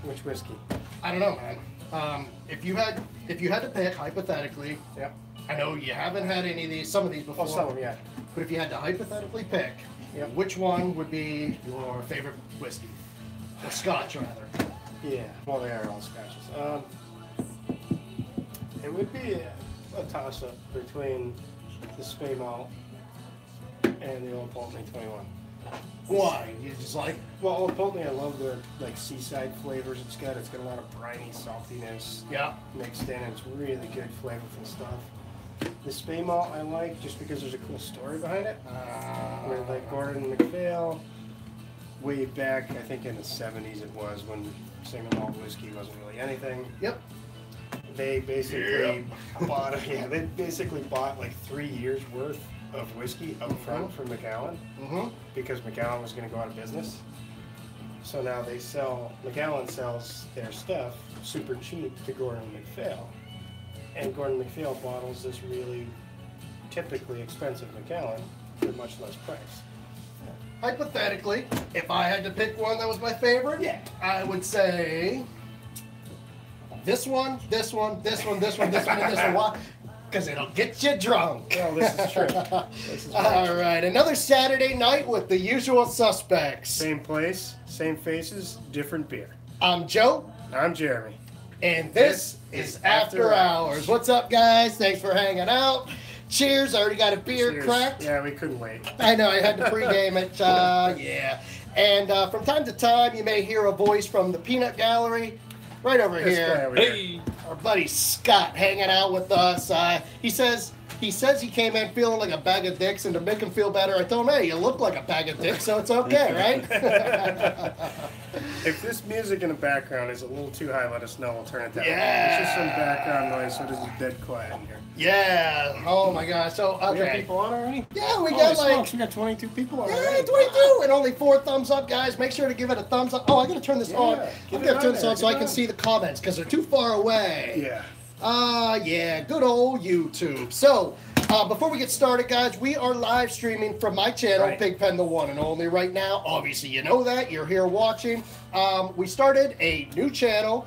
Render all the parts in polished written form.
Which whiskey? I don't know, man. If you had to pick hypothetically, Yep. I know you haven't had any of these, some of these before. Oh, some of them, yeah. But if you had to hypothetically pick, Yep. which one would be your favorite whiskey? Or scotch, rather. Yeah. Well, they are all scotches. It would be a toss-up between the Spey Malt and the Old Pulteney 21. Why? You just like? Well, Old Pulteney, I love the like seaside flavors it's got. It's got a lot of briny saltiness Yeah. mixed in. It's really good, flavorful stuff. The Spey Malt I like just because there's a cool story behind it. With like Gordon MacPhail, way back, I think in the 70s it was, when single malt whiskey wasn't really anything. Yep. They basically they basically bought like 3 years worth of whiskey up front from Macallan because Macallan was going to go out of business. So now Macallan sells their stuff super cheap to Gordon MacPhail. And Gordon MacPhail bottles this really typically expensive Macallan for much less price. Hypothetically, if I had to pick one that was my favorite, I would say this one, this one, this one, this one, this one, and this one. Why? Because it'll get you drunk. Well, this is true. This is All right, another Saturday night with the usual suspects. Same place, same faces, different beer. I'm Joe. I'm Jeremy. And this is After Hours. What's up, guys? Thanks for hanging out. Cheers. I already got a beer Cheers. cracked. Yeah, we couldn't wait. I know, I had to pregame it. Yeah. And from time to time, you may hear a voice from the Peanut Gallery right over here. Hey. Our buddy Scott hanging out with us. He says he came in feeling like a bag of dicks, and to make him feel better, I told him, hey, you look like a bag of dicks, so it's okay, right? If this music in the background is a little too high, let us know. We'll turn it down. Yeah. It's just some background noise, so it isn't dead quiet in here. Yeah. Oh my gosh. So We got okay. people on already? Yeah, we Holy got like smokes, we got 22 people on yeah, already. 22 and only 4 thumbs up, guys. Make sure to give it a thumbs up. Oh, I gotta turn this on. Yeah, I'm get gonna it turn on this there, on so I get it can on. see the comments because they're too far away. Yeah. Yeah, good old YouTube. So, before we get started, guys, we are live streaming from my channel, Right. Pigpen the One and Only, right now. Obviously, you know that. You're here watching. We started a new channel,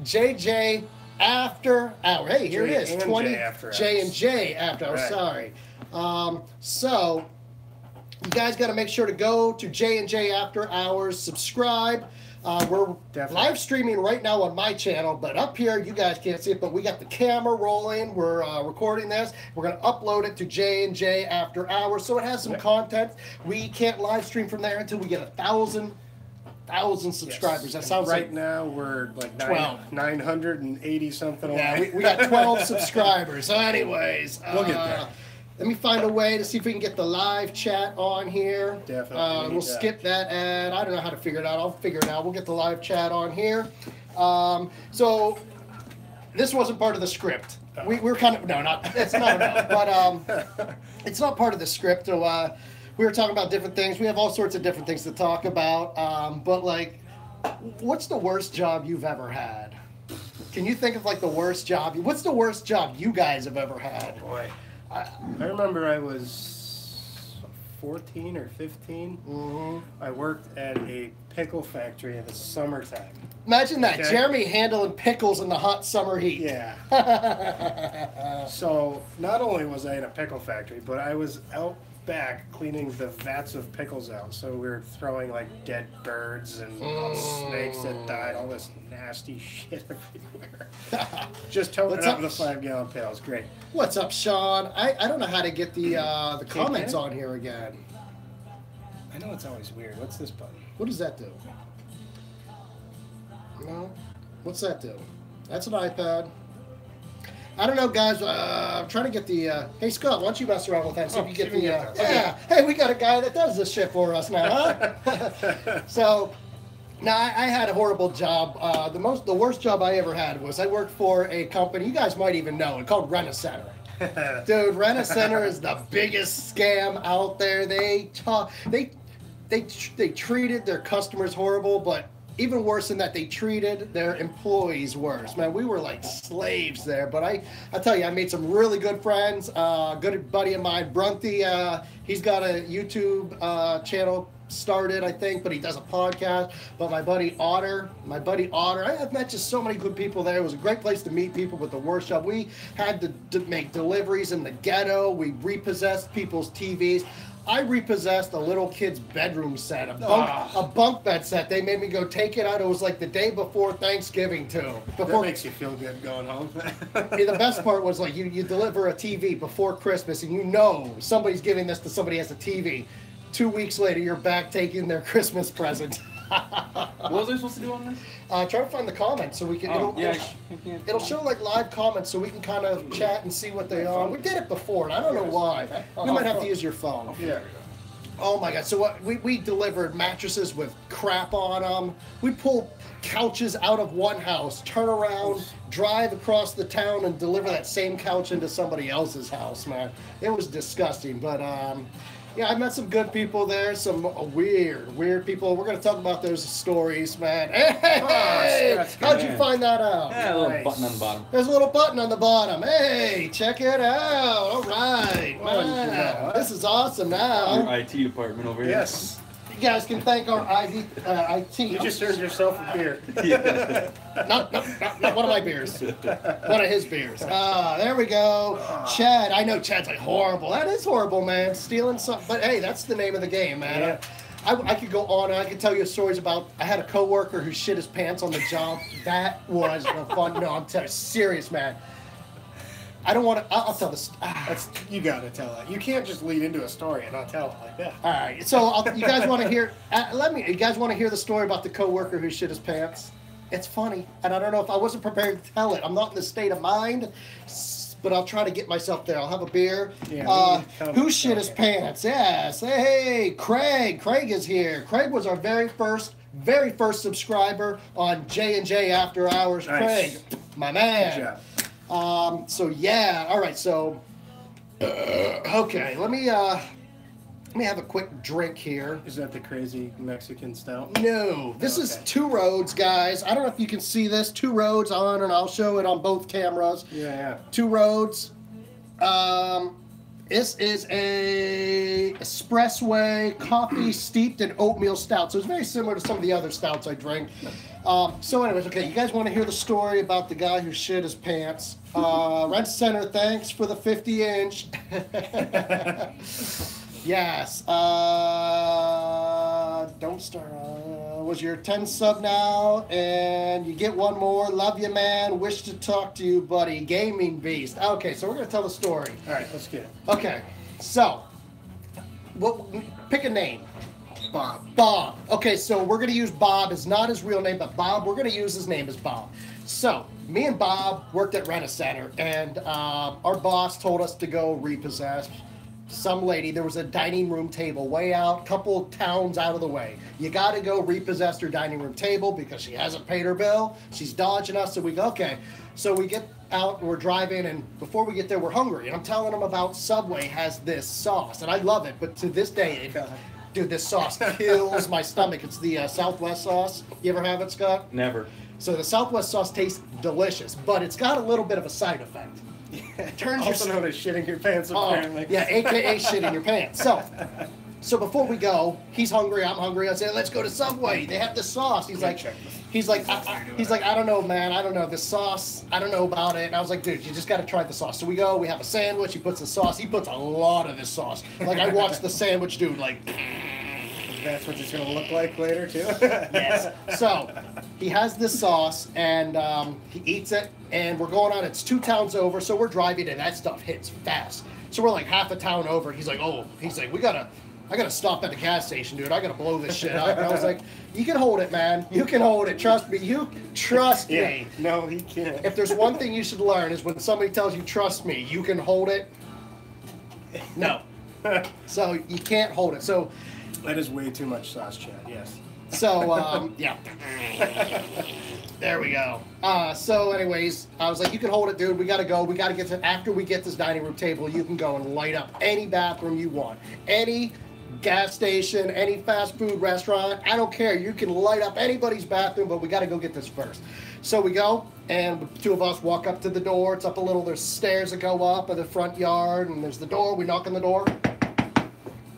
J&J After Hours. Hey, here it is. J&J After Hours. J&J After Hours. Right. Sorry. So, you guys got to make sure to go to J&J After Hours, subscribe. We're Definitely. live streaming right now on my channel, but up here you guys can't see it, but we got the camera rolling. We're recording this. We're going to upload it to J&J After Hours, so it has some content. We can't live stream from there until we get 1,000 subscribers. That sounds right like now we're like 12. 980 something away. yeah, we got 12 subscribers. So anyways, We'll get there. Let me find a way to see if we can get the live chat on here. Definitely. We'll skip that ad. I don't know how to figure it out. I'll figure it out. We'll get the live chat on here. So this wasn't part of the script. We're kind of it's not but it's not part of the script. So we were talking about different things. We have all sorts of different things to talk about. But like, what's the worst job you've ever had? Can you think of like the worst job? What's the worst job you guys have ever had? Boy. I remember I was 14 or 15. Mm-hmm. I worked at a pickle factory in the summertime. Imagine that, Okay. Jeremy handling pickles in the hot summer heat. Yeah. So not only was I in a pickle factory, but I was out back cleaning the vats of pickles out. So we were throwing like dead birds and snakes that died, all this nasty shit everywhere. Just toting What's it up up? with a 5-gallon pail. It's great. What's up, Sean? I don't know how to get the comments get it? on here again. I know it's always weird. What's this button? What does that do? No? What's that do? That's an iPad. I don't know, guys. I'm trying to get the... hey, Scott, why don't you mess around with that? See if you get see the... if we get yeah. Hey, we got a guy that does this shit for us now, huh? So... No, I had a horrible job. The worst job I ever had was I worked for a company you guys might even know it called Rent-A-Center. Dude, Rent-A-Center is the biggest scam out there. They treated their customers horrible, but even worse than that, they treated their employees worse. Man, we were like slaves there. But I tell you, I made some really good friends. Good buddy of mine, Brunty. He's got a YouTube channel started, I think, but he does a podcast. But my buddy Otter, I've met just so many good people there. It was a great place to meet people with the workshop. We had to make deliveries in the ghetto. We repossessed people's TVs. I repossessed a little kid's bedroom set, a bunk bed set. They made me go take it out. It was like the day before Thanksgiving, too. That makes you feel good going home. The best part was, like, you deliver a TV before Christmas, and you know somebody's giving this to somebody who has a TV. 2 weeks later, you're back taking their Christmas present. What was I supposed to do on this? Try to find the comments so we can. It'll show like live comments so we can kind of chat and see what they are. We did it before, and I don't know why. We might have to use your phone. Yeah. Oh my God! So what? We delivered mattresses with crap on them. We pull couches out of one house, turn around, drive across the town, and deliver that same couch into somebody else's house. Man, it was disgusting. But yeah, I met some good people there, some weird people. We're going to talk about those stories, man. Hey, how'd you find that out? Yeah, a little button on the bottom. There's a little button on the bottom. Hey, check it out. All right. Wow. This is awesome now. Your IT department over here. Yes. You guys can thank our IT. You just served yourself a beer. Yeah. Not one of my beers. One of his beers. There we go. Chad. I know Chad's like horrible. That is horrible, man. Stealing something. But hey, that's the name of the game, man. Yeah. I could go on and I could tell you stories about. I had a coworker who shit his pants on the job. That was the fun. No, I'm telling you, serious, man. I don't want to. I'll tell this. You gotta tell it. You can't just lead into a story and not tell it like that. All right. So you guys want to hear? You guys want to hear the story about the coworker who shit his pants? It's funny, and I don't know if I wasn't prepared to tell it. I'm not in the state of mind, but I'll try to get myself there. I'll have a beer. Yeah, who shit his pants? Yes. Hey, Craig. Craig is here. Craig was our very first subscriber on J&J AfterHours. Nice. Craig, my man. Good job. So yeah, all right. So okay, let me have a quick drink here. Is that the crazy Mexican stout? No, this is Two Roads, guys. I don't know if you can see this. Two Roads on, and I'll show it on both cameras. Yeah. Two Roads. This is a espressway coffee steeped in oatmeal stout. So it's very similar to some of the other stouts I drink. So anyways, okay, you guys want to hear the story about the guy who shit his pants. Rent Center, thanks for the 50-inch. Yes. Don't start. Was your 10 sub now? And you get one more. Love you, man. Wish to talk to you, buddy. Gaming Beast. Okay, so we're going to tell the story. All right, let's get it. Okay, so pick a name. Bob. Okay, so we're going to use Bob. It's not his real name, but Bob, we're going to use his name as Bob. So, me and Bob worked at Rent Center, and our boss told us to go repossess some lady. There was a dining room table way out, couple towns out of the way. You got to go repossess her dining room table because she hasn't paid her bill. She's dodging us, so we go, okay. So we get out and we're driving, and before we get there, we're hungry. And I'm telling them about Subway has this sauce, and I love it, but to this day, dude, this sauce kills my stomach. It's the Southwest sauce. You ever have it, Scott? Never. So the Southwest sauce tastes delicious, but it's got a little bit of a side effect. Turns Also known as shitting your pants, apparently. Yeah, AKA shit in your pants. So before we go, he's hungry, I'm hungry. I say, let's go to Subway. They have the sauce. He's like, I don't know, man. I don't know this sauce. I don't know about it. And I was like, dude, you just got to try the sauce. So we go. We have a sandwich. He puts the sauce. He puts a lot of this sauce. Like I watched the sandwich dude like. That's what it's going to look like later, too? Yes. So, he has this sauce, and he eats it, and we're going on. It's 2 towns over, so we're driving, and that stuff hits fast. So we're like half a town over. He's like, I gotta stop at the gas station, dude. I gotta blow this shit up. And I was like, you can hold it, man. You can hold it. Trust me. You trust me. No, he can't. If there's one thing you should learn is when somebody tells you, trust me, you can hold it. No. So, you can't hold it. So, that is way too much sauce, Chad, yes. So, yeah. There we go. So anyways, I was like, you can hold it, dude. We got to go. We got to get to, after we get this dining room table, you can go and light up any bathroom you want. Any gas station, any fast food restaurant. I don't care. You can light up anybody's bathroom, but we got to go get this first. So we go, and the 2 of us walk up to the door. It's up a little. There's stairs that go up in the front yard, and there's the door. We knock on the door.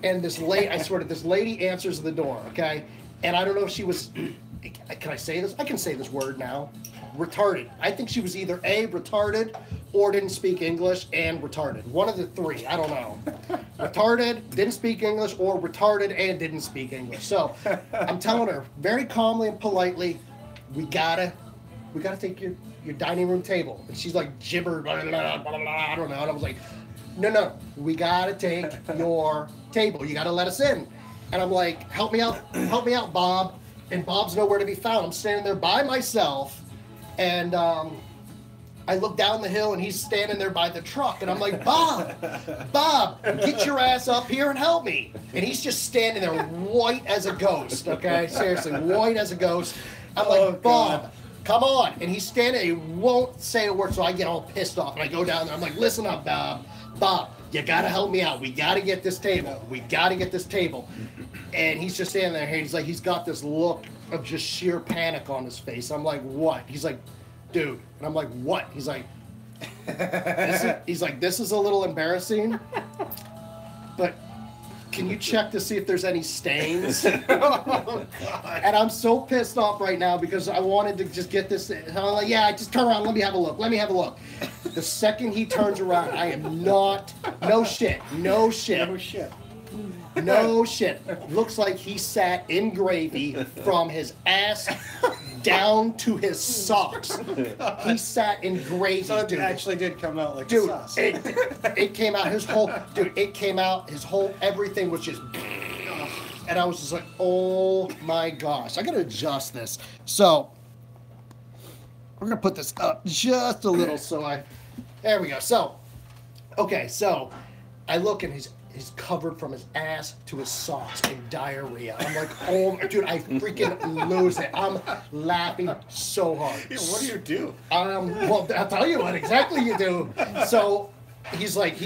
And this lady, I swear to this lady answers the door, okay? And I don't know if she was, can I say this? I can say this word now. Retarded. I think she was either A, retarded, or didn't speak English, and retarded. One of the three, I don't know. Retarded, didn't speak English, or retarded and didn't speak English. So I'm telling her very calmly and politely, we gotta take your dining room table. And she's like gibber, blah, blah, blah, blah, blah, I don't know. And I was like, no, we gotta take your table. You gotta let us in. And I'm like, help me out, Bob. And Bob's nowhere to be found. I'm standing there by myself, and I look down the hill, and he's standing there by the truck, and I'm like, Bob, get your ass up here and help me. And he's just standing there white as a ghost, okay? Seriously, white as a ghost. I'm like, Bob, come on. And he's standing, he won't say a word, so I get all pissed off, and I go down there. I'm like, listen up, Bob, you gotta help me out. We gotta get this table. And he's just standing there, and he's got this look of just sheer panic on his face. I'm like, what? He's like, dude. And I'm like, what? He's like, this is a little embarrassing, but can you check to see if there's any stains? Oh, and I'm so pissed off right now because I wanted to just get this. And I'm like, yeah, just turn around. Let me have a look. The second he turns around, I am not. No shit. Looks like he sat in gravy from his ass down to his socks. He sat in gravy. So it dude. actually did come out like Dude, sauce. it came out, his whole everything was just, and I was just like, oh my gosh, I gotta adjust this. So, we're gonna put this up just a little there we go. So, okay, so I look and he's covered from his ass to his socks in diarrhea. I'm like, oh, dude, I freaking lose it. I'm laughing so hard. Yeah, what do you do? Well, I'll tell you what exactly you do. So he's like,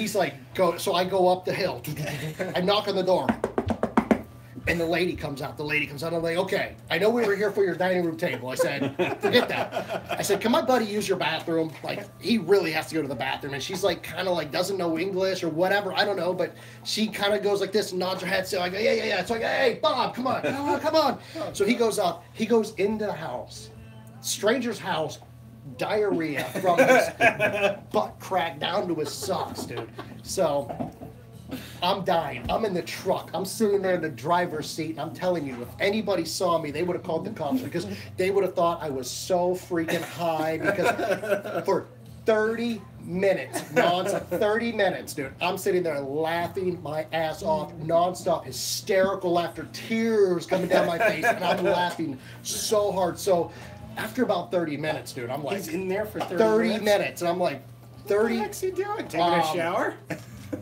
go. So I go up the hill. I knock on the door. And the lady comes out. I'm like, okay, I know we were here for your dining room table. I said, forget that. I said, can my buddy use your bathroom? Like, he really has to go to the bathroom. And she's like, kind of like, doesn't know English or whatever. I don't know. But she kind of goes like this and nods her head. So I go, yeah. So I go, hey, Bob, come on. Come on. So he goes up. He goes into the house. Stranger's house. Diarrhea from his butt crack down to his socks, dude. So I'm dying. I'm in the truck. I'm sitting there in the driver's seat, and I'm telling you, if anybody saw me, they would have called the cops because they would have thought I was so freaking high because for 30 minutes, nonstop, 30 minutes, dude, I'm sitting there laughing my ass off, nonstop, hysterical laughter, tears coming down my face, and I'm laughing so hard. So after about 30 minutes, dude, I'm like, he's in there for 30 minutes, and I'm like, 30. What the heck's he doing? Taking a shower?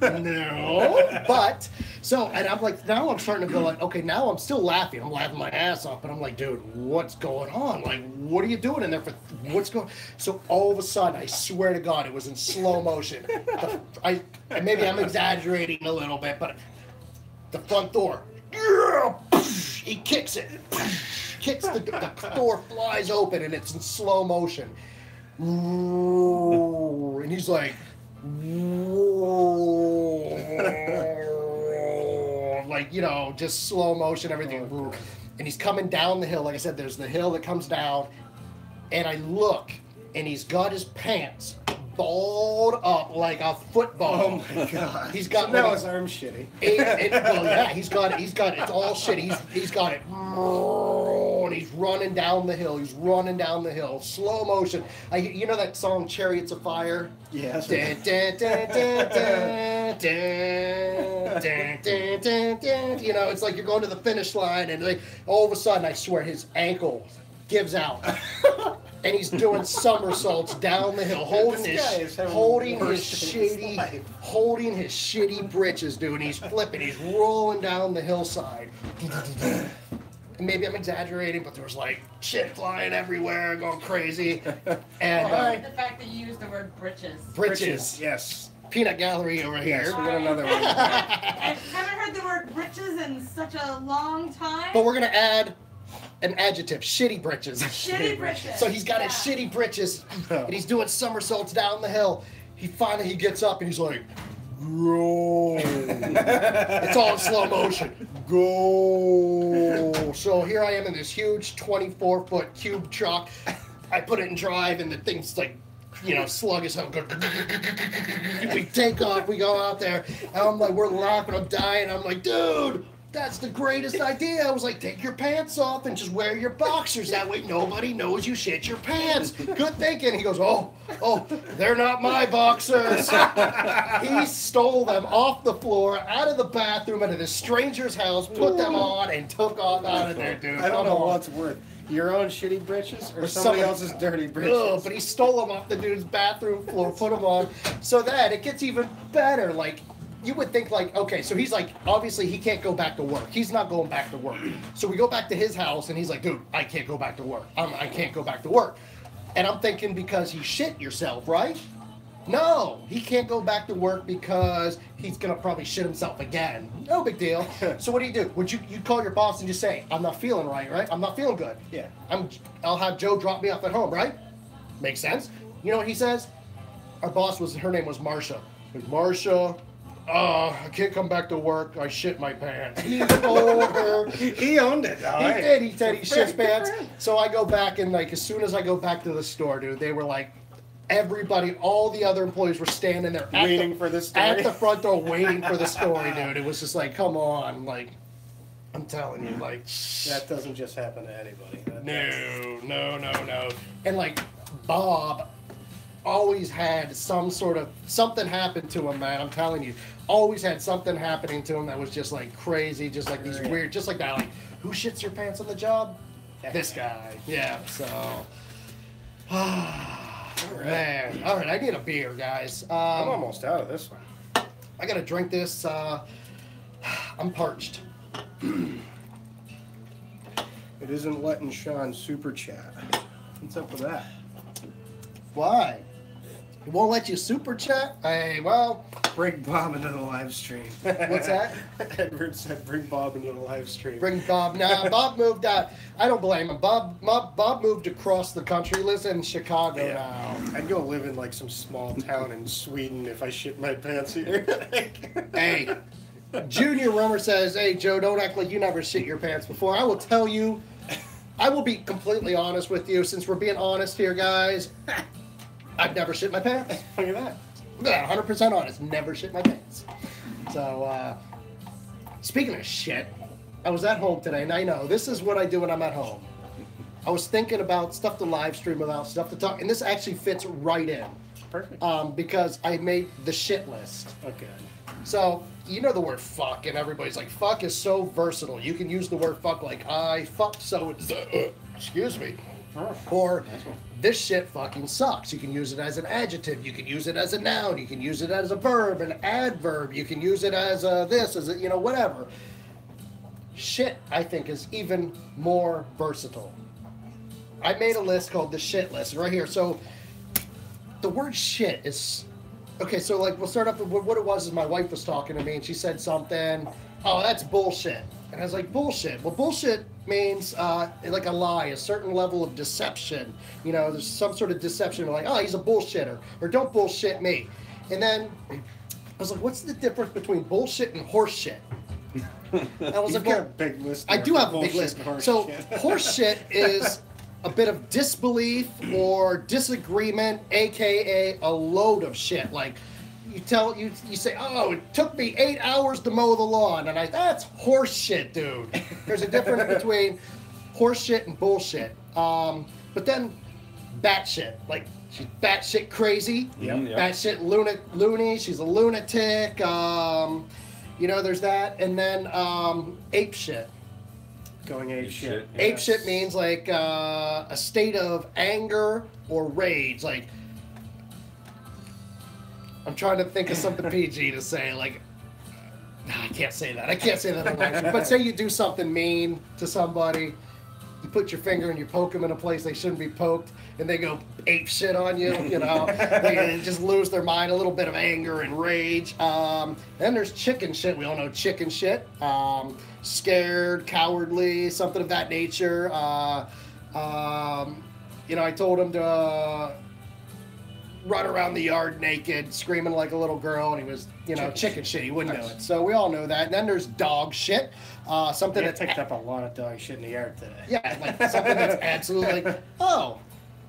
No, but so, and I'm like, now I'm starting to go like, okay, now I'm still laughing. I'm laughing my ass off, but I'm like, dude, what's going on? Like, what are you doing in there for? What's going? So all of a sudden, I swear to God, it was in slow motion. Maybe I'm exaggerating a little bit, but the front door, he kicks it, the door flies open, and it's in slow motion, and he's like, like, you know, just slow motion, everything. And he's coming down the hill. Like I said, there's the hill that comes down, and I look, and he's got his pants balled up like a football. Oh my God. He's got now his arm's shitty. Well, yeah, he's got it. It's all shit. He's got it. And he's running down the hill. Slow motion. You know that song Chariots of Fire? Yes. You know, it's like you're going to the finish line, and like all of a sudden, I swear, his ankle gives out. And he's doing somersaults down the hill, holding his shitty britches, dude. And he's flipping, he's rolling down the hillside. And maybe I'm exaggerating, but there was like shit flying everywhere, going crazy. And I like the fact that you used the word britches. Britches, yes. Peanut gallery over here. Yes, we got another one. I haven't heard the word britches in such a long time. But we're gonna add an adjective, shitty britches. Shitty britches. So he's got his shitty britches, and he's doing somersaults down the hill. He finally gets up, and he's like, Go. It's all in slow motion. Go. So here I am in this huge 24-foot cube truck. I put it in drive, and the thing's like, you know, sluggish. We take off, we go out there, and I'm like, we're laughing, I'm dying. I'm like, dude, that's the greatest idea. I was like, take your pants off and just wear your boxers. That way nobody knows you shit your pants. Good thinking. He goes, oh, they're not my boxers. He stole them off the floor, out of the bathroom, into this stranger's house, put them on, and took off out of there, dude. I don't know what's worse. Your own shitty britches or somebody else's dirty britches? Ugh, but he stole them off the dude's bathroom floor, put them on. So that it gets even better. Like, you would think, like, okay, so he's like, obviously he can't go back to work. He's not going back to work. So we go back to his house, and he's like, dude, I can't go back to work. I can't go back to work. And I'm thinking, because he shit yourself, right? No, he can't go back to work because he's gonna probably shit himself again. No big deal. So what do? Would you call your boss and just say, I'm not feeling right? I'm not feeling good. Yeah. I'll have Joe drop me off at home, right? Makes sense. You know what he says? Our boss her name was Marsha. Marsha, I can't come back to work. I shit my pants. He told her. He owned it, though. He did. He said he shit his pants. So I go back, and like, as soon as I go back to the store, dude, they were like, everybody, all the other employees were standing there waiting for the story. At the front door, waiting for the story, dude. It was just like, come on, like, I'm telling you, like, that doesn't just happen to anybody. No. And like, Bob always had something happen to him, man. I'm telling you, always had something happening to him that was just like crazy, just like these weird, just like that. Like, who shits your pants on the job? This guy. Yeah. So. Man, all right, I need a beer, guys. I'm almost out of this one. I gotta drink this. I'm parched. It isn't letting Sean super chat. What's up with that? Why? It won't let you super chat? Hey, well. Bring Bob into the live stream. What's that? Edward said bring Bob into the live stream. Bring Bob. Nah, Bob moved out. I don't blame him. Bob moved across the country. Lives in Chicago now. I'd go live in like some small town in Sweden if I shit my pants here. Hey, Junior Rummer says, hey, Joe, don't act like you never shit your pants before. I will tell you, I will be completely honest with you. Since we're being honest here, guys, I've never shit my pants. Look at that. Yeah, 100% honest. Never shit my pants. So, speaking of shit, I was at home today, and I know this is what I do when I'm at home. I was thinking about stuff to live stream about, stuff to talk, and this actually fits right in. Perfect. Because I made the shit list. Okay. So, you know the word fuck, and everybody's like, fuck is so versatile. You can use the word fuck like, I fuck so, excuse me. Or, this shit fucking sucks. You can use it as an adjective. You can use it as a noun. You can use it as a verb, an adverb. You can use it as a this, as a, you know, whatever. Shit, I think, is even more versatile. I made a list called the shit list right here. So, the word shit is... Okay, so like we'll start off with what it was is my wife was talking to me and she said something, oh, that's bullshit. And I was like, bullshit. Well, bullshit means like a lie, a certain level of deception. You know, there's some sort of deception like, oh, he's a bullshitter or don't bullshit me. And then I was like, what's the difference between bullshit and horse shit? I was You've got a big list. I do have a big list. So horse shit is a bit of disbelief or disagreement, aka a load of shit. Like you say, oh, it took me 8 hours to mow the lawn, and that's horse shit, dude. There's a difference between horse shit and bullshit. But then batshit, like she's batshit crazy, batshit loony. She's a lunatic. You know, there's that, and then ape shit. Going ape shit. Ape shit means like a state of anger or rage. Like, I'm trying to think of something PG to say. Like, I can't say that. I can't say that online. But say you do something mean to somebody, you put your finger and you poke them in a place they shouldn't be poked, and they go ape shit on you. You know, they just lose their mind. A little bit of anger and rage. Then there's chicken shit. We all know chicken shit. Scared, cowardly, something of that nature. You know, I told him to run around the yard naked, screaming like a little girl, and he was, chicken shit. He wouldn't know it. So we all know that. And then there's dog shit. Something that that picked up a lot of dog shit in the yard today. Yeah, like something that's absolutely like, oh,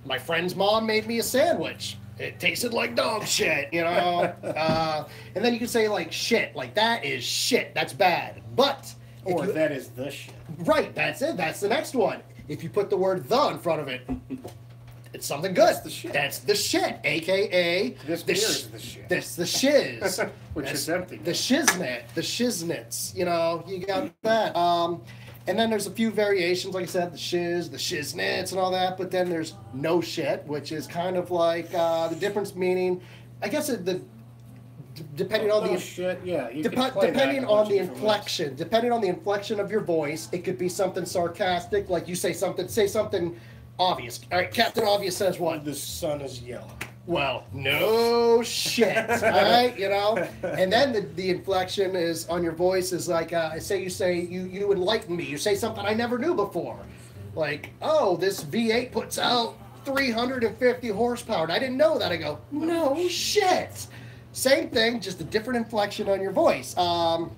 my friend's mom made me a sandwich. It tasted like dog shit, And then you can say like shit, like that is shit. That's bad. But or that is the shit. Right, that's it. That's the next one. If you put the word "the" in front of it, it's something good. That's the shit. That's the shit, aka this beer is the shit. That's the shiz, which is empty. The shiznit, the shiznits. You got that. And then there's a few variations, like I said, the shiz, the shiznits, and all that. But then there's no shit, which is kind of like the difference meaning. I guess depending on the shit, yeah. Depending on the inflection, depending on the inflection of your voice, it could be something sarcastic, like you say something obvious. All right, Captain Obvious says what? The sun is yellow. Well, no shit, all right, And then the inflection is on your voice is like, you enlighten me. You say something I never knew before, like, oh, this V8 puts out 350 horsepower, and I didn't know that. I go, no shit. Same thing, just a different inflection on your voice. And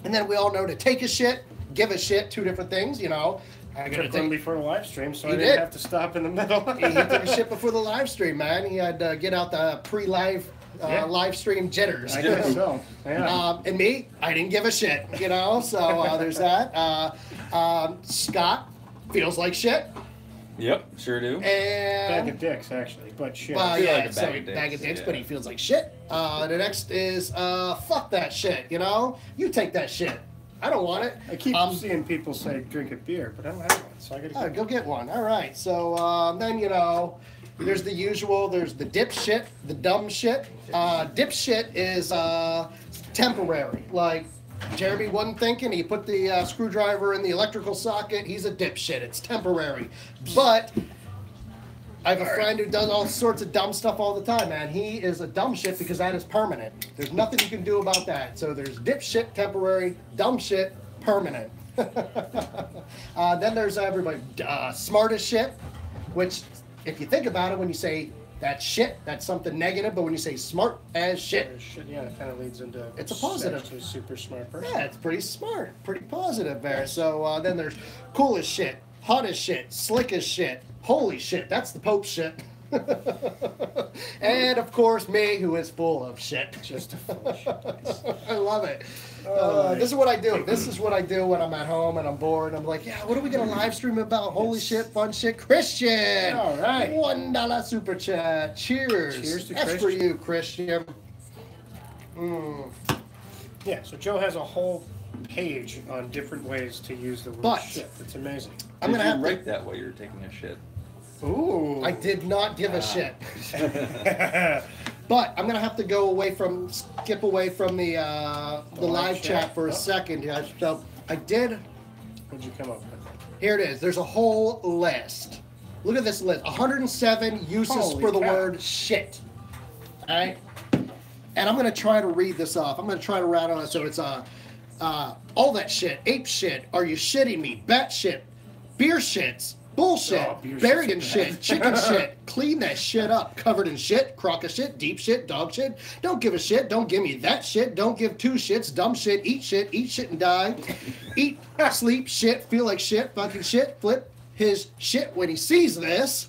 then we all know to take a shit, give a shit, two different things, I took one before the live stream, so I didn't have to stop in the middle. He took a shit before the live stream, man. He had to get out the pre-live live stream jitters. I guess so. Yeah. And me, I didn't give a shit, so there's that. Scott feels like shit. Yep, sure do. And bag of dicks, actually, but shit. Well, yeah, yeah, like a bag of dicks, yeah. but he feels like shit. The next is fuck that shit, You take that shit. I don't want it. I keep seeing people say drink a beer, but I don't have one, so I gotta go get one. All right. So then there's the usual. There's the dip shit, the dumb shit. Dip shit is temporary. Like Jeremy wasn't thinking. He put the screwdriver in the electrical socket. He's a dipshit. It's temporary. But I have a friend who does all sorts of dumb stuff all the time, man. He is a dumb shit because that is permanent. There's nothing you can do about that. So there's dipshit, temporary, dumb shit, permanent. Then there's everybody. Smart as shit, which, if you think about it, when you say that's shit, that's something negative. But when you say smart as shit, yeah, it kind of leads into it's a positive. Actually, super smart person. Yeah, it's pretty smart, pretty positive there. So then there's cool as shit, hot as shit, slick as shit, holy shit. That's the Pope shit. And of course me, who is full of shit. Just a full of shit. I love it. This is what I do. This is what I do when I'm at home and I'm bored. I'm like, yeah, what are we gonna live stream about? Holy shit, fun shit, Christian. All right. $1 super chat. Cheers. Cheers to That's Christian. for you, Christian. Yeah. So Joe has a whole page on different ways to use the word But- shit. It's amazing. I'm Did gonna you have write that while you were taking a shit? Ooh. I did not give a shit. But I'm gonna have to skip away from the live chat for a second. Yeah, so I did. What'd you come up with? Here it is. There's a whole list. Look at this list. 107 uses Holy for the cow. word shit. All right. And I'm gonna try to read this off. I'm gonna try to rattle it. So it's all that shit, ape shit. Are you shitting me? Bat shit, beer shits. Bullshit, Oh, beer buried in shit's shit, chicken shit, clean that shit up, covered in shit, crock of shit, deep shit, dog shit, don't give a shit, don't give me that shit, don't give two shits, dumb shit, eat shit and die, eat, sleep, shit, feel like shit, fucking shit, flip his shit when he sees this,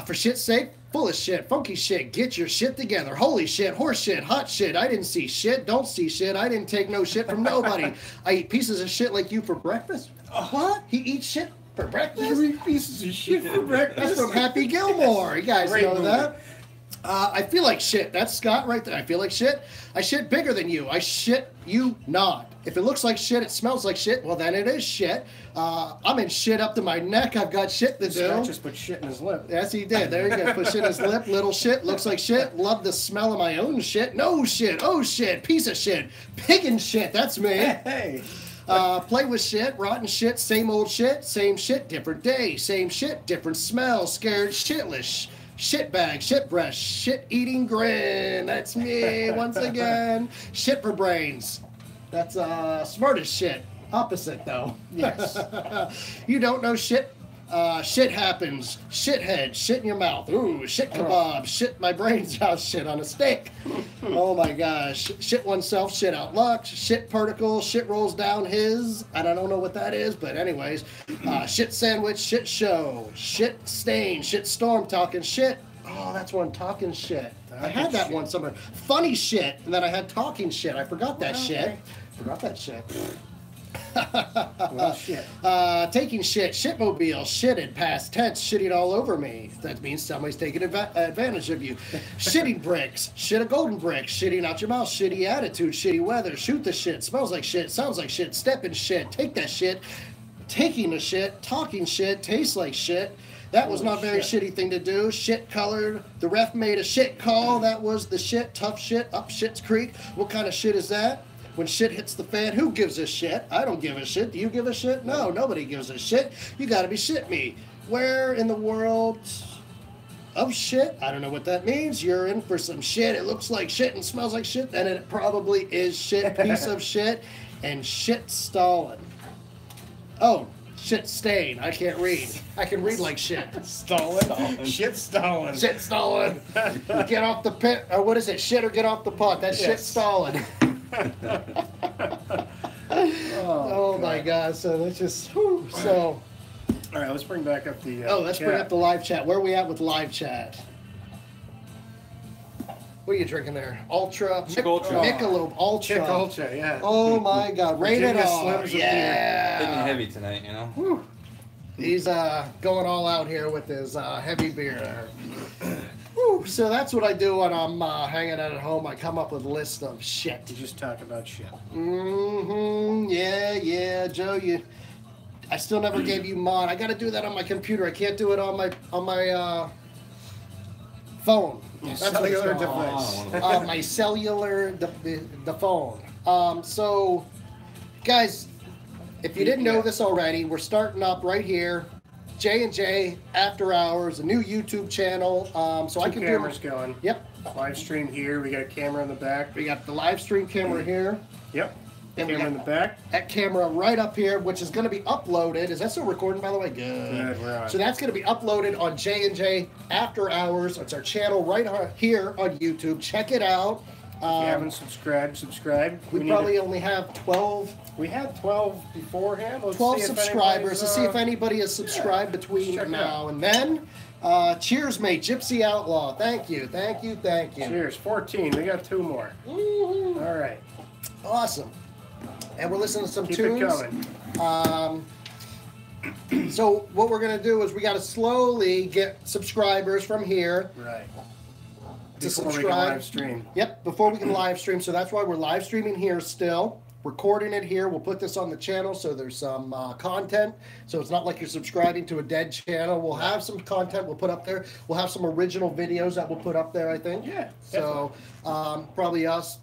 for shit's sake, full of shit, funky shit, get your shit together, holy shit, horse shit, hot shit, I didn't see shit, don't see shit, I didn't take no shit from nobody, I eat pieces of shit like you for breakfast, what? He eats shit for breakfast? 3 pieces of shit for breakfast. That's from Happy Gilmore. You guys Great know movie. that. I feel like shit. That's Scott right there. I feel like shit. I shit bigger than you. I shit you not. If it looks like shit, it smells like shit, well then it is shit. I'm in shit up to my neck. I've got shit to do. Scott just put shit in his lip. Yes, he did. There you go. Put shit in his lip. Little shit. Looks like shit. Love the smell of my own shit. No shit. Oh shit. Piece of shit. Pig and shit. That's me. Hey. Play with shit, rotten shit, same old shit, same shit, different day, same shit, different smell, scared shitless, shit bag, shit breath, shit eating grin. That's me once again. Shit for brains. That's smart as shit. Opposite though. Yes. You don't know shit Shit happens. Shithead. Shit in your mouth. Ooh, shit kebab. Shit my brains out. Shit on a stick. Oh my gosh. Shit oneself. Shit out luck. Shit particle. Shit rolls down his. I don't know what that is, but anyways. Shit sandwich. Shit show. Shit stain. Shit storm talking shit. Oh, that's one talking shit. I had that one somewhere. Funny shit. And then I had talking shit. I forgot that shit. Forgot that shit. Well, shit. Taking shit, shitmobile, shitted, past tense, shitting all over me. That means somebody's taking advantage of you. Shitting bricks, shit a golden brick, shitting out your mouth, shitty attitude, shitty weather, shoot the shit, smells like shit, sounds like shit, step in shit, take that shit, taking the shit, talking shit, tastes like shit. That was not a very shitty thing to do. Shit colored. The ref made a shit call. That was the shit. Tough shit. Up Shit's Creek. What kind of shit is that? When shit hits the fan, who gives a shit? I don't give a shit. Do you give a shit? No, nobody gives a shit. You gotta be shit me. Where in the world of shit? I don't know what that means. You're in for some shit. It looks like shit and smells like shit, and it probably is shit. Piece of shit. And shit Stalin. Oh, shit stain. I can't read. I can read like shit. Stalin. Shit Stalin. Shit Stalin. Get off the pit. Or what is it? Shit or get off the pot. That's shit Stalin. Oh my God! So let's just so. All right, let's bring back up the. Let's bring up the live chat. Where are we at with live chat? What are you drinking there? Ultra. Chick Ultra. Michelob Ultra. Chick Ultra, yeah. Oh my God! Rated Virginia R. Slims of beer. Yeah. Hitting heavy tonight, you know. Whew. He's going all out here with his heavy beer. Whew. So that's what I do when I'm hanging out at home. I come up with a list of shit. You just talk about shit. Yeah, Joe. I still never gave you mod. I got to do that on my computer. I can't do it on my phone. That's Cellular what it's called. device. My cellular, the phone. So, guys, if you didn't know this already, we're starting up right here. J&J After Hours, a new YouTube channel. So I can cameras going. Yep. Live stream here. We got a camera in the back. We got the live stream camera here. Yep. And Camera in the back. That camera right up here, which is going to be uploaded. Is that still recording, by the way? Good, we're on. So that's going to be uploaded on J&J After Hours. It's our channel right here on YouTube. Check it out. If you haven't subscribed, subscribe. We probably only have 12. We had 12 beforehand. Let's 12 see if subscribers. Let's see if anybody's, anybody has subscribed between check it now out. and then. Cheers, mate. Gypsy Outlaw. Thank you. Cheers. 14. We got 2 more. Woo-hoo. All right. Awesome. And we're listening to some Keep tunes. it coming. So what we're gonna do is we got to slowly get subscribers from here Right. to Before we can subscribe. live stream. Yep, before we can live stream. So that's why we're live streaming here still, recording it here. We'll put this on the channel so there's some content. So it's not like you're subscribing to a dead channel. We'll have some content we'll put up there. We'll have some original videos that we'll put up there, I think. Yeah. So probably us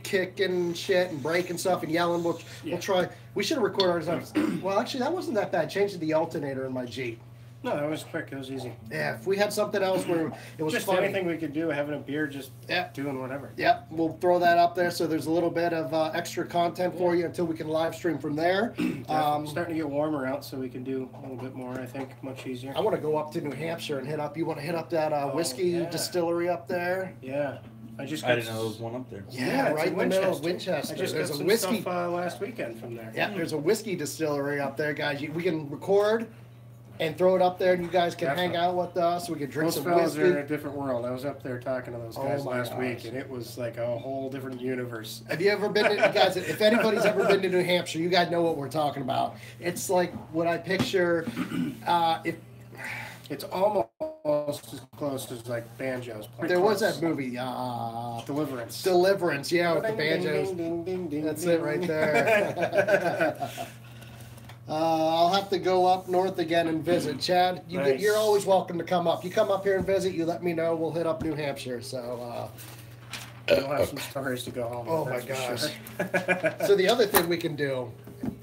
kicking shit and breaking stuff and yelling. We'll try. We should have recorded ourselves. Well, actually, that wasn't that bad. Changed the alternator in my Jeep. No, that was quick. It was easy. Yeah, if we had something else where it was Just funny. anything we could do, having a beer, just Yep. doing whatever. Yep, we'll throw that up there so there's a little bit of extra content for you until we can live stream from there. Starting to get warmer out, so we can do a little bit more. I think much easier. I want to go up to New Hampshire and hit up. You want to hit up that whiskey yeah. distillery up there? Yeah, I just. I didn't know there was one up there. Yeah, it's right in the middle of Winchester. I just There's got a some whiskey. stuff last weekend from there. Yeah, there's a whiskey distillery up there, guys. We can record and throw it up there, and you guys can hang out with us. We can drink Those some fellas whiskey. are in a different world. I was up there talking to those guys my last gosh. week, and it was like a whole different universe. Have you ever been to, guys, if anybody's ever been to New Hampshire, you guys know what we're talking about. It's like what I picture, if It's almost as close as like banjos. there was that movie, Deliverance. Deliverance, yeah, with the Ding, ding, banjos. ding, ding, ding, ding, That's ding. it right there. I'll have to go up north again and visit. Chad, Nice. you're always welcome to come up. You come up here and visit, you let me know. We'll hit up New Hampshire. So, We'll have some stories to go home with, oh my that's for gosh. sure. So the other thing we can do.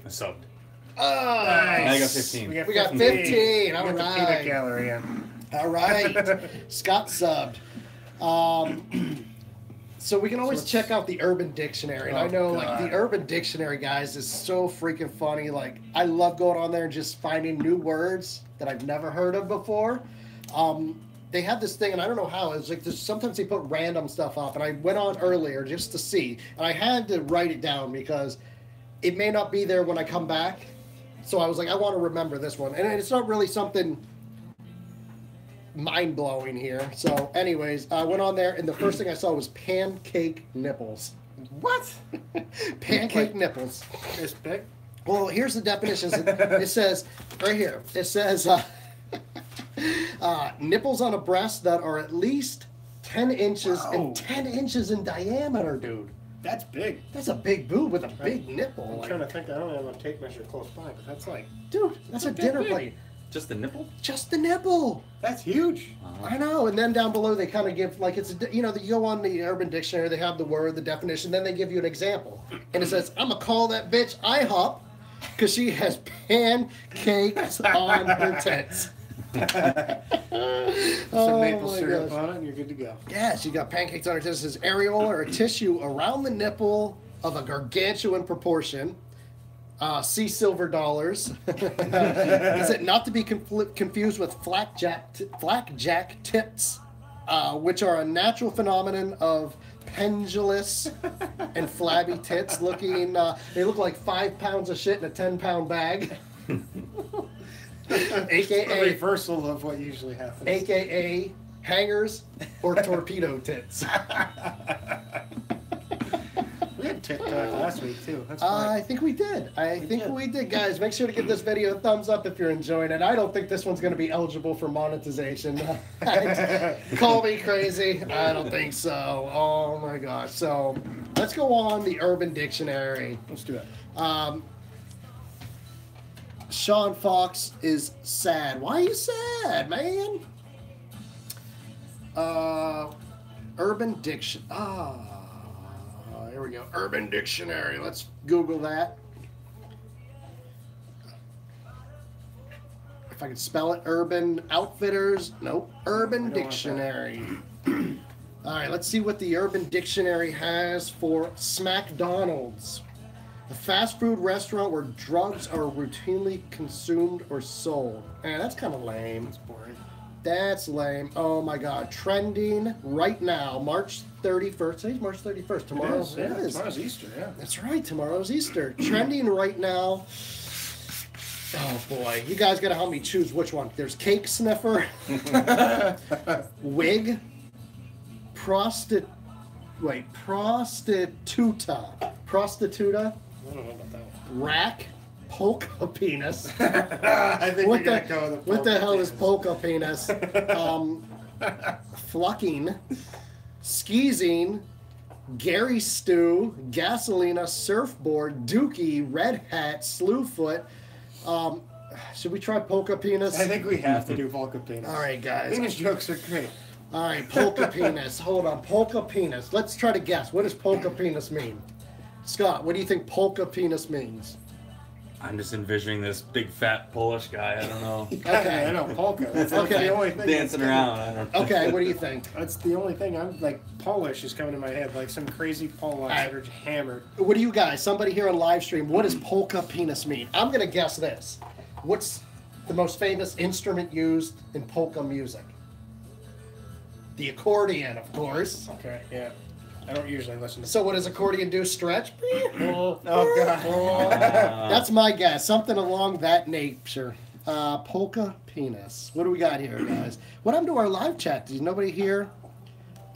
So Oh, Now you got 15. We got 15. All We got the right. peanut gallery in. All right. Scott subbed. So we can always check out the Urban Dictionary. And I know, like, the Urban Dictionary, guys, is so freaking funny. Like, I love going on there and just finding new words that I've never heard of before. They have this thing, and I don't know how. It's like sometimes they put random stuff up. And I went on earlier just to see. And I had to write it down because it may not be there when I come back. So I was like, I want to remember this one. And it's not really something mind-blowing here. So anyways, I went on there, and the first thing I saw was pancake nipples. What? Pancake nipples. This big? Well, here's the definitions. It says, right here, it says, nipples on a breast that are at least 10 inches and 10 inches in diameter, dude. That's big. That's a big boob with a big nipple. I'm trying to think. I don't have a tape measure close by, but that's like... Dude, that's a dinner plate. Just the nipple? Just the nipple. That's huge. I know. And then down below, they kind of give, like, it's, you know, you go on the Urban Dictionary, they have the word, the definition, then they give you an example. And it says, I'm going to call that bitch IHOP because she has pancakes on her tits. Some maple syrup on it, and you're good to go. Yeah, she got pancakes on her tits. It says areola or a tissue around the nipple of a gargantuan proportion. See silver dollars. Is it not to be confused with flapjack tits, which are a natural phenomenon of pendulous and flabby tits looking, they look like 5 pounds of shit in a 10-pound bag. AKA a reversal of what usually happens. AKA hangers or torpedo tits. We had TikTok last week too. That's fine. I think we did. I think we did, guys. Make sure to give this video a thumbs up if you're enjoying it. I don't think this one's going to be eligible for monetization. Call me crazy. I don't think so. Oh my gosh. So let's go on the Urban Dictionary. Let's do it. Sean Fox is sad. Why are you sad, man? Urban Dictionary. Here we go. Urban Dictionary. Let's Google that. If I could spell it, Urban Outfitters. Nope. Urban Dictionary. All right, let's see what the Urban Dictionary has for SmackDonald's. A fast food restaurant where drugs are routinely consumed or sold. That's kind of lame. That's boring. That's lame. Oh my God. Trending right now, March 31st. Today's March 31st. Tomorrow it is. Tomorrow's Easter, yeah. That's right. Tomorrow's Easter. Trending right now. Oh boy. You guys got to help me choose which one. There's Cake Sniffer, Wig, Prostituta. I don't know about that one. Rack, polka penis. I think What we're gonna go with the what the polka hell penis. is polka penis? Flucking, skeezing, Gary Stew, Gasolina, Surfboard, Dookie, Red Hat, Slewfoot. Should we try polka penis? I think we have to do polka penis. All right, guys. Penis jokes are great. All right, polka penis. Hold on, polka penis. Let's try to guess. What does polka penis mean? Scott, what do you think polka penis means? I'm just envisioning this big fat Polish guy. I don't know. Okay. I know, polka. That's Okay. the only thing. Dancing around. I don't know. Okay, what do you think? That's the only thing. I'm like, Polish is coming to my head, like some crazy Polish that are hammered. What do you guys, somebody here on live stream, what does polka penis mean? I'm going to guess this. What's the most famous instrument used in polka music? The accordion, of course. Okay, yeah. I don't usually listen to. So what does accordion do? Stretch? Oh God. That's my guess. Something along that nature. Polka penis. What do we got here, guys? What happened to our live chat? Is nobody here?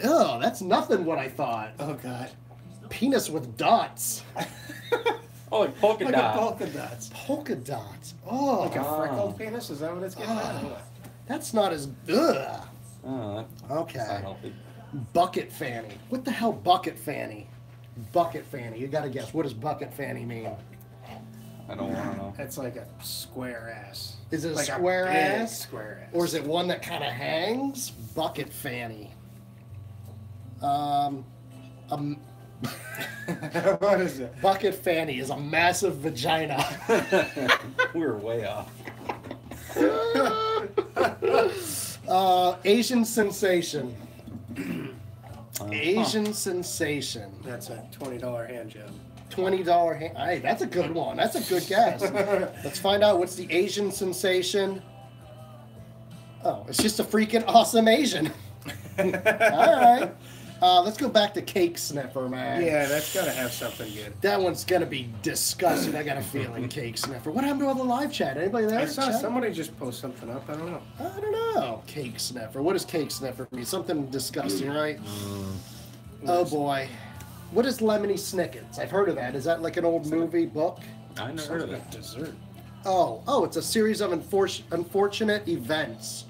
Oh, that's nothing what I thought. Oh God. Penis with dots. Oh, like polka Like dot. a polka dots. Polka dots. Oh, Like a freckled penis? Is that what it's getting at? that's not as. Ugh. Oh, that's Okay. not healthy. Bucket fanny. What the hell, bucket fanny? Bucket fanny. You got to guess. What does bucket fanny mean? I don't want to know. It's like a square ass. Is it a Like square big ass? Square ass. Or is it one that kind of hangs? Bucket fanny. What is it? Bucket fanny is a massive vagina. We were way off. Asian sensation. Asian sensation. That's a $20 hand job. $20 hand. Hey, that's a good one. That's a good guess. Let's find out what's the Asian sensation. Oh, it's just a freaking awesome Asian. All right. Let's go back to Cake Sniffer, man. Yeah, that's got to have something good. That one's going to be disgusting. I got a feeling, Cake Sniffer. What happened to all the live chat? Anybody there? I saw somebody just post something up. I don't know. I don't know. Cake Sniffer. What does Cake Sniffer mean? Something disgusting, right? Oh, boy. What is Lemony Snickets? I've heard of that. Is that like an old movie book? I never heard of that. Dessert. Oh, it's a series of unfortunate events.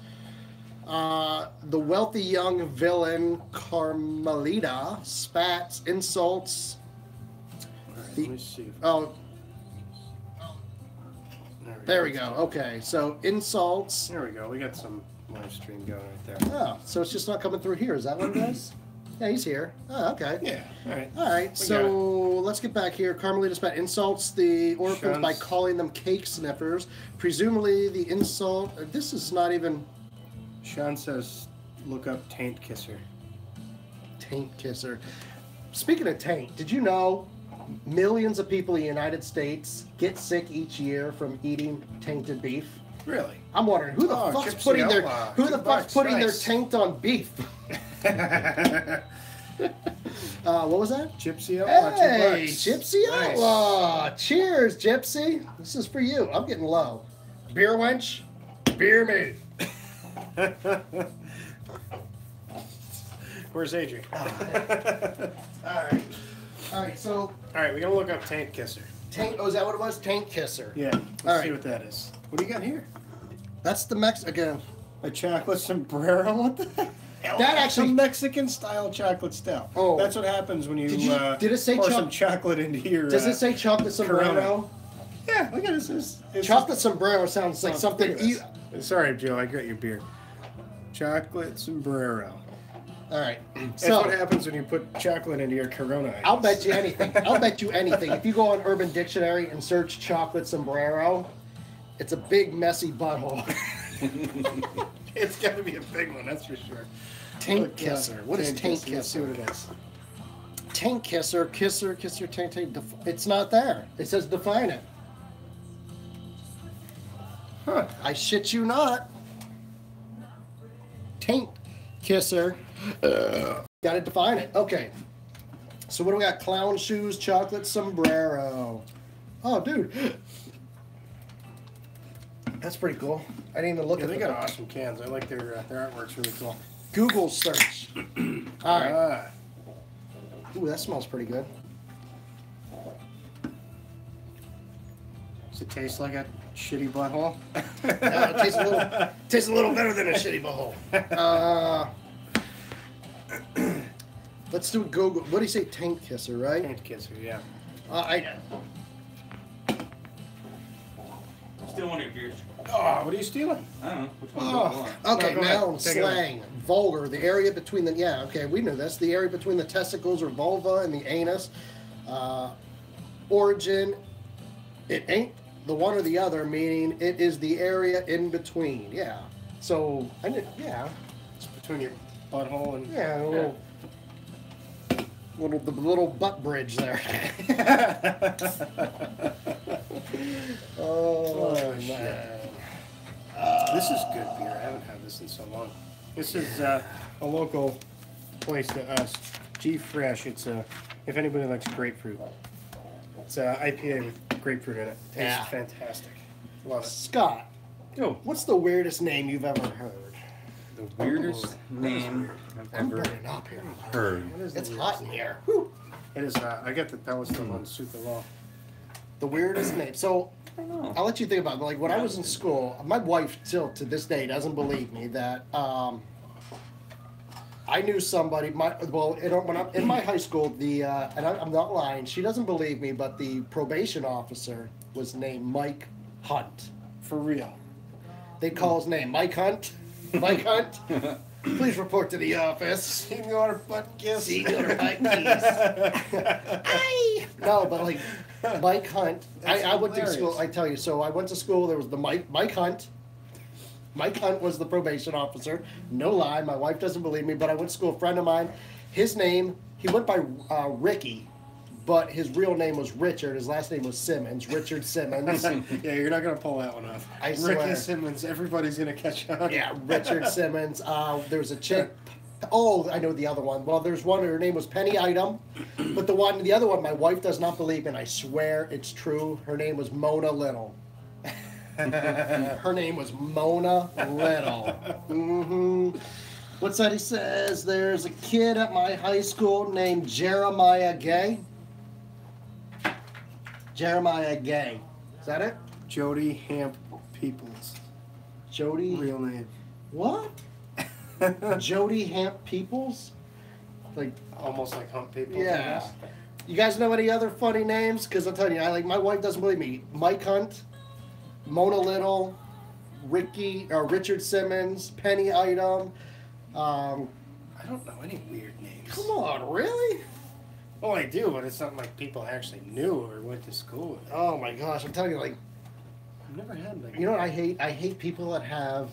The wealthy young villain Carmelita spats, insults. Right, let me see. Oh, there we go. Okay, so insults. There we go. We got some live stream going right there. Oh, so it's just not coming through here. Is that what it is? Yeah, he's here. Oh, okay. Yeah. All right. All right. So let's get back here. Carmelita spat insults the orphans by calling them cake sniffers. Presumably, the insult. This is not even. Sean says, look up taint kisser. Taint kisser. Speaking of taint, did you know millions of people in the United States get sick each year from eating tainted beef? Really? I'm wondering who the fuck's putting their taint on beef? What was that? Gypsy Outlaw. Hey, Gypsy Outlaw. Nice. Cheers, Gypsy. This is for you. I'm getting low. Beer wench. Beer me. Where's Adrian? All right. So. All right, we're gonna look up taint kisser. Taint. Oh, is that what it was? Taint kisser. Yeah. Let's see what that is. What do you got here? That's the Mexican. A chocolate sombrero. What the hell? That actually a Mexican style chocolate stout. Oh, that's what happens when you did it say pour some chocolate into your. Does it say chocolate sombrero? Corona. Yeah, look at this. Chocolate sombrero sounds like something. Sorry, Joe. I got your beer. Chocolate sombrero. All right. That's what happens when you put chocolate into your Corona. I'll bet you anything. If you go on Urban Dictionary and search chocolate sombrero, it's a big messy butthole. It's got to be a big one, that's for sure. Taint kisser. What is taint kisser? Let's see what it is. Taint kisser, taint. It's not there. It says define it. Huh. I shit you not. Taint kisser. Gotta define it. Okay. So what do we got? Clown shoes, chocolate sombrero. Oh, dude. That's pretty cool. I didn't even look at they got awesome cans. I like their artwork's really cool. Google search. All right. Ooh, that smells pretty good. Does it taste like a shitty butthole? It tastes a little better than a shitty butthole. Let's do Google. What do you say? Taint kisser, right? Taint kisser, yeah. Still one of your beers. Oh, what are you stealing? I don't know. Which one do you want? Okay, No, go now ahead. slang. Vulgar, the area between the, okay, we knew this. The area between the testicles or vulva and the anus. Origin, it ain't the one or the other, meaning it is the area in between. Yeah. So, It's between your butthole and... Yeah, the little butt bridge there. Oh, man. This is good beer. I haven't had this in so long. This is a local place to us. G Fresh. It's if anybody likes grapefruit. It's a IPA with grapefruit in it. Tastes fantastic. Love it. Scott, what's the weirdest name you've ever heard? The weirdest name I've I'm ever burning up here. heard. It's hot in here. Whew. It is. I got that was still on super low. The weirdest name. So, I don't know. I'll let you think about it. Like, when I was in school, my wife still to this day doesn't believe me that I knew somebody. When I'm in my high school, and I'm not lying, she doesn't believe me, but the probation officer was named Mike Hunt. For real. They call his name Mike Hunt. Mike Hunt, please report to the office. Senor Butt Kiss. Senor Butt Kiss. No, but like Mike Hunt. I went to school. I tell you. So I went to school. There was the Mike Hunt, Mike Hunt was the probation officer. No lie, my wife doesn't believe me, but I went to school with a friend of mine. His name, he went by Ricky, but his real name was Richard. His last name was Simmons, Richard Simmons. Yeah, you're not going to pull that one off. I swear. Ricky Simmons, everybody's going to catch on. Yeah, Richard Simmons. There's a chick. Oh, I know the other one. Well, there's one, her name was Penny Item. But the other one, my wife does not believe, and I swear it's true. Her name was Mona Little. Her name was Mona Little. What's that he says? There's a kid at my high school named Jeremiah Gay. Jeremiah Gay. Is that it? Jody Hamp Peoples. Jody? Real name. What? Jody Hamp Peoples? Like, almost like Hump Peoples. yeah. You guys know any other funny names? Because I'm telling you, my wife doesn't believe me. Mike Hunt, Mona Little, Richard Simmons, Penny Item. I don't know any weird names. Come on, really? Oh, I do, but it's not like people actually knew or went to school with. Oh my gosh, I'm telling you, like, I've never had like. you know what I hate? I hate people that have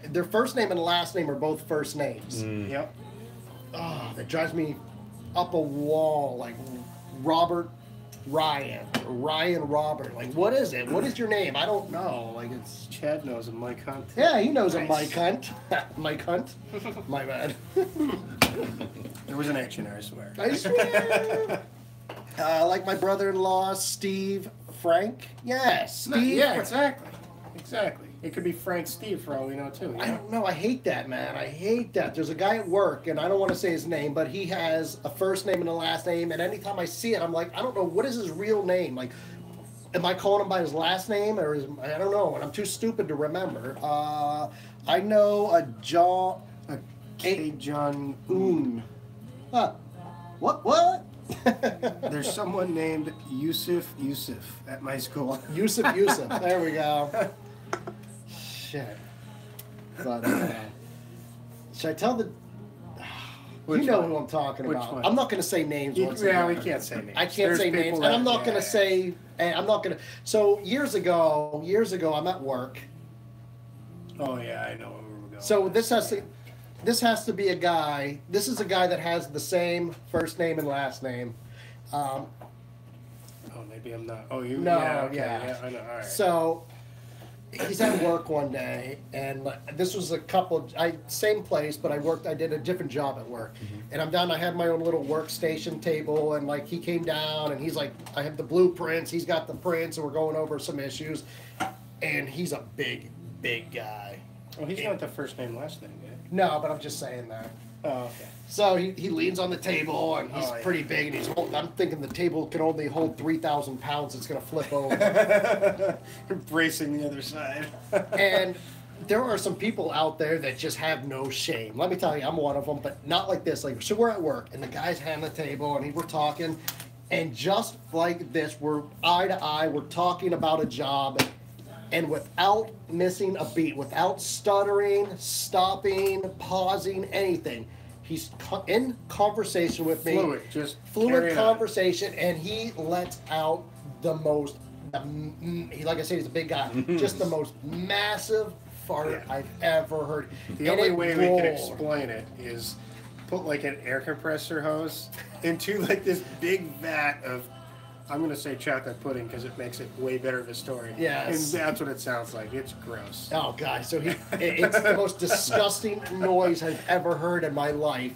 their first name and last name are both first names. Yep. Oh, that drives me up a wall. Like Robert Ryan, or Ryan Robert. Like, what is it? What is your name? I don't know. Like, it's Chad knows him, Mike Hunt. yeah, he knows a Nice. Mike Hunt. Mike Hunt. My bad. There was an action there, I swear. I swear. Like my brother-in-law, Steve Frank. Yes, No, Steve. yeah, exactly. Exactly. It could be Frank Steve for all we know, too. I don't know. I hate that, man. I hate that. There's a guy at work, and I don't want to say his name, but he has a first name and a last name, and anytime I see it, I'm like, I don't know, what is his real name? Like, am I calling him by his last name, or I don't know, and I'm too stupid to remember. I know a John... K. John Oon. What? There's someone named Yusuf at my school. Yusuf. There we go. Shit. But, should I tell the... Which you know one? who I'm talking Which about. one? I'm not going to say names. once Yeah, we again. can't say names. I can't There's say names, people and I'm that- not going to say... And I'm not going to... So, years ago, I'm at work. Oh, yeah, I know where we're going. So, this has to be a guy... This is a guy that has the same first name and last name. Oh, maybe I'm not. Oh, you? No, yeah, okay, yeah. I know, all right. So, he's at work one day, and this was same place, but I did a different job at work. And I'm down, I had my own little workstation table, and like he came down, and he's like, I have the blueprints, he's got the prints, and we're going over some issues. And he's a big guy. Well, he's not the first name, last name, guy. No, but I'm just saying that. Oh, okay. So he leans on the table, and he's Oh, yeah. pretty big, and I'm thinking the table can only hold 3,000 pounds, it's going to flip over. Bracing the other side. And there are some people out there that just have no shame. Let me tell you, I'm one of them, but not like this. Like, so we're at work, and the guy's hand the table, and we're talking, and just like this, we're eye to eye, we're talking about a job, and without missing a beat, without stuttering, stopping, pausing, anything, he's in conversation with me. Fluid, just Fluid carry on. conversation, and he lets out the most, like I said, he's a big guy, just the most massive fart Yeah. I've ever heard. The And only it way we can rolled. explain it is put like an air compressor hose into like this big vat of, I'm going to say chocolate pudding because it makes it way better of a story. Yes. And that's what it sounds like. It's gross. Oh, God. So it's the most disgusting noise I've ever heard in my life.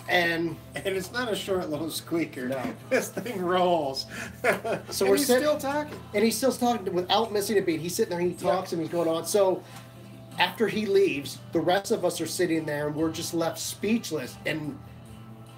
And it's not a short little squeaker. No. This thing rolls. So And we're he's sitting- still talking. And he's still talking without missing a beat. He's sitting there, he talks, and he's going on. So after he leaves, the rest of us are sitting there, and we're just left speechless. And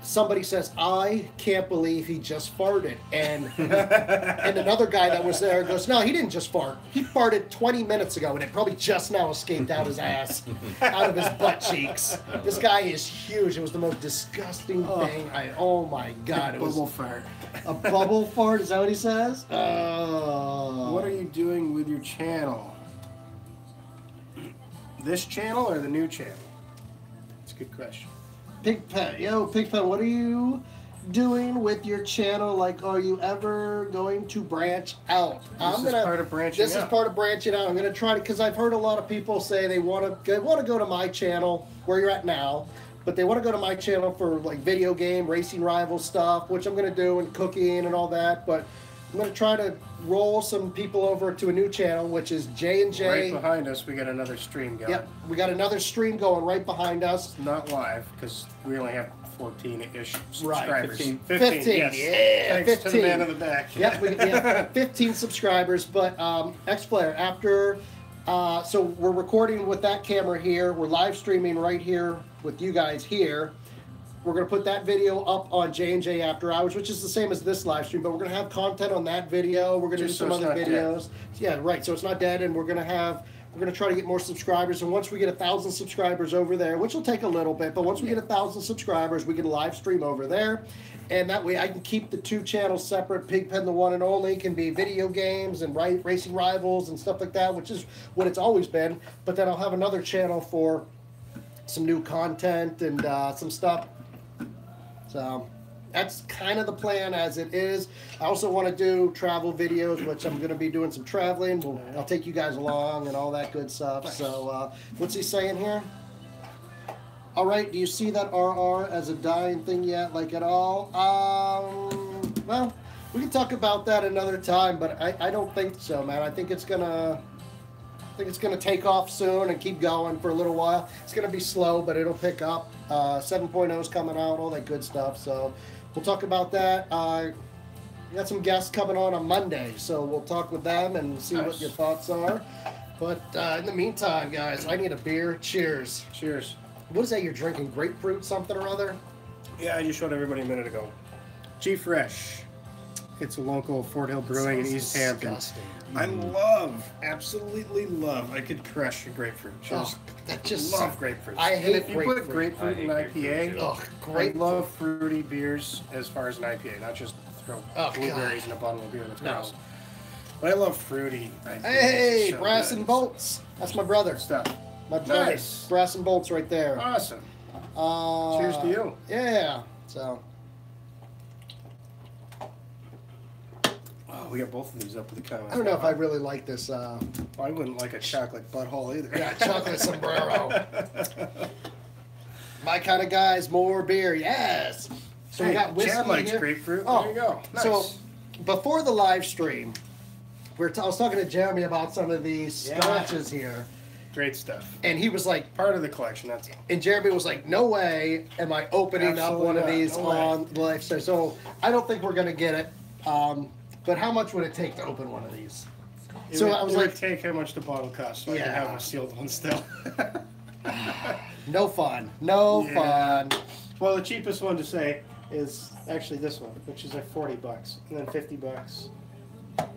somebody says, I can't believe he just farted. And and another guy that was there goes, no, he didn't just fart. He farted 20 minutes ago, and it probably just now escaped out his ass, out of his butt cheeks. This guy is huge. It was the most disgusting thing. Oh my God. It was Bubble fart. a bubble fart. Is that what he says? Oh. What are you doing with your channel? This channel or the new channel? It's a good question. Pig Pet, yo, Pig Pet, what are you doing with your channel? Like, are you ever going to branch out? This is part of branching out. This is part of branching out. I'm gonna try to, because I've heard a lot of people say they want to go to my channel where you're at now, but they want to go to my channel for like video game, racing rival stuff, which I'm gonna do, and cooking and all that. But I'm gonna try to roll some people over to a new channel, which is J&J. Right behind us, we got another stream going. Yep, we got another stream going right behind us. Not live, because we only have 14-ish subscribers. Right, 15, 15, yes. yeah, Thanks 15. to the man in the back. Yep, we have 15 subscribers. But X-Player, after, so we're recording with that camera here. We're live streaming right here with you guys here. We're going to put that video up on J&J After Hours, which is the same as this live stream, but we're going to have content on that video. We're going to do some other videos. Yeah, right. So it's not dead, and we're going to try to get more subscribers. And once we get 1,000 subscribers over there, which will take a little bit, but once we get 1,000 subscribers, we can live stream over there. And that way I can keep the two channels separate. Pigpen, the one and only, can be video games and racing rivals and stuff like that, which is what it's always been. But then I'll have another channel for some new content and some stuff. So that's kind of the plan as it is. I also want to do travel videos, which I'm going to be doing some traveling. I'll take you guys along and all that good stuff. So what's he saying here? All right, do you see that RR as a dying thing yet, like at all? Well, we can talk about that another time, but I don't think so, man. I think it's gonna take off soon and keep going for a little while. It's gonna be slow, but it'll pick up. 7.0 is coming out, all that good stuff. So we'll talk about that. We got some guests coming on Monday, so we'll talk with them and see what your thoughts are. But in the meantime, guys, I need a beer. Cheers. Cheers. What is that you're drinking? Grapefruit something or other? Yeah, I just showed everybody a minute ago. G-Fresh. It's a local Fort Hill Brewing in East Hampton. I absolutely love. I could crush a grapefruit. Love grapefruit. I hate if you put grapefruit in an IPA, I love fruity beers as far as an IPA, not just throw blueberries in a bottle of beer. That's gross. But I love fruity IPAs. Hey, so Brass good. and Bolts. That's my brother. Stuff. My brother. Nice. Brass and Bolts right there. Awesome. Cheers to you. Yeah. So. Oh, we got both of these up with the comments. I don't know if I really like this. Well, I wouldn't like a chocolate butthole either. Yeah, chocolate sombrero. My kind of guys, more beer. Yes. So we got whiskey Chad likes here. grapefruit. Oh, there you go. Nice. So before the live stream, I was talking to Jeremy about some of these scotches here. Great stuff. And he was like, part of the collection, that's all. And Jeremy was like, no way am I opening up one of these on the live stream. So I don't think we're going to get it. But how much would it take to open one of these? It would take how much the bottle costs, so I can have a sealed one still. No fun. No fun. Well, the cheapest one to say is actually this one, which is like $40, and then $50,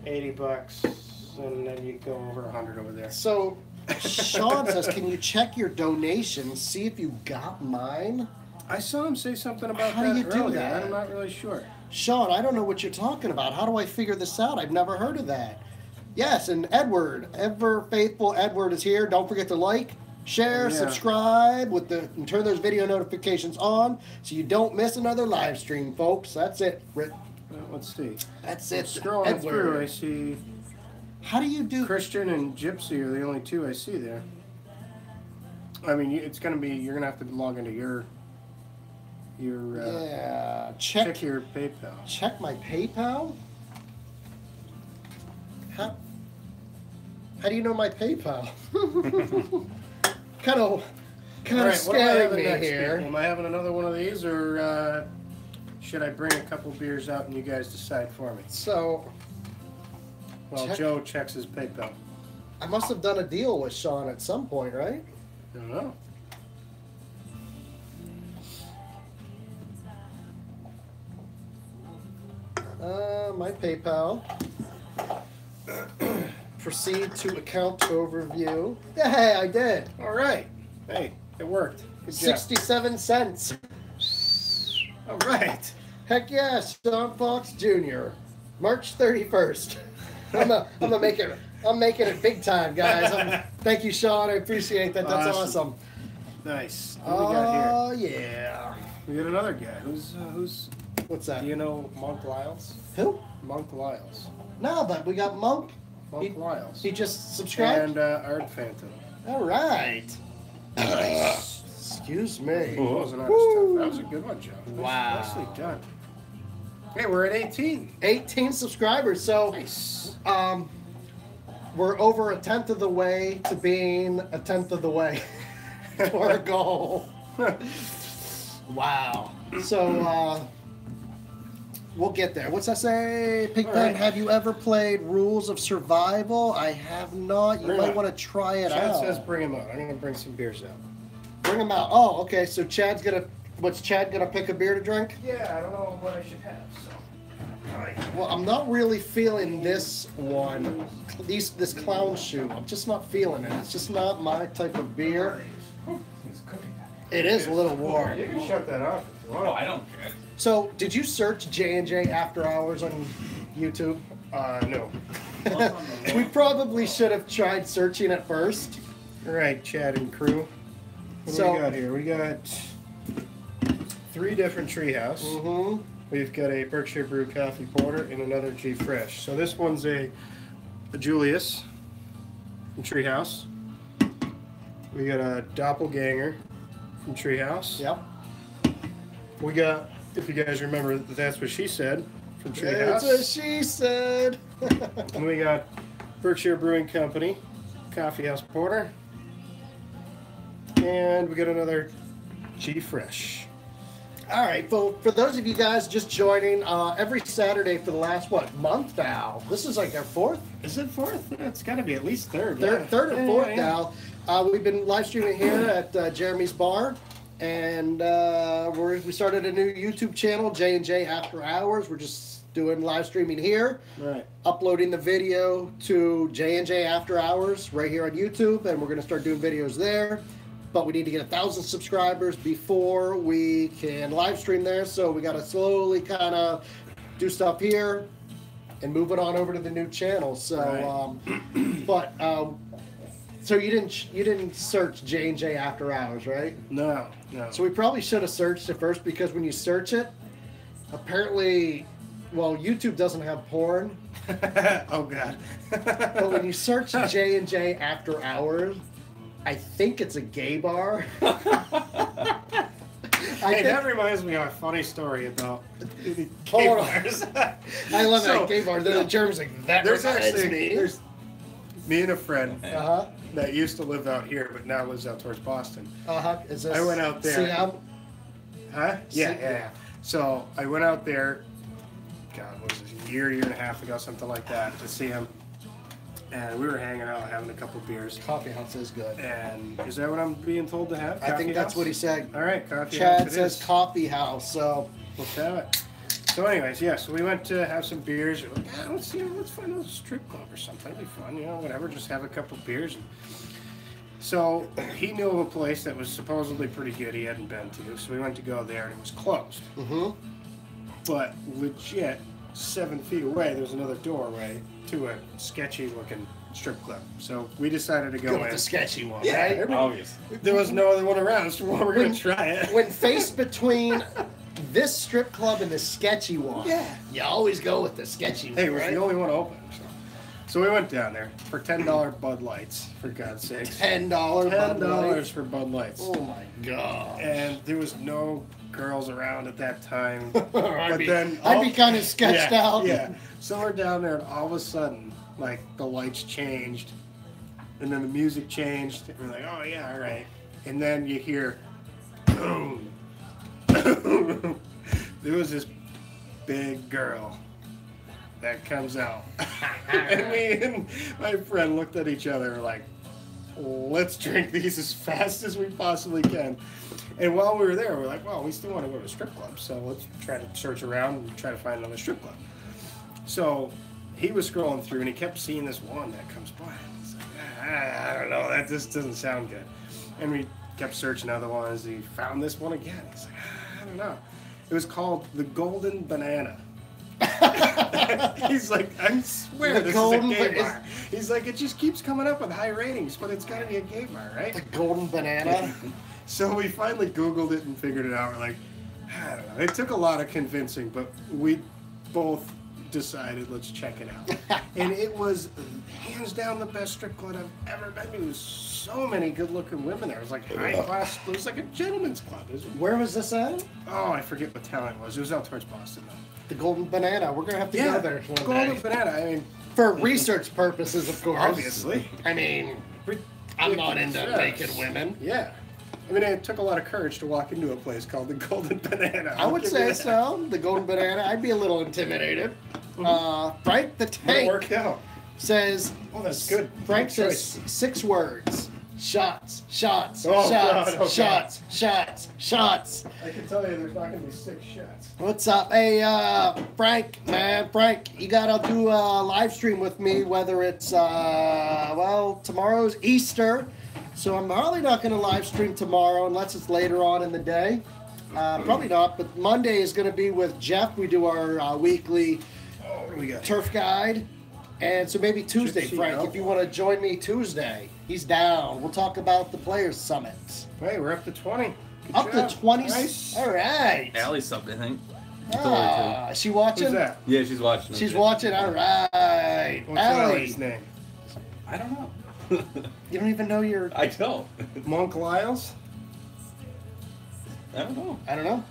$80, and then you go over 100 over there. So Sean says, can you check your donations, see if you got mine? I saw him say something about How that do you earlier. do that? I'm not really sure. Sean, I don't know what you're talking about. How do I figure this out? I've never heard of that. Yes, and Edward, ever faithful Edward is here. Don't forget to like, share, subscribe, and turn those video notifications on so you don't miss another live stream, folks. That's it. Let's see. That's it. Scrolling through, I see. How do you do? Christian and Gypsy are the only two I see there. I mean, it's gonna be. You're gonna have to log into your. Check your PayPal. Check my PayPal. How do you know my PayPal? kind of scaring me here. Am I having another one of these, or should I bring a couple beers out and you guys decide for me? So, Joe checks his PayPal. I must have done a deal with Sean at some point, right? I don't know. My PayPal. Proceed to account overview. Hey, I did. All right. Hey, it worked. Good job. 67 cents. All right. Heck yeah, Sean Fox Jr. March 31st. I'm making it big time, guys. Thank you, Sean. I appreciate that. That's awesome. Nice. What do we got here? Oh yeah. We got another guy. What's that? Do you know Monk Lyles? Who? Monk Lyles. No, but we got Monk. Monk Lyles. He just subscribed? And Art Phantom. All right. Excuse me. That wasn't out of stuff. That was a good one, Joe. Wow. Nicely done. Hey, we're at 18. 18 subscribers. So, Nice. we're over 1/10 of the way to being 1/10 of the way to our goal. Wow. So, we'll get there. What's that say? Pigpen, right. have you ever played Rules of Survival? I have not. You Bring might it want to try it Chad out. says bring him out. I'm going to bring some beers out. Bring them out. Oh, okay. So Chad's gonna. What's Chad gonna pick a beer to drink? Yeah, I don't know what I should have, so. All right. Well, I'm not really feeling this one. This clown shoe. I'm just not feeling it. It's just not my type of beer. It's cooking. It is a little warm. You can shut that off if you want. Oh, I don't care. So, did you search J&J After-Hours on YouTube? No. We probably should have tried searching it first. All right, Chad and crew. What do we got here? We got 3 different treehouse. Mm-hmm. We've got a Berkshire Brew Coffee Porter and another G Fresh. So this one's a Julius from Treehouse. We got a Doppelganger from Treehouse. Yep. We got, if you guys remember, That's What She Said from That's what Treehouse. she said. And we got Berkshire Brewing Company Coffee House Porter. And we got another G Fresh. All right, for those of you guys just joining, every Saturday for the last, month now? This is like our 4th? Is it 4th? It's got to be at least 3rd. Third or Yeah, 4th yeah. now. We've been live streaming here at Jeremy's bar, and we started a new YouTube channel, J&J AfterHours. We're just doing live streaming here, Right. uploading the video to J&J AfterHours right here on YouTube, and we're going to start doing videos there. But we need to get 1,000 subscribers before we can live stream there, so we got to slowly kind of do stuff here and move it on over to the new channel. So, so you didn't search J&J After-Hours, right? No, no. So we probably should have searched it first, because when you search it, apparently, well, YouTube doesn't have porn, Oh God. but when you search J&J After-Hours, I think it's a gay bar. Hey, that reminds me of a funny story about gay Hold on. bars. I love So, that gay bar. The German's like, that There's reminds actually me. me and a friend Uh-huh. that used to live out here, but now lives out towards Boston. Uh-huh. Is this I went out there. Siam? Huh? Yeah, See- yeah. So I went out there. God, what was this? A year and a half ago, something like that, to see him. And we were hanging out, having a couple beers. Coffee house is good. And is that what I'm being told to have? I think Coffee that's house? what he said. All right, coffee house. Chad it says is. coffee house, so Let's have it. So, anyways, yeah. So we went to have some beers. We're like, let's find a strip club or something. It'd be fun, whatever. Just have a couple beers. So he knew of a place that was supposedly pretty good. He hadn't been to, so we went to go there, and it was closed. But legit, 7 feet away, there's another doorway to a sketchy-looking strip club. So we decided to go with in. the sketchy one, Yeah, right? everybody- Obvious. there was no other one around, so we're gonna try it. When faced between this strip club and the sketchy one, Yeah. you always go with the sketchy one, Hey, we're right? the only one open. So we went down there for $10 Bud Lights, for God's sakes. $10 Bud $10 Light. for Bud Lights. Oh my god. And there was no girls around at that time. I'd be all- kind of sketched yeah, out. Yeah. So we're down there, and all of a sudden, like, the lights changed, and then the music changed, and we're like, oh yeah, all right. And then you hear, boom. There was this big girl that comes out. And me and my friend looked at each other like, let's drink these as fast as we possibly can. And while we were there, we were like, well, we still want to go to a strip club, so let's try to search around and try to find another strip club. So he was scrolling through, and he kept seeing this one that comes by. He's like, I don't know, that just doesn't sound good. And we kept searching other ones. He found this one again. He's like, I don't know. It was called the Golden Banana. He's like, I swear The this Golden is a gay Ba- bar. He's like, it just keeps coming up with high ratings, but it's got to be a gay bar, right? The golden banana. So we finally Googled it and figured it out. We're like, I don't know. It took a lot of convincing, but we both decided let's check it out. And it was hands down the best strip club I've ever been to. There was so many good-looking women there. It was like high class. It was like a gentleman's club. Where was this at? Oh, I forget what town it was. It was out towards Boston, though. The Golden Banana. We're gonna have to go there one day. Golden Banana. I mean, for research purposes, of course. Obviously. I mean, I'm not into naked women. Yeah. I mean, it took a lot of courage to walk into a place called the Golden Banana. I would say so. The Golden Banana. I'd be a little intimidated. Frank the Tank It worked out. says, Oh, that's good. Frank Good says choice. 6 words. Shots, shots, Oh, shots, God, okay. shots, shots, shots. I can tell you there's not going to be 6 shots. What's up? Hey, Frank, man, Frank, you gotta do a live stream with me, whether it's, well, tomorrow's Easter, so I'm probably not gonna live stream tomorrow unless it's later on in the day. Probably not, but Monday is gonna be with Jeff. We do our weekly Oh, what do we got? turf guide, and so maybe Tuesday, Should see Frank, how- if you want to join me Tuesday, he's down. We'll talk about the Players Summit. Hey, we're up to 20. Good Up job. to 20. Nice. All right. Allie's subbed, I think. Is she watching? Who's that? Yeah, she's watching. She's watching. All right. What's Allie, Allie's name? I don't know. you don't even know your. I don't. Monk Lyles? I don't know. I don't know.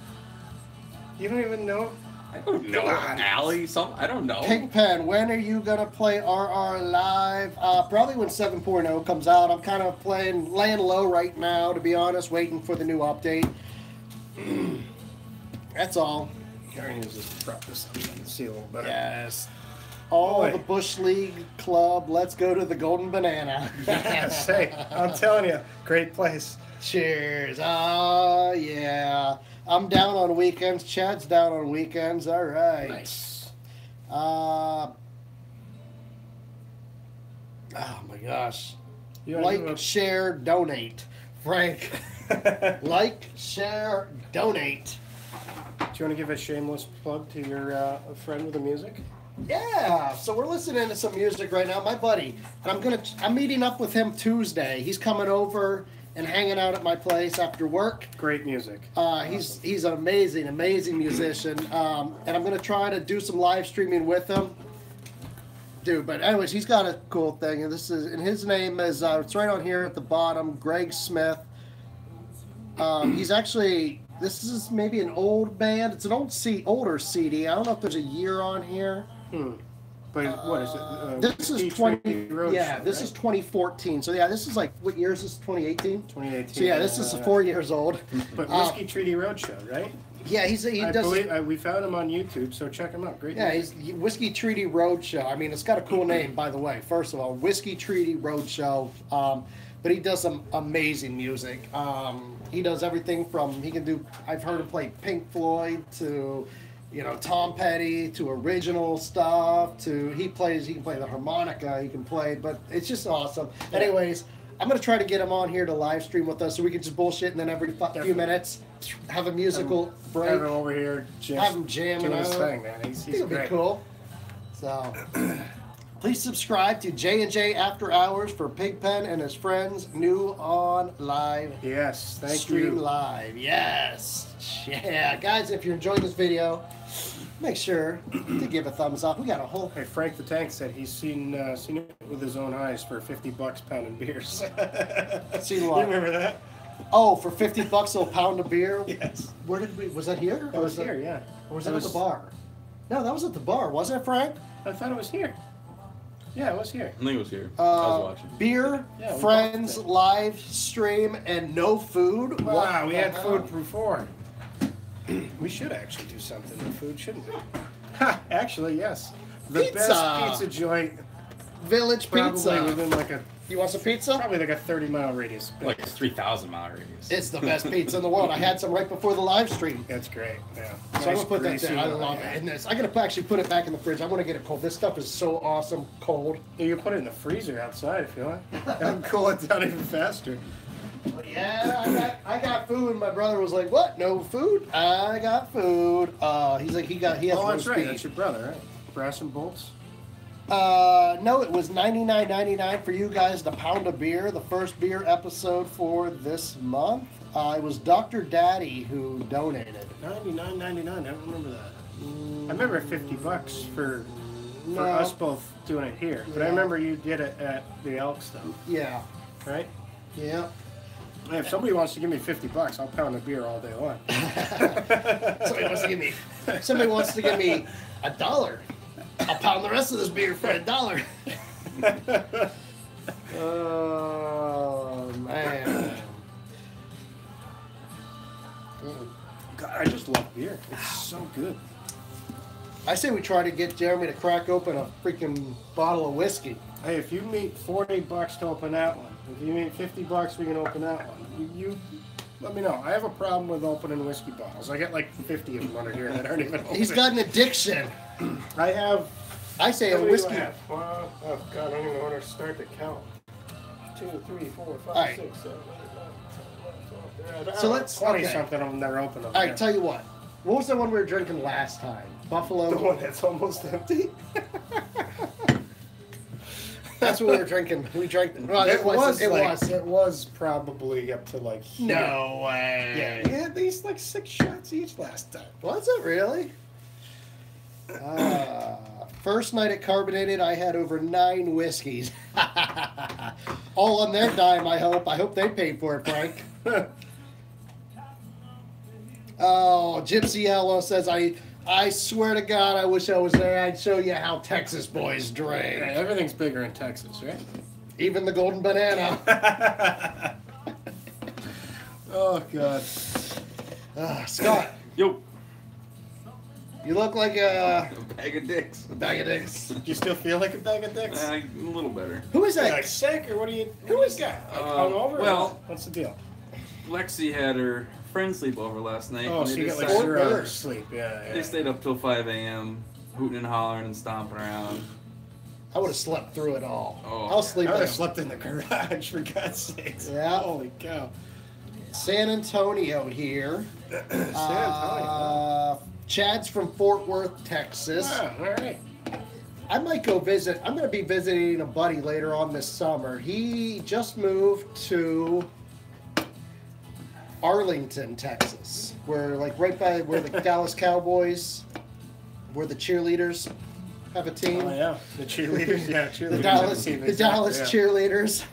You don't even know? I don't know. Allie, I don't know. Pigpen, when are you gonna play RR live? Probably when 7.0 comes out. I'm kind of laying low right now, to be honest, waiting for the new update. That's all. Here, I need to just prop this up and see a little better. Yes. All Boy. the Bush League Club. Let's go to the Golden Banana. Yes, hey, I'm telling you, great place. Cheers. Oh, yeah. I'm down on weekends. Chad's down on weekends. All right. Nice. Oh, my gosh. You wanna do Like, share, donate. Frank. Like, share, donate. Do you want to give a shameless plug to your friend with the music? Yeah, so we're listening to some music right now. My buddy, and I'm meeting up with him Tuesday. He's coming over and hanging out at my place after work. Great music. He's an amazing musician, and I'm gonna try to do some live streaming with him. Dude, but anyways, he's got a cool thing, and his name is it's right on here at the bottom, Greg Smith. He's actually, this is maybe an old band. It's an older CD. I don't know if there's a year on here. But what is it? This is Beach 20. Road Yeah, Show, this right? is 2014. So yeah, this is like, what year is this? 2018. 2018. So yeah, this is 4 years old. But Whiskey Treaty Roadshow, right? Yeah, he I does. believe we found him on YouTube, so check him out. Great. Yeah, music. he's Whiskey Treaty Roadshow. I mean, it's got a cool name, by the way. First of all, Whiskey Treaty Roadshow. But he does some amazing music. He does everything from, he can do, I've heard him play Pink Floyd to, Tom Petty, to original stuff, to, he can play the harmonica, he can play, but it's just awesome. Anyways, I'm going to try to get him on here to live stream with us so we can just bullshit, and then every few minutes have a musical break. Have him over here, Have him jamming doing his out. thing, man. I He's think it'll be great. cool. So, please subscribe to J&J AfterHours for Pigpen and his friends, new on live. Yes, thank Stream you. live. Yes. Yeah. Guys, if you're enjoying this video, make sure to give a thumbs up. We got a whole... Hey, Frank the Tank said he's seen it with his own eyes for $50 pounding beers. Seen what? You remember that? Oh, for $50 a pound of beer? Yes. Where did we... Was that here? That was here, yeah. Or was that at the bar? No, that was at the bar. Wasn't it, Frank? I thought it was here. Yeah, it was here. I think it was here. I was watching. Beer, Yeah, we friends, both did. live stream, and no food. Wow, What we the had hell? food before. We should actually do something with food, shouldn't we? Ha, actually, yes. The Pizza. best pizza joint, Village probably Pizza. within like a You want some pizza? probably like a 30-mile radius. Like a 3,000-mile radius. It's the best pizza in the world. I had some right before the live stream. That's great. Yeah. So I'm gonna put that greasy there. I one, love yeah. it. And this, I'm gonna actually put it back in the fridge. I want to get it cold. This stuff is so awesome cold. You can put it in the freezer outside if you want. That'll cool it down even faster. But yeah, I got food. My brother was like, "What? No food? I got food." He's like, he has Oh, no that's right. speed. That's your brother, right? Brass and bolts. No, it was $99.99 for you guys to pound a beer. The first beer episode for this month. It was Dr. Daddy who donated. $99.99. I don't remember that. I remember $50 for us both doing it here, but I remember you did it at the Elk stuff. Yeah. Right? Yeah. Hey, if somebody wants to give me $50, I'll pound a beer all day long. Somebody wants to give me $1. I'll pound the rest of this beer for $1. Oh man. God, I just love beer. It's so good. I say we try to get Jeremy to crack open a freaking bottle of whiskey. Hey, if you meet $40 to open that one, if you meet $50, we can open that one. You let me know. I have a problem with opening whiskey bottles. I get like 50 of them under here that aren't even open. He's got an addiction. I say a whiskey. Oh God, I don't even know where to start to count. 2, 3, 4, 5, right. 6, 7, 8, 9, 10, 11, 12. So let's 20 okay. something of them that are open. All right, tell you what. What was the one we were drinking last time? Buffalo. The one that's almost empty. That's what we were drinking. We drank. Well, It was. It was probably up to like here. No way. Yeah, we had these like 6 shots each last time. Was it really? First night at Carbonated, I had over 9 whiskeys. All on their dime, I hope. I hope they paid for it, Frank. Oh, Gypsy Yellow says, I swear to God, I wish I was there. I'd show you how Texas boys drink. Yeah, everything's bigger in Texas, right? Even the golden banana. Oh, God. Scott, Yo, you look like a bag of dicks. bag of dicks. Do you still feel like a bag of dicks? A little better. Who is Are you that? like sick, or what do you? Who is that? Like hungover? or well- what? What's the deal? Lexi had her friend sleep over last night. Oh, and so they you got like decided- 0 hours sleep. Yeah. They stayed up till 5 a.m. hooting and hollering and stomping around. I would have slept through it all. Oh, I'll sleep I would in have slept in the garage, for God's sakes. Yeah. Holy cow. San Antonio here. San Antonio. Chad's from Fort Worth, Texas. Oh, all right. I might go visit. I'm going to be visiting a buddy later on this summer. He just moved to Arlington, Texas, where like right by where the Dallas Cowboys, where the cheerleaders have a team. Oh yeah, the cheerleaders. Yeah, cheerleaders. The Dallas, team, the Dallas exactly, cheerleaders.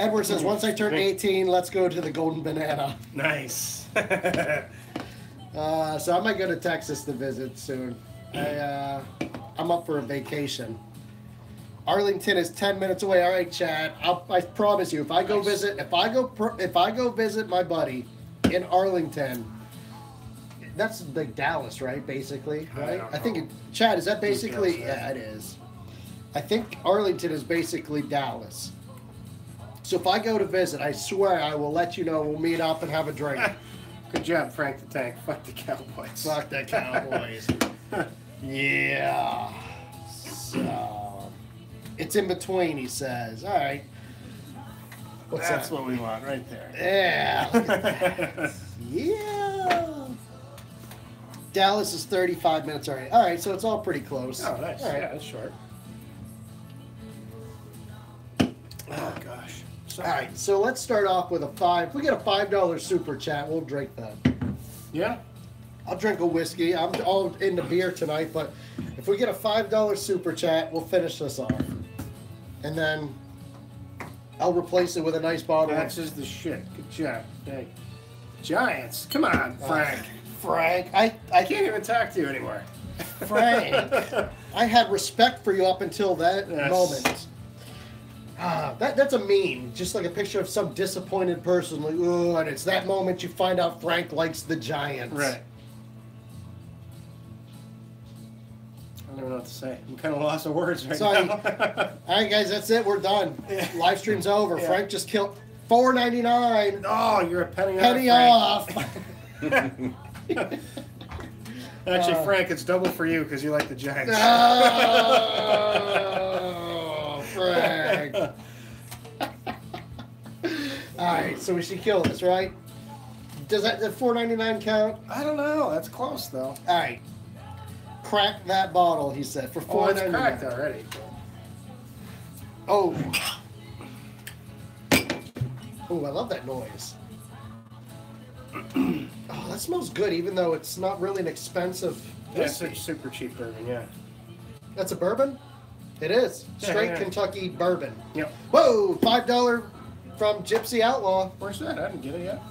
Edward says, once I turn 18, let's go to the Golden Banana. yeah. Nice. So I might go to Texas to visit soon. I'm up for a vacation. Arlington is 10 minutes away. All right, Chad. I promise you, if I go visit my buddy in Arlington, that's like Dallas, right? Basically, right? don't I think know. Chad, is that basically? Details there. Yeah, it is. I think Arlington is basically Dallas. So if I go to visit, I swear I will let you know. We'll meet up and have a drink. Good job, Frank the Tank. Fuck the Cowboys. Fuck the Cowboys. Yeah. So it's in between, he says. All right. What's That's that? what we want right there. Yeah. Look at that. Yeah. Dallas is 35 minutes already. All right, so it's all pretty close. Oh, nice. All right. Yeah, that's short. Oh gosh. All right, so let's start off with a $5. If we get a $5 super chat, we'll drink that. Yeah. I'll drink a whiskey. I'm all into beer tonight, but if we get a $5 super chat, we'll finish this off. And then I'll replace it with a nice bottle. That's just the shit. Good job. Hey. Giants. Come on, Frank. Frank, I can't even talk to you anymore. Frank, I had respect for you up until that Yes. moment. That's a meme, just like a picture of some disappointed person, like, ooh, and it's that moment you find out Frank likes the Giants. Right. I don't know what to say. I'm kind of lost of words right Sorry. now. All right, guys, that's it. We're done. Yeah. Live stream's over. Yeah. Frank just killed $4.99. Oh, you're a penny, Penny off. off. Actually, Frank, it's double for you because you like the Giants. Oh, Frank. All right, so we should kill this, right? Does that $4.99 count? I don't know. That's close, though. All right. crack that bottle, he said, for Oh, it's $4.99. cracked already. Oh. Oh, I love that noise. Oh, that smells good, even though it's not really an expensive That's whiskey. a super cheap bourbon, yeah. That's a bourbon? It is. Straight Yeah. Kentucky bourbon. Yep. Whoa, $5 from Gypsy Outlaw. Where's that? I didn't get it yet.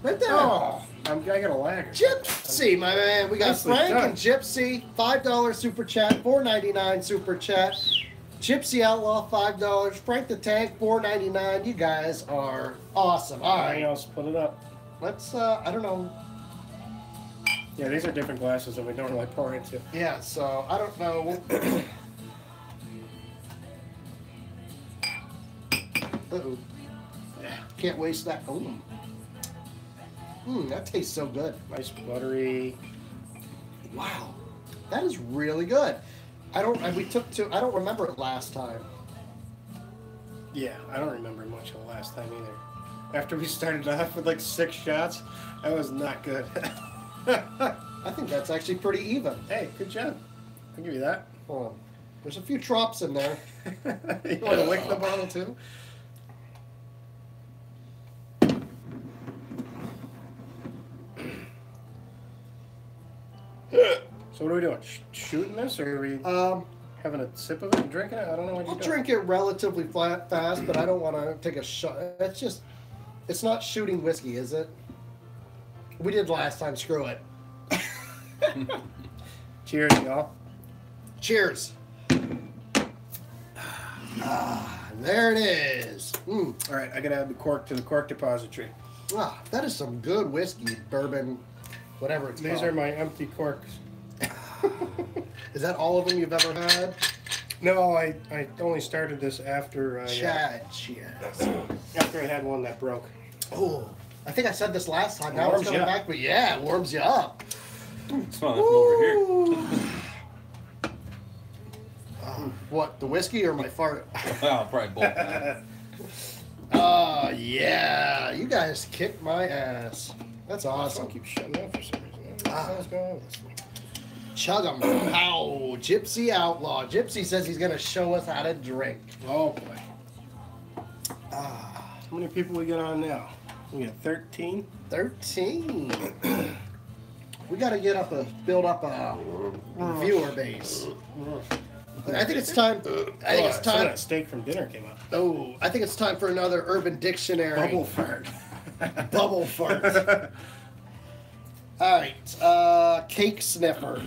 Right there. Oh, I got a lager. Gypsy, my man. We got Nicely Frank done. and Gypsy, $5 super chat, $4.99 super chat. Gypsy Outlaw, $5. Frank the Tank, $4.99. You guys are awesome. All Alright, right, I'll split it up. let's. I don't know. Yeah, these are different glasses than we normally pour into. Yeah, so I don't know. Uh-oh. Can't waste that. Oh. That tastes so good. Nice buttery. Wow, that is really good. I don't remember it last time. Yeah, I don't remember much of the last time either. After we started off with like 6 shots, that was not good. I think that's actually pretty even. Hey, good job. I'll give you that. Hold on. There's a few drops in there. You want to lick the bottle too? So what are we doing? Shooting this, or are we having a sip of it and drinking it? I don't know what you're I'll doing. drink it relatively fast, but I don't want to take a shot. It's not shooting whiskey, is it? We did last time. Screw it. Cheers, y'all. Cheers. There it is. All right, I gotta add the cork to the cork depository. That is some good whiskey, bourbon, whatever it's These called. are my empty corks. Is that all of them you've ever had? No, I only started this after after I had one that broke. Oh, I think I said this last time. Now it's Warms coming you up. back, but yeah, it warms you up. Smell it from over here. What, the whiskey or my fart? Well, probably both. Oh, yeah. You guys kicked my ass. That's I awesome. keep shutting up for some reason. What the hell's going on with this one? Chug 'em. How? Gypsy Outlaw. Gypsy says he's going to show us how to drink. Oh boy. How many people we got on now? We got 13. 13. We got to build up a viewer base. I think it's time. I think it's Some of time. that steak from dinner came out. Oh, I think it's time for another Urban Dictionary. Bubble fart. Bubble fart. All right. Cake sniffer.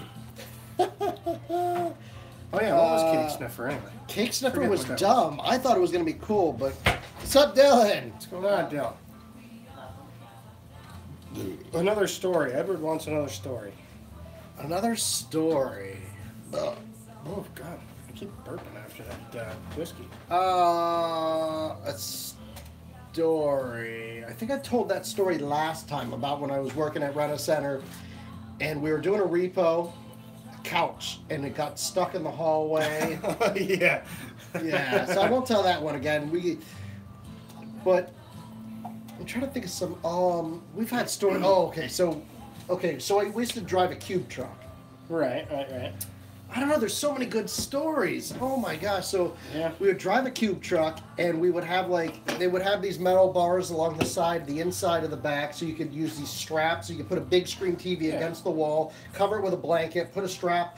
Oh yeah, what was Cake Sniffer anyway? Cake sniffer Forget was what that dumb. I thought it was going to be cool, but what's up, Dylan? What's going on, Dale? Another story. Edward wants another story. Another story. Oh God, I keep burping after that whiskey. A story. I think I told that story last time about when I was working at Rent a Center, and we were doing a repo, a couch, and it got stuck in the hallway. Yeah. Yeah, so I won't tell that one again. But I'm trying to think of some. We've had stories. Oh, okay. So we used to drive a cube truck. Right. I don't know. There's so many good stories. Oh my gosh. So Yeah. we would drive a cube truck, and we would have they would have these metal bars along the side, the inside of the back, so you could use these straps. So you could put a big screen TV against the wall, cover it with a blanket, put a strap,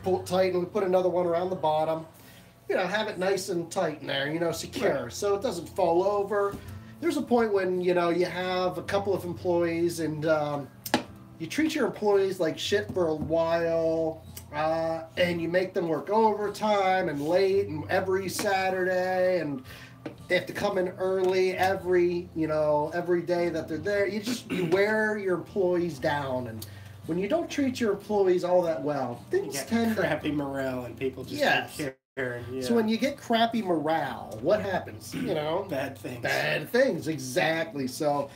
pull it tight, and we put another one around the bottom. Have it nice and tight in there, secure, so it doesn't fall over. There's a point when, you have a couple of employees and you treat your employees like shit for a while, and you make them work overtime and late and every Saturday, and they have to come in early every day that they're there. You wear your employees down, and when you don't treat your employees all that well, things tend to... crappy morale and people just don't care. Yeah. So when you get crappy morale, what happens? Bad things. Bad things, exactly. So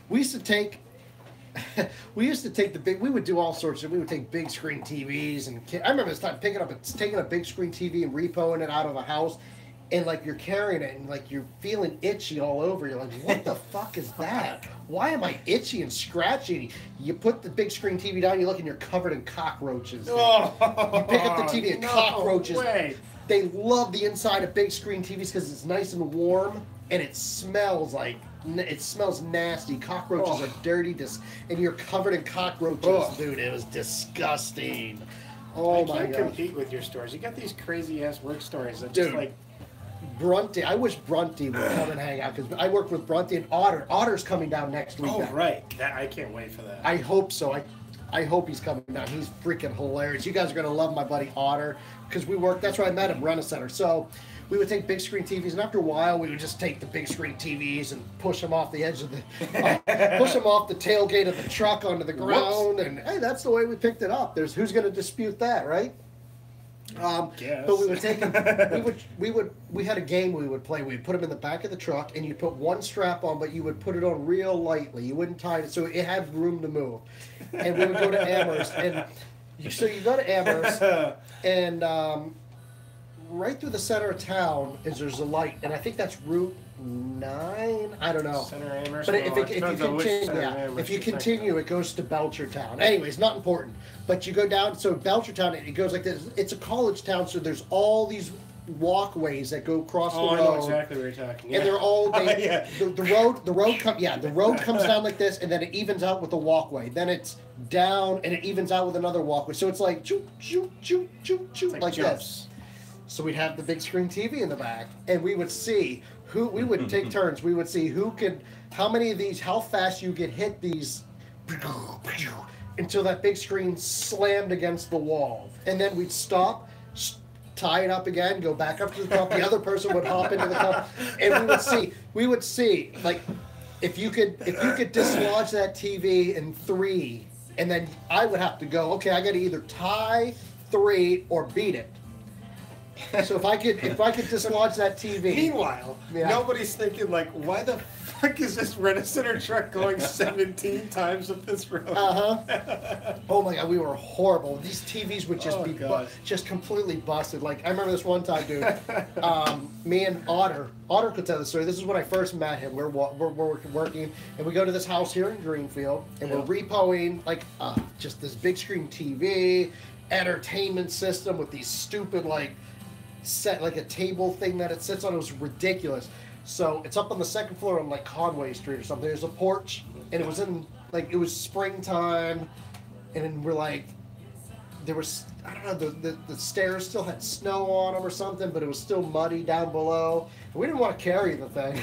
we used to take we would do all sorts of, we would take big screen TVs, and I remember this time taking a big screen TV and repoing it out of a house and like you're carrying it and like you're feeling itchy all over. You're like, what the fuck is that? Why am I itchy and scratchy? You put the big screen TV down, you look and you're covered in cockroaches. Oh, you pick up the TV and cockroaches. Way. They love the inside of big screen TVs because it's nice and warm and it smells nasty. Cockroaches are dirty, and you're covered in cockroaches, dude. It was disgusting. Oh my god! I can't compete with your stores. You got these crazy ass work stories that just like. Brunty. I wish Brunty would come and hang out because I work with Brunty and Otter. Otter's coming down next week. Oh right, I can't wait for that. I hope so. I hope he's coming down. He's freaking hilarious. You guys are gonna love my buddy Otter because we work. That's where I met him, Rent-A-Center. So we would take big screen TVs, and after a while, we would just take the big screen TVs and push them off the edge of the, push them off the tailgate of the truck onto the ground. Whoops. And hey, that's the way we picked it up. There's who's gonna dispute that, right? But we would take them, we had a game we would play. We'd put them in the back of the truck, and you'd put one strap on, but you would put it on real lightly. You wouldn't tie it, so it had room to move. And we would go to Amherst, and so you go to Amherst, and right through the center of town there's a light, and I think that's Route 9. I don't know. Center Amherst. But if you continue, it goes to Belchertown. Anyways, not important. But you go down, so Belchertown, it goes like this. It's a college town, so there's all these walkways that go across the road. I know exactly what you're talking. Yeah. And they're all the road comes down like this, and then it evens out with a walkway. Then it's down, and it evens out with another walkway. So it's like choo choo choo choo choo like this. So we'd have the big screen TV in the back, and we would see we would take turns. We would see how many of these, how fast you could hit these until that big screen slammed against the wall. And then we'd stop, tie it up again, go back up to the top. The other person would hop into the top, and we would see, like, if you could dislodge that TV in 3, and then I would have to go, okay, I got to either tie 3 or beat it. So if I could dislodge that TV. Meanwhile, nobody's thinking like, why the fuck is this Rent-A-Center truck going 17 times up this road? Oh my god, we were horrible. These TVs would just be just completely busted. Like I remember this one time, dude. Me and Otter could tell the story. This is when I first met him. We're working, and we go to this house here in Greenfield, and we're repoing like just this big screen TV, entertainment system with these stupid set like a table thing that it sits on. It was ridiculous. So it's up on the second floor on like Conway Street or something. There's a porch, and it was in it was springtime, and then we're like, there was, I don't know, the stairs still had snow on them or something, but it was still muddy down below. And we didn't want to carry the thing,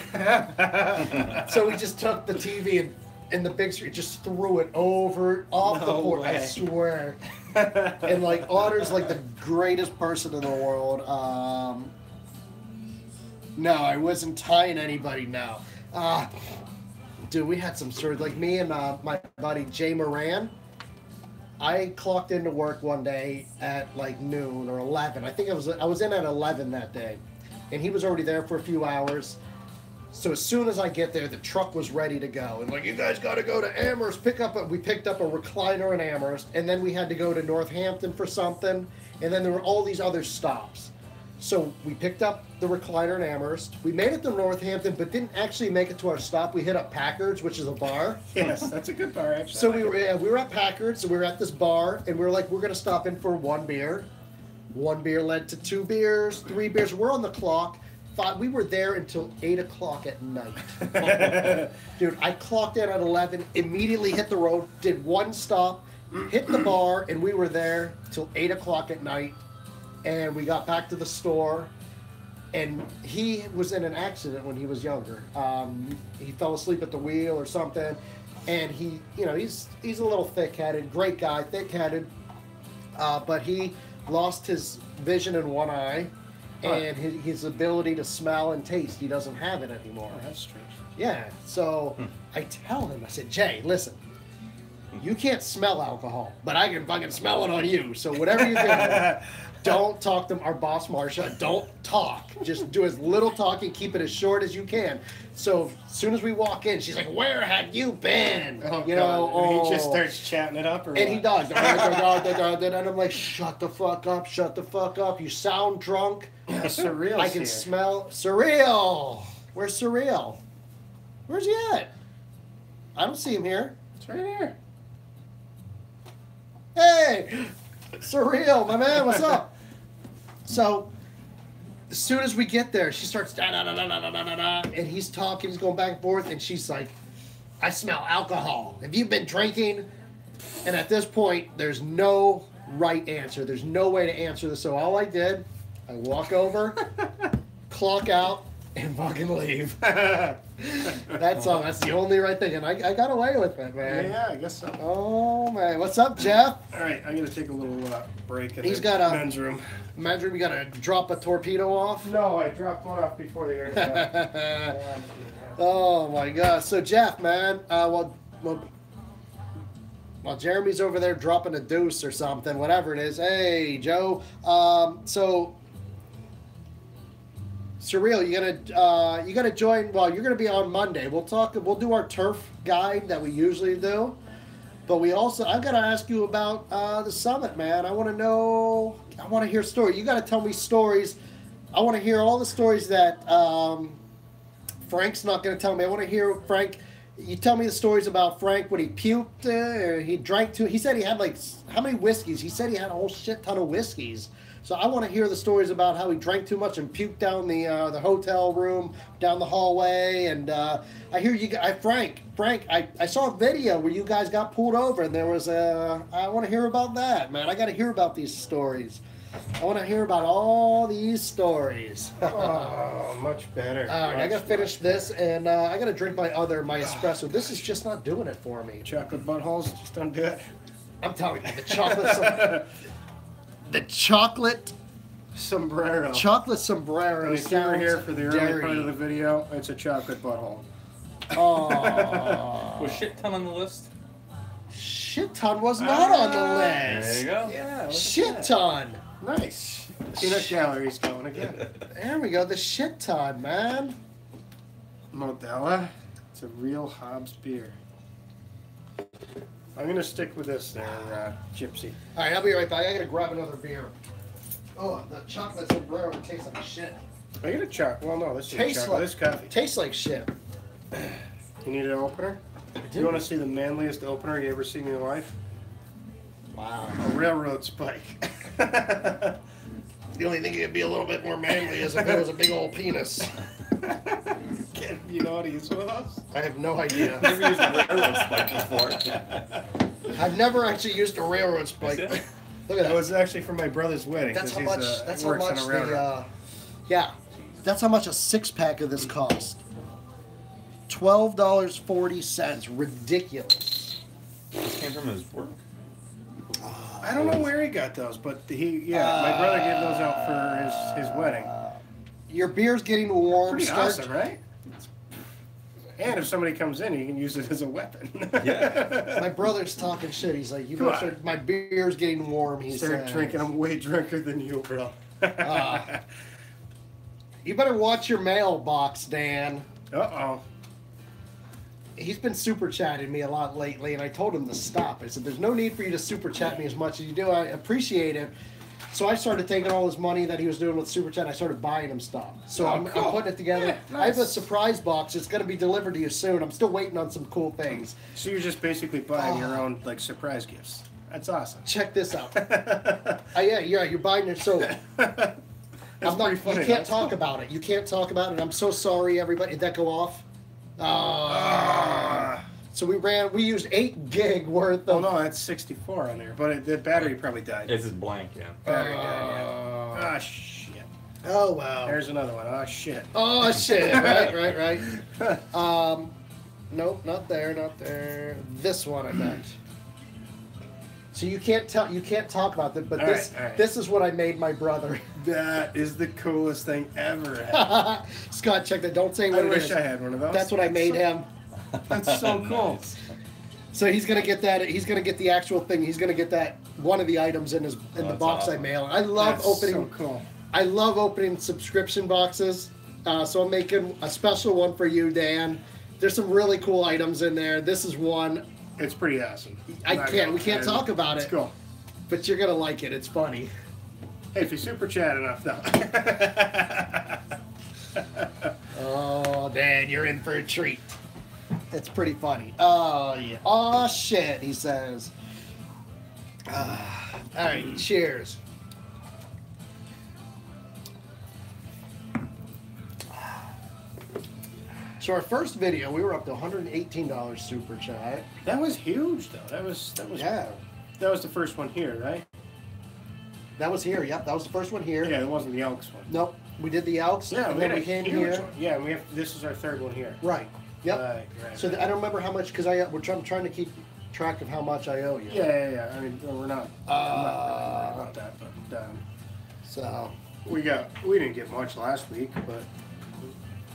so we just took the TV and the big screen, just threw it off the porch. I swear. And like Otter's like the greatest person in the world. No, I wasn't tying anybody now. Dude, we had some sort of, like me and my buddy Jay Moran. I clocked into work one day at like noon or 11. I think I was in at 11 that day, and he was already there for a few hours. So as soon as I get there, the truck was ready to go. And like, you guys got to go to Amherst, we picked up a recliner in Amherst, and then we had to go to Northampton for something. And then there were all these other stops. So we picked up the recliner in Amherst. We made it to Northampton, but didn't actually make it to our stop. We hit up Packard's, which is a bar. Yes, that's a good bar, actually. So we were at Packard's, so we were at this bar, and we were like, we're going to stop in for 1 beer. 1 beer led to 2 beers, 3 beers. We're on the clock. We were there until 8 o'clock at night. Dude, I clocked in at 11, immediately hit the road, did 1 stop, hit the bar, and we were there till 8 o'clock at night. And we got back to the store, and he was in an accident when he was younger. He fell asleep at the wheel or something, and he's a little thick-headed, great guy, thick-headed, but he lost his vision in one eye. And his ability to smell and taste, he doesn't have it anymore. Oh, that's strange. Yeah, so I tell him, I said, Jay, listen, You can't smell alcohol, but I can fucking smell it on you. So whatever you do, don't talk to our boss, Marsha. Don't talk. Just do as little talking. Keep it as short as you can. So as soon as we walk in, she's like, "Where have you been?" You know, and he just starts chatting it up, or and what? he does. And I'm like, "Shut the fuck up! Shut the fuck up! You sound drunk." Surreal. I can smell Surreal. Where's Surreal? Where's he at? I don't see him here. It's right here. Hey, Surreal, my man, what's up? So, as soon as we get there, she starts and he's talking, he's going back and forth, and she's like, "I smell alcohol. Have you been drinking?" And at this point, there's no right answer. There's no way to answer this. So all I did, I walk over, clock out, and fucking leave. That's all. That's the only right thing, and I got away with it, man. Yeah, I guess so. Oh man, what's up, Jeff? All right, I'm gonna take a little break in He's the got a men's room. Imagine we gotta drop a torpedo off. No, I dropped one off before the air. Oh my god. So Jeff, man, while Jeremy's over there dropping a deuce or something, whatever it is. Hey, Joe. So Surreal, you gotta join. Well, you're gonna be on Monday. We'll do our turf guide that we usually do, but I've got to ask you about the summit, man. I want to hear stories. You got to tell me stories. I want to hear all the stories that Frank's not going to tell me. I want to hear Frank. You tell me the stories about Frank when he puked, or he drank too. He said he had how many whiskeys? He said he had a whole shit ton of whiskeys. So I want to hear the stories about how he drank too much and puked down the hotel room, down the hallway. And I hear you, Frank, I saw a video where you guys got pulled over, and there was I want to hear about that, man. I got to hear about these stories. I want to hear about all these stories. Oh, much better. All right, I got to finish this, and I got to drink my espresso. This is just not doing it for me. Chocolate buttholes just don't do it. I'm telling you, the chocolate sombrero. Chocolate sombrero. And if you were here for the early part of the video, it's a chocolate butthole. Oh. Was shit ton on the list? Shit ton was not on the list. There you go. Yeah. Shit ton. Nice. Peanut gallery's going again. There we go. The shit ton, man. Modella. It's a real Hobbs beer. I'm gonna stick with this there, Gypsy. All right, I'll be right back. I gotta grab another beer. Oh, the chocolate sombrero tastes like shit. I get a chocolate. Well, no, this is Tastes chocolate. like- This is coffee. Tastes like shit. You need an opener? You want to see the manliest opener you ever seen in your life? Wow. A railroad spike. The only thing that'd be a little bit more manly is if it was a big old penis. You know how to use one of those? I have no idea. Never used a railroad spike before. I've never actually used a railroad spike. That's it? Look at That that. was actually for my brother's wedding. That's 'cause how he's, much. That's how works on much a railroad. yeah. That's how much a 6-pack of this cost. $12.40. Ridiculous. This came from his work. I don't know where he got those, but my brother gave those out for his wedding. Your beer's getting warm. Pretty awesome, right? And if somebody comes in, you can use it as a weapon. Yeah. My brother's talking shit. He's like, Come on. my beer's getting warm. He Start said. drinking. I'm way drunker than you, bro. You better watch your mailbox, Dan. Uh-oh. He's been super chatting me a lot lately, and I told him to stop. I said, there's no need for you to super chat me as much as you do. I appreciate it. So I started taking all his money that he was doing with super chat, and I started buying him stuff. So I'm putting it together. Yeah, nice. I have a surprise box. It's going to be delivered to you soon. I'm still waiting on some cool things. So you're just basically buying your own surprise gifts. That's awesome. Check this out. Yeah, you're buying it. So That's pretty funny. You can't talk about it. You can't talk about it. I'm so sorry, everybody. Did that go off? So we used 8 gig worth of. Oh no, that's 64 on there. But the battery probably died. It's just blank, yeah. Battery died, yeah. Ah, shit. Oh wow. There's another one. Oh shit. Oh shit. Right. Nope, not there. This one I meant. So you can't talk about that, but All this right. this is what I made my brother. That is the coolest thing ever. Scott, check that. Don't say what I it wish is. I had one of those. That's what I made him. That's so cool. So he's gonna get that. He's gonna get the actual thing. He's gonna get that one of the items in the box awesome. I mail. I love That's opening. so cool. I love opening subscription boxes. So I'm making a special one for you, Dan. There's some really cool items in there. This is one. It's pretty awesome. We can't talk about it. It's cool. But you're gonna like it. It's funny. Hey, if you super chat enough, though. Oh, Dan, you're in for a treat. It's pretty funny. Oh yeah. Oh shit, he says. All right, cheers. So our first video, we were up to $118 super chat. That was huge, though. That was Yeah, That was the first one here, right? that was here. Yep, that was the first one here. Yeah, it wasn't the Elks one. Nope, we did the Elks, Yeah, and then we had a came huge here. one. Yeah, and this is our third one here. Right. Yep. Right. So I don't remember how much because I'm trying to keep track of how much I owe you. Yeah. I mean, we're not. I'm not really about that, but So we didn't get much last week, but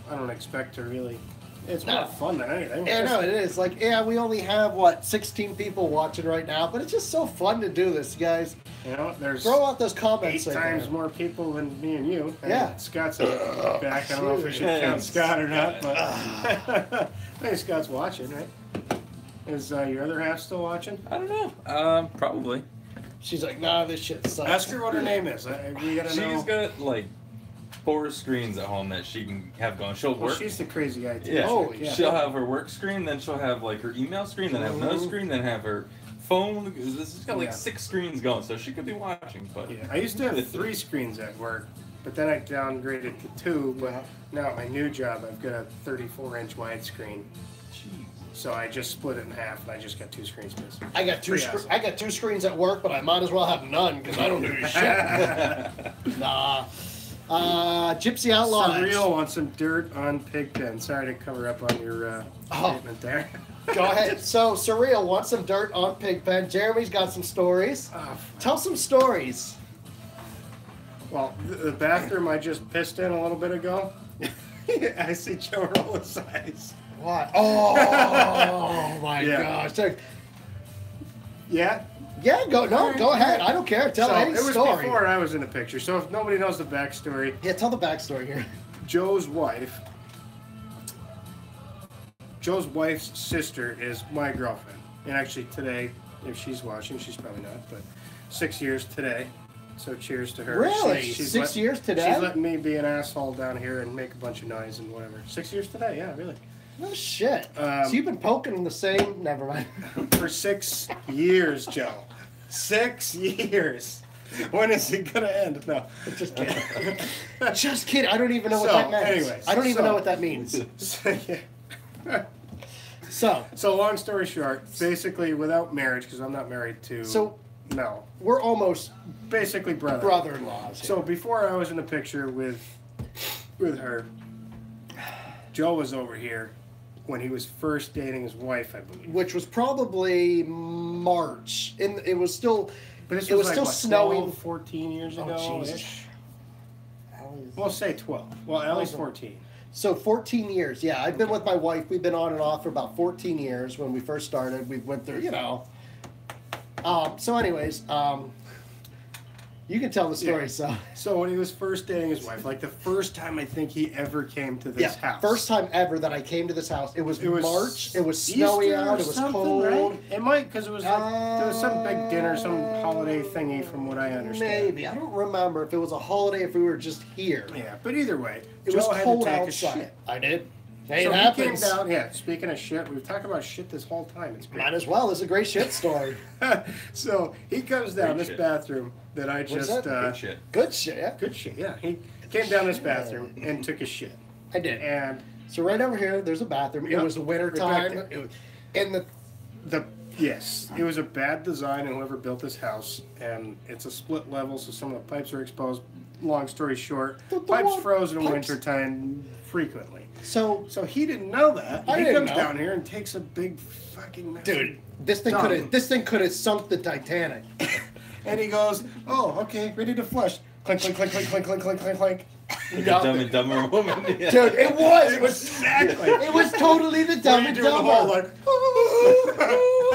I don't expect to really. It's more fun than anything. yeah, no, it is. Like, yeah, we only have 16 people watching right now, but it's just so fun to do this, guys. You know, there's Throw out those comments. 8 times more people than me and you. And Yeah. Scott's back. I don't know if we should count Scott or not, but I think Scott's watching, right? Is your other half still watching? I don't know. Probably. She's like, nah, this shit sucks. Ask her what her name is. We gotta know. She's got like 4 screens at home that she can have going. She'll Well, work. she's the crazy IT. Yeah. Holy yeah. She'll have her work screen, then she'll have like her email screen, then have another screen, then have her phone. This has got like 6 screens going, so she could be watching. But Yeah, I used to have 3 screens at work, but then I downgraded to 2. But now at my new job, I've got a 34-inch widescreen. Jeez. So I just split it in half, and I just got 2 screen space. I got two. Pretty awesome. I got 2 screens at work, but I might as well have none because I don't do shit. Nah. Gypsy Outlaw. Surreal wants some dirt on Pigpen. Sorry to cover up on your statement there. Go ahead. So Surreal wants some dirt on Pigpen. Jeremy's got some stories. Oh, Tell some stories. well, the bathroom I just pissed in a little bit ago. I see Joe roll his eyes. What? Oh my Yeah. gosh. Yeah. Yeah, go ahead. I don't care. Tell So any it was story. before I was in the picture. So if nobody knows the backstory, Yeah, tell the backstory here. Joe's wife's sister is my girlfriend. And actually today, if she's watching, she's probably not, but 6 years today. So cheers to her. Really? She's 6 years today? She's letting me be an asshole down here and make a bunch of noise and whatever. 6 years today, yeah, really. No shit. So you've been poking the same. Never mind. For 6 years, Joe. 6 years. When is it gonna end? No. Just kidding. Just kidding. I don't even know what So, that means. anyways, I don't even so- know what that means. Yeah. So long story short, basically without marriage, because I'm not married to Mel. We're almost Basically brother-in-laws. here. So before I was in the picture with her, Joe was over here when he was first dating his wife, I believe. Which was probably March. It was still. But this it was like, still what, snowing. 12, 14 years Oh, ago. Jesus. We'll say 12. Well, at least 14. So 14 years. Yeah, I've been with my wife. We've been on and off for about 14 years. When we first started, we went through, So, anyways, you can tell the story. Yeah. So when he was first dating his wife, like the first time I think he ever came to this house. First time ever that I came to this house. It was March. It was snowy Easter out. or It was something, cold. Right? It might, because it was like, there was some big dinner, some holiday thingy from what I understand. Maybe. I don't remember if it was a holiday, if we were just here. Yeah, but either way, It was Joe had cold to take outside. a shit. I did. Hey, So it he happens. came down, yeah, speaking of shit, we've talked about shit this whole time. It's great. Might as well. It's a great shit story. So he comes down Great this shit. bathroom that I just... that? Good shit. Good shit, yeah. Good shit, yeah. He came down this bathroom and took a shit. I did. And So right over here, there's a bathroom. Yep. It was the winter Right time. back there. It was, and yes, it was a bad design and whoever built this house, and it's a split level, so some of the pipes are exposed. Long story short, The pipes froze in pipes- wintertime frequently. so, So he didn't know that. I He didn't comes know. down here and takes a big fucking mess. dude, this thing could have sunk the Titanic. And he goes, "Oh, okay, ready to flush." Clink, clink, clink, clink, clink, clink, clink, clink, clink. Like a Dumb and Dumber woman. Yeah. Dude, it was. It was Exactly. It was totally the Dumb Were you and doing the whole Dumber. like?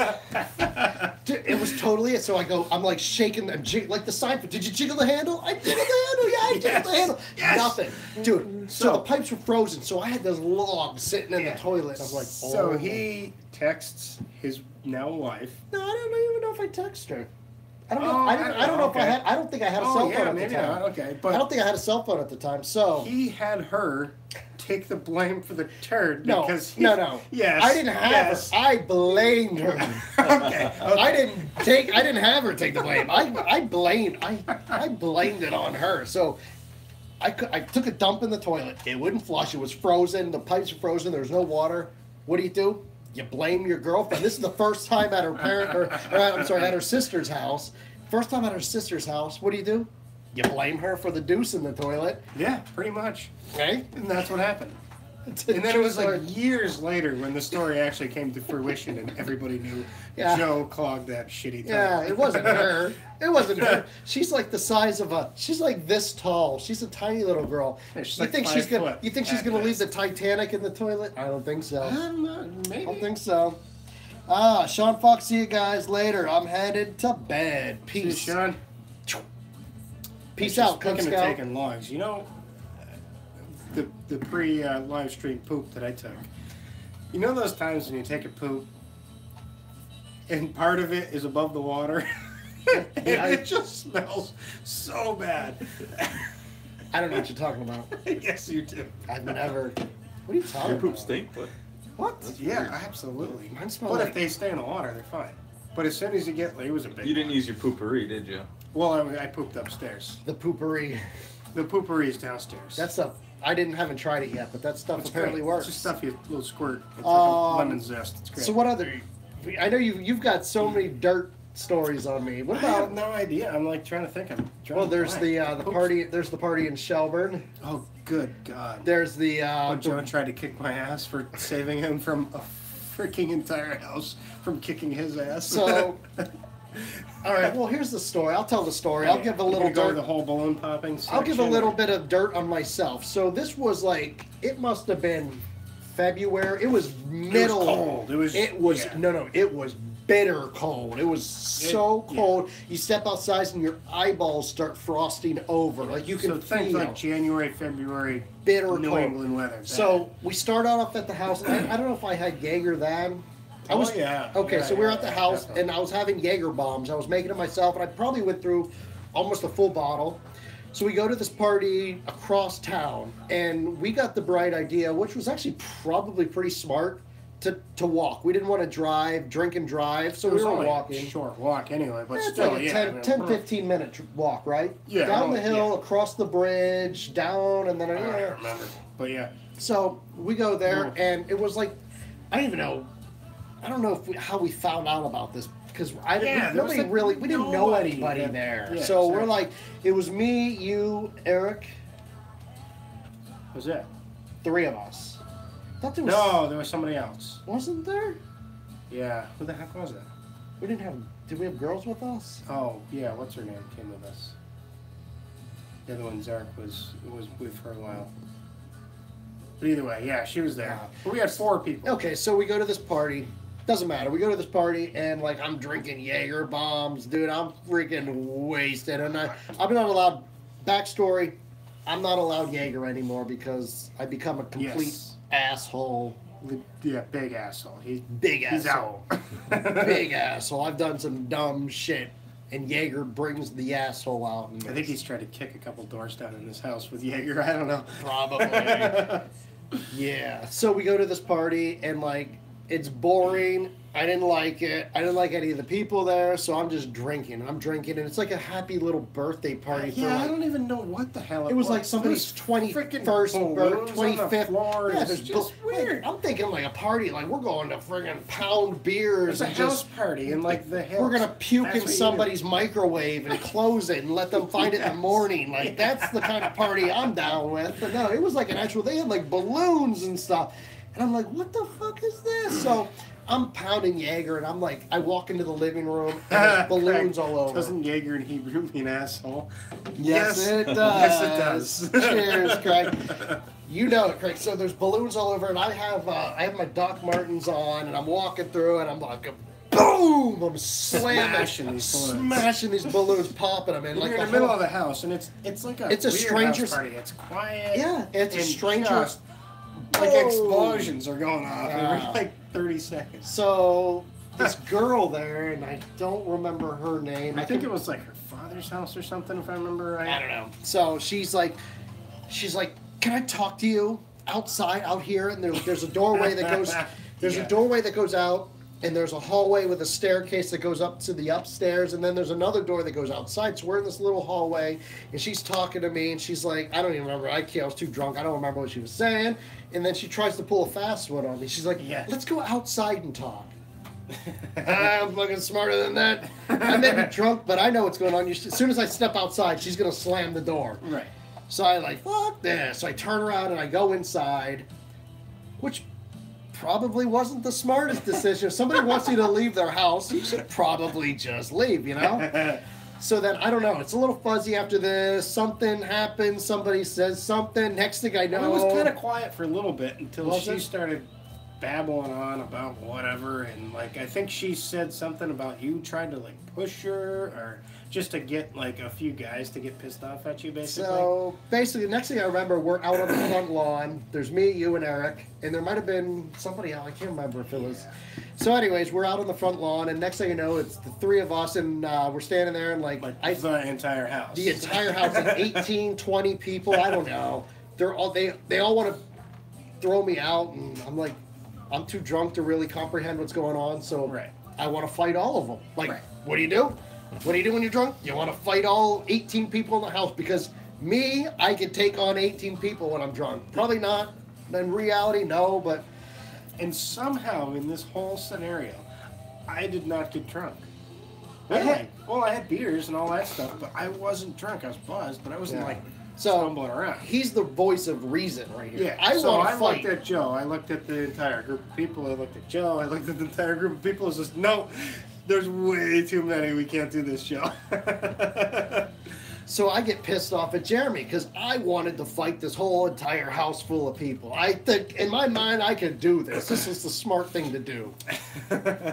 Dude, it was totally it. So I'm like shaking, like the sign. Did you jiggle the handle? I jiggled the handle. Yeah, I jiggled the handle. Yes. Nothing, dude. So the pipes were frozen. So I had this log sitting in the toilet. I was like, oh. So he texts his now wife. No, I don't even know if I texted her. I don't know. Oh, I don't know if I had. I don't think I had a cell phone at the time. Not. Okay, but I don't think I had a cell phone at the time. So he had her take the blame for the turd no, because no. Yes, I didn't have her. I blamed her. Okay. I didn't have her take the blame. I blamed it on her. So I took a dump in the toilet. It wouldn't flush. It was frozen. The pipes were frozen. There was no water. What do? You blame your girlfriend. This is the first time at at her sister's house. First time at her sister's house. What do? You blame her for the deuce in the toilet. Yeah, pretty much. Right? And that's what happened. And then it was like years later when the story actually came to fruition and everybody knew Joe clogged that shitty toilet. Yeah, it wasn't her. It wasn't her. She's like the size of she's like this tall. She's a tiny little girl. Yeah, she's you like think 5 she's gonna foot you think she's at gonna leave best. the Titanic in the toilet? I don't think so. I don't know, maybe. I don't think so. Sean Fox, see you guys later. I'm headed to bed. Peace. See you, Sean. Peace out, Cub Speaking of Scout. taking logs, you know, the pre-live stream poop that I took. You know those times when you take a poop and part of it is above the water? And it just smells so bad. I don't know what you're talking about. Yes, you do. I've never. What are you talking Your about? poop stink? What? What? Yeah, absolutely. Mine smell But like- if they stay in the water, they're fine. But as soon as you get, it was a big You didn't one. use your poopery, did you? Well, I pooped upstairs. The poopery. The poopery is downstairs. That stuff. I haven't tried it yet, but that stuff It's apparently great. works. It's just stuff you little squirt. It's like a lemon zest. It's great. So what other? I know you've got so many dirt stories on me. What I have about? no idea. I'm like trying to think. Well, there's the Oops. party. There's the party in Shelburne. Oh, good God. There's the. When Joe tried to kick my ass for saving him from a freaking entire house from kicking his ass. So. All right. Well, here's the story. I'll tell the story. I'll give a You little gonna go to dirt. the whole balloon popping I'll give a section? little bit of dirt on myself. So this was like it must have been February. It was middle. It was cold. It was. Yeah. No. It was bitter cold. It was so cold. You step outside and your eyeballs start frosting over. Like you can So think feel like January, February, bitter New cold. England weather. So we start off at the house. I don't know if I had Jaeger then. I was, yeah. Okay, Yeah, so we were yeah, at the yeah, house, definitely. and I was having Jaeger bombs. I was making it myself, and I probably went through almost a full bottle. So we go to this party across town, and we got the bright idea, which was actually probably pretty smart, to walk. We didn't want to drink and drive, so It we was were only walking. a short walk anyway, but It's still, like a yeah. 10, 15 minute walk, right? Yeah, Down the well, hill, yeah. across the bridge, down, and then I don't remember, but yeah. So we go there, Mm. and it was like, I don't even know. I don't know how we found out about this because Yeah, there was nobody like really we didn't know nobody anybody that- there. yeah, So we're exactly. like, it was me, you, Eric, Who's that? 3 of us. I thought there was, No, there was somebody else. wasn't there? Yeah. Who the heck was that? We didn't have. Did we have girls with us? Oh, yeah. What's her name? Came with us. The other one, Zarek, was with her a while. But either way, yeah, she was there. But we had 4 people. Okay, so we go to this party. Doesn't matter. We go to this party and like I'm drinking Jaeger bombs, dude. I'm freaking wasted, and I'm not allowed. Backstory: I'm not allowed Jaeger anymore because I become a complete Yes. asshole. Yeah, big asshole. Big He's asshole. out. Big asshole. I've done some dumb shit, and Jaeger brings the asshole out. And I think he's tried to kick a couple doors down in his house with Jaeger. I don't know. probably. Yeah. So we go to this party, and like it's boring. I didn't like it. I didn't like any of the people there, so I'm just drinking. I'm drinking, and it's like a happy little birthday party for Yeah, I like. don't even know what the hell It was like somebody's 21st, 25th. Yeah, there's just weird. I'm thinking like a party, like we're going to friggin' pound beers It's a and house just party in like the hills. we're gonna puke That's in what you somebody's microwave and close it and let them find it in the morning. Like that's the kind of party I'm down with. But no, it was like an actual. They had like balloons and stuff, and I'm like, what the fuck is this? So I'm pounding Jaeger, and I'm like, I walk into the living room, and there's balloons all over. Doesn't Jaeger in Hebrew mean asshole? Yes, it does. Yes, it does. Cheers, Craig. You know it, Craig. So there's balloons all over, and I have my Doc Martens on, and I'm walking through, and I'm like, boom! boom, I'm slamming, smashing these balloons, popping them, and You're like in the middle of the house, and it's like a it's a weird stranger's house party. It's quiet. Yeah, it's a and stranger. just, like Whoa. explosions are going off Yeah. every like 30 seconds. So this girl there, and I don't remember her name. I think it was like her father's house or something, if I remember right. I don't know. So she's like, can I talk to you outside, out here? And there's a doorway that goes, a doorway that goes out, and there's a hallway with a staircase that goes up to the upstairs, and then there's another door that goes outside. So we're in this little hallway, and she's talking to me, and she's like, I don't even remember. I was too drunk. I don't remember what she was saying. And then she tries to pull a fast one on me. She's like, let's go outside and talk. I'm fucking smarter than that. I may be drunk, but I know what's going on. As soon as I step outside, she's going to slam the door. Right. So I like, fuck this. So I turn around and I go inside, which probably wasn't the smartest decision. If somebody wants you to leave their house, you should probably just leave, you know? So then, I don't know. It's a little fuzzy after this. Something happens. Somebody says something. Next thing I know... Well, it was kind of quiet for a little bit until she started started babbling on about whatever. And, like, I think she said something about you trying to, like, push her or just to get, like, a few guys to get pissed off at you, basically. So, basically, the next thing I remember, we're out on the front lawn. There's me, you, and Eric. And there might have been somebody else. I can't remember if it was... So anyways, we're out on the front lawn, and next thing you know, it's the three of us, and we're standing there, and like the entire house. The entire house, like 18, 20 people, I don't know. They all want to throw me out, and I'm like, I'm too drunk to really comprehend what's going on, so I want to fight all of them. Like, what do you do? What do you do when you're drunk? You want to fight all 18 people in the house, because me, I can take on 18 people when I'm drunk. Probably not. In reality, no, but... And somehow, in this whole scenario, I did not get drunk. Really? I had beers and all that stuff, but I wasn't drunk. I was buzzed, but I wasn't, like, so stumbling around. He's the voice of reason right here. Yeah, I looked at Joe. I looked at the entire group of people. I looked at Joe. I looked at the entire group of people. It was just, no, there's way too many. We can't do this, Joe. So I get pissed off at Jeremy because I wanted to fight this whole entire house full of people. I think, in my mind, I could do this. This is the smart thing to do.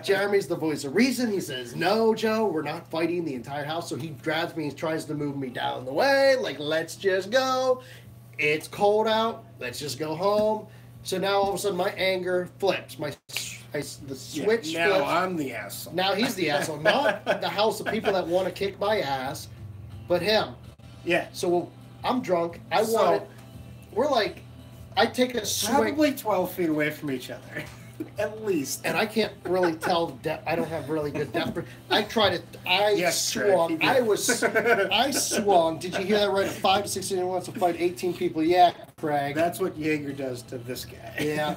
Jeremy's the voice of reason. He says, no, Joe, we're not fighting the entire house. So he grabs me and tries to move me down the way. Like, let's just go. It's cold out. Let's just go home. So now all of a sudden my anger flips. The switch now flips. I'm the asshole. Now he's the asshole. Not the house of people that want to kick my ass. But him. Yeah. So I'm drunk. We're like, I take a swing. Probably 12 feet away from each other. At least. And I can't really tell depth. I don't have really good depth. I swung. Craig, I swung. Did you hear that right? A 5 to 16 wants to fight 18 people. Yeah, Craig. That's what Jaeger does to this guy. Yeah.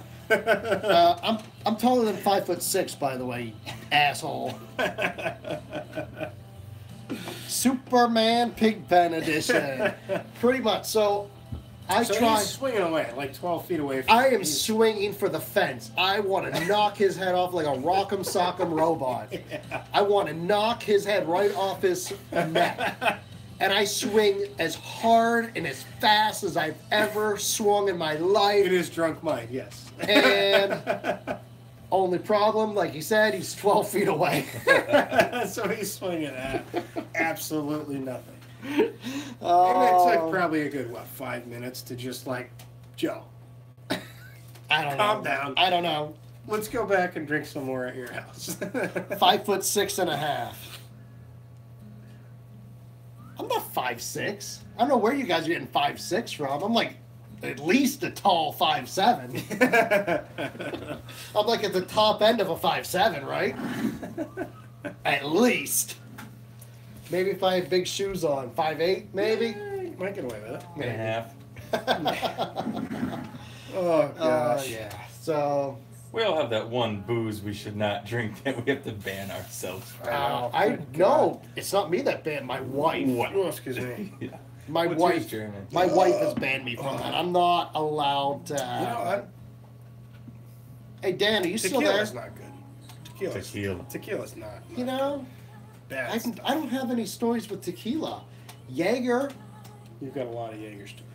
I'm taller than 5'6", by the way, asshole. Superman Pigpen edition. Pretty much. So he's swinging away, like 12 feet away from I am swinging for the fence. I want to knock his head off like a rock'em sock'em robot. Yeah. I want to knock his head right off his neck. And I swing as hard and as fast as I've ever swung in my life. In his drunk mind, yes. And... only problem, like he said, he's 12 feet away. So he's swinging at absolutely nothing. And it took probably a good, 5 minutes to just like, Joe, I don't know. Calm down. I don't know. Let's go back and drink some more at your house. 5'6.5". I'm not 5'6". I don't know where you guys are getting 5'6" from. I'm like at least a tall 5'7". I'm like at the top end of a 5'7", right? At least. Maybe if I had big shoes on, 5'8", maybe. Yeah, you might get away with it. And a half. Oh gosh. Yeah. So. We all have that one booze we should not drink that we have to ban ourselves from. No, it's not me that banned. My wife. Oh, excuse me. Yeah. My What's wife. yours, Jeremy? My wife has banned me from that. I'm not allowed to. Hey Dan, are you still there? Tequila's not good. Tequila's not. You know, bad. I don't have any stories with tequila. Jaeger. You've got a lot of Jaeger stories.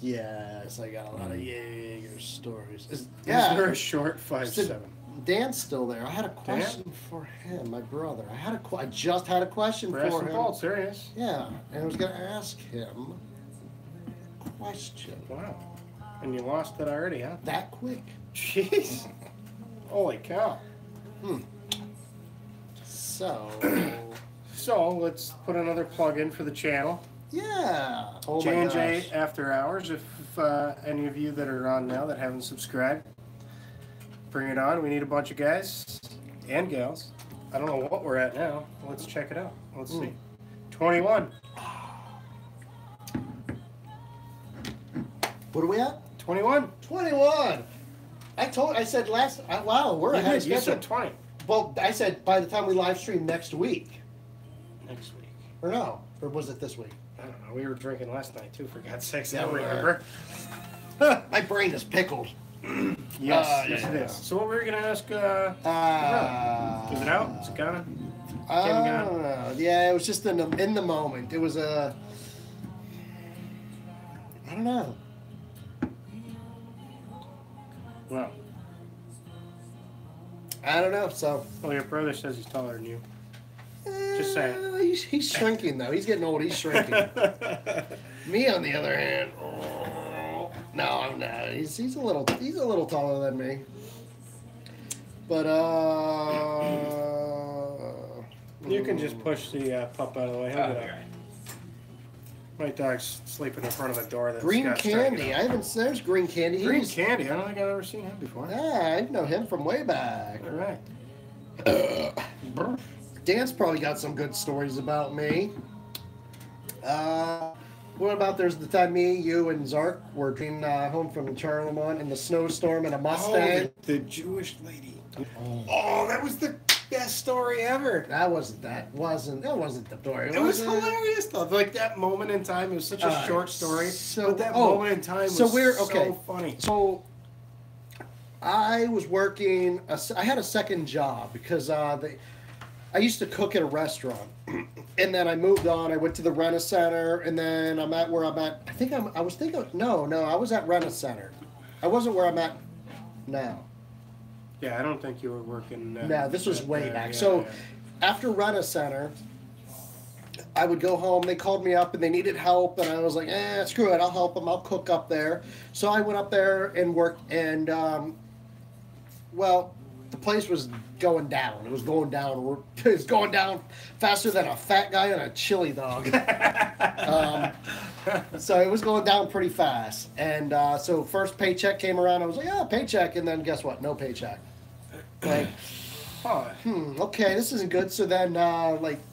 Yes, I got a lot of Jaeger stories. Is there a short 5'7"? Dan's still there. I had a question for him, my brother. I just had a question for him. Paul, serious. Yeah, and I was going to ask him a question. Wow. And you lost it already, huh? That quick? Jeez. Holy cow. So let's put another plug in for the channel. Yeah. Oh J&J After Hours. If any of you that are on now that haven't subscribed, bring it on. We need a bunch of guys and gals. I don't know what we're at now. Let's check it out. Let's see. 21. What are we at? 21. 21. I said wow, we're ahead of schedule. You said 20. Well, I said by the time we live stream next week. Next week. Or no? Or was it this week? I don't know. We were drinking last night too, for God's sakes. Yeah, I don't we remember. My brain is pickled. Yes, yes it is. So what were we going to ask? Is it out? Is it gone? I don't know. Yeah, it was just in the moment. It was I don't know. Well. I don't know. So. Well, your brother says he's taller than you. Just saying. He's shrinking though. He's getting old. He's shrinking. Me, on the other hand, no, I'm not. He's a little taller than me. But you can just push the pup out of the way. He'll get up. My dog's sleeping in front of a door. That's green candy. There's green candy. Green candy. I don't think I've ever seen him before. Yeah, I know him from way back. All right. Dan's probably got some good stories about me. What about there's the time me, you, and Zark were driving home from Charlemont in the snowstorm in a Mustang? Oh, the Jewish lady. Oh, that was the best story ever. That wasn't the story. It was hilarious though. Like that moment in time, it was such a short story. But that moment in time was so funny. So I was working. I had a second job because I used to cook at a restaurant, and then I moved on. I went to the Rent-A-Center, and then I'm at where I'm at. I was at Rent-A-Center. I wasn't where I'm at now. Yeah, I don't think you were working. No, this was way back. So after Rent-A-Center, I would go home. They called me up and they needed help, and I was like, screw it, I'll help them. I'll cook up there. So I went up there and worked, and the place was going down. It was going down. It was going down faster than a fat guy and a chili dog. So it was going down pretty fast. And so first paycheck came around. I was like, paycheck. And then guess what? No paycheck. Like, okay, this isn't good. So then,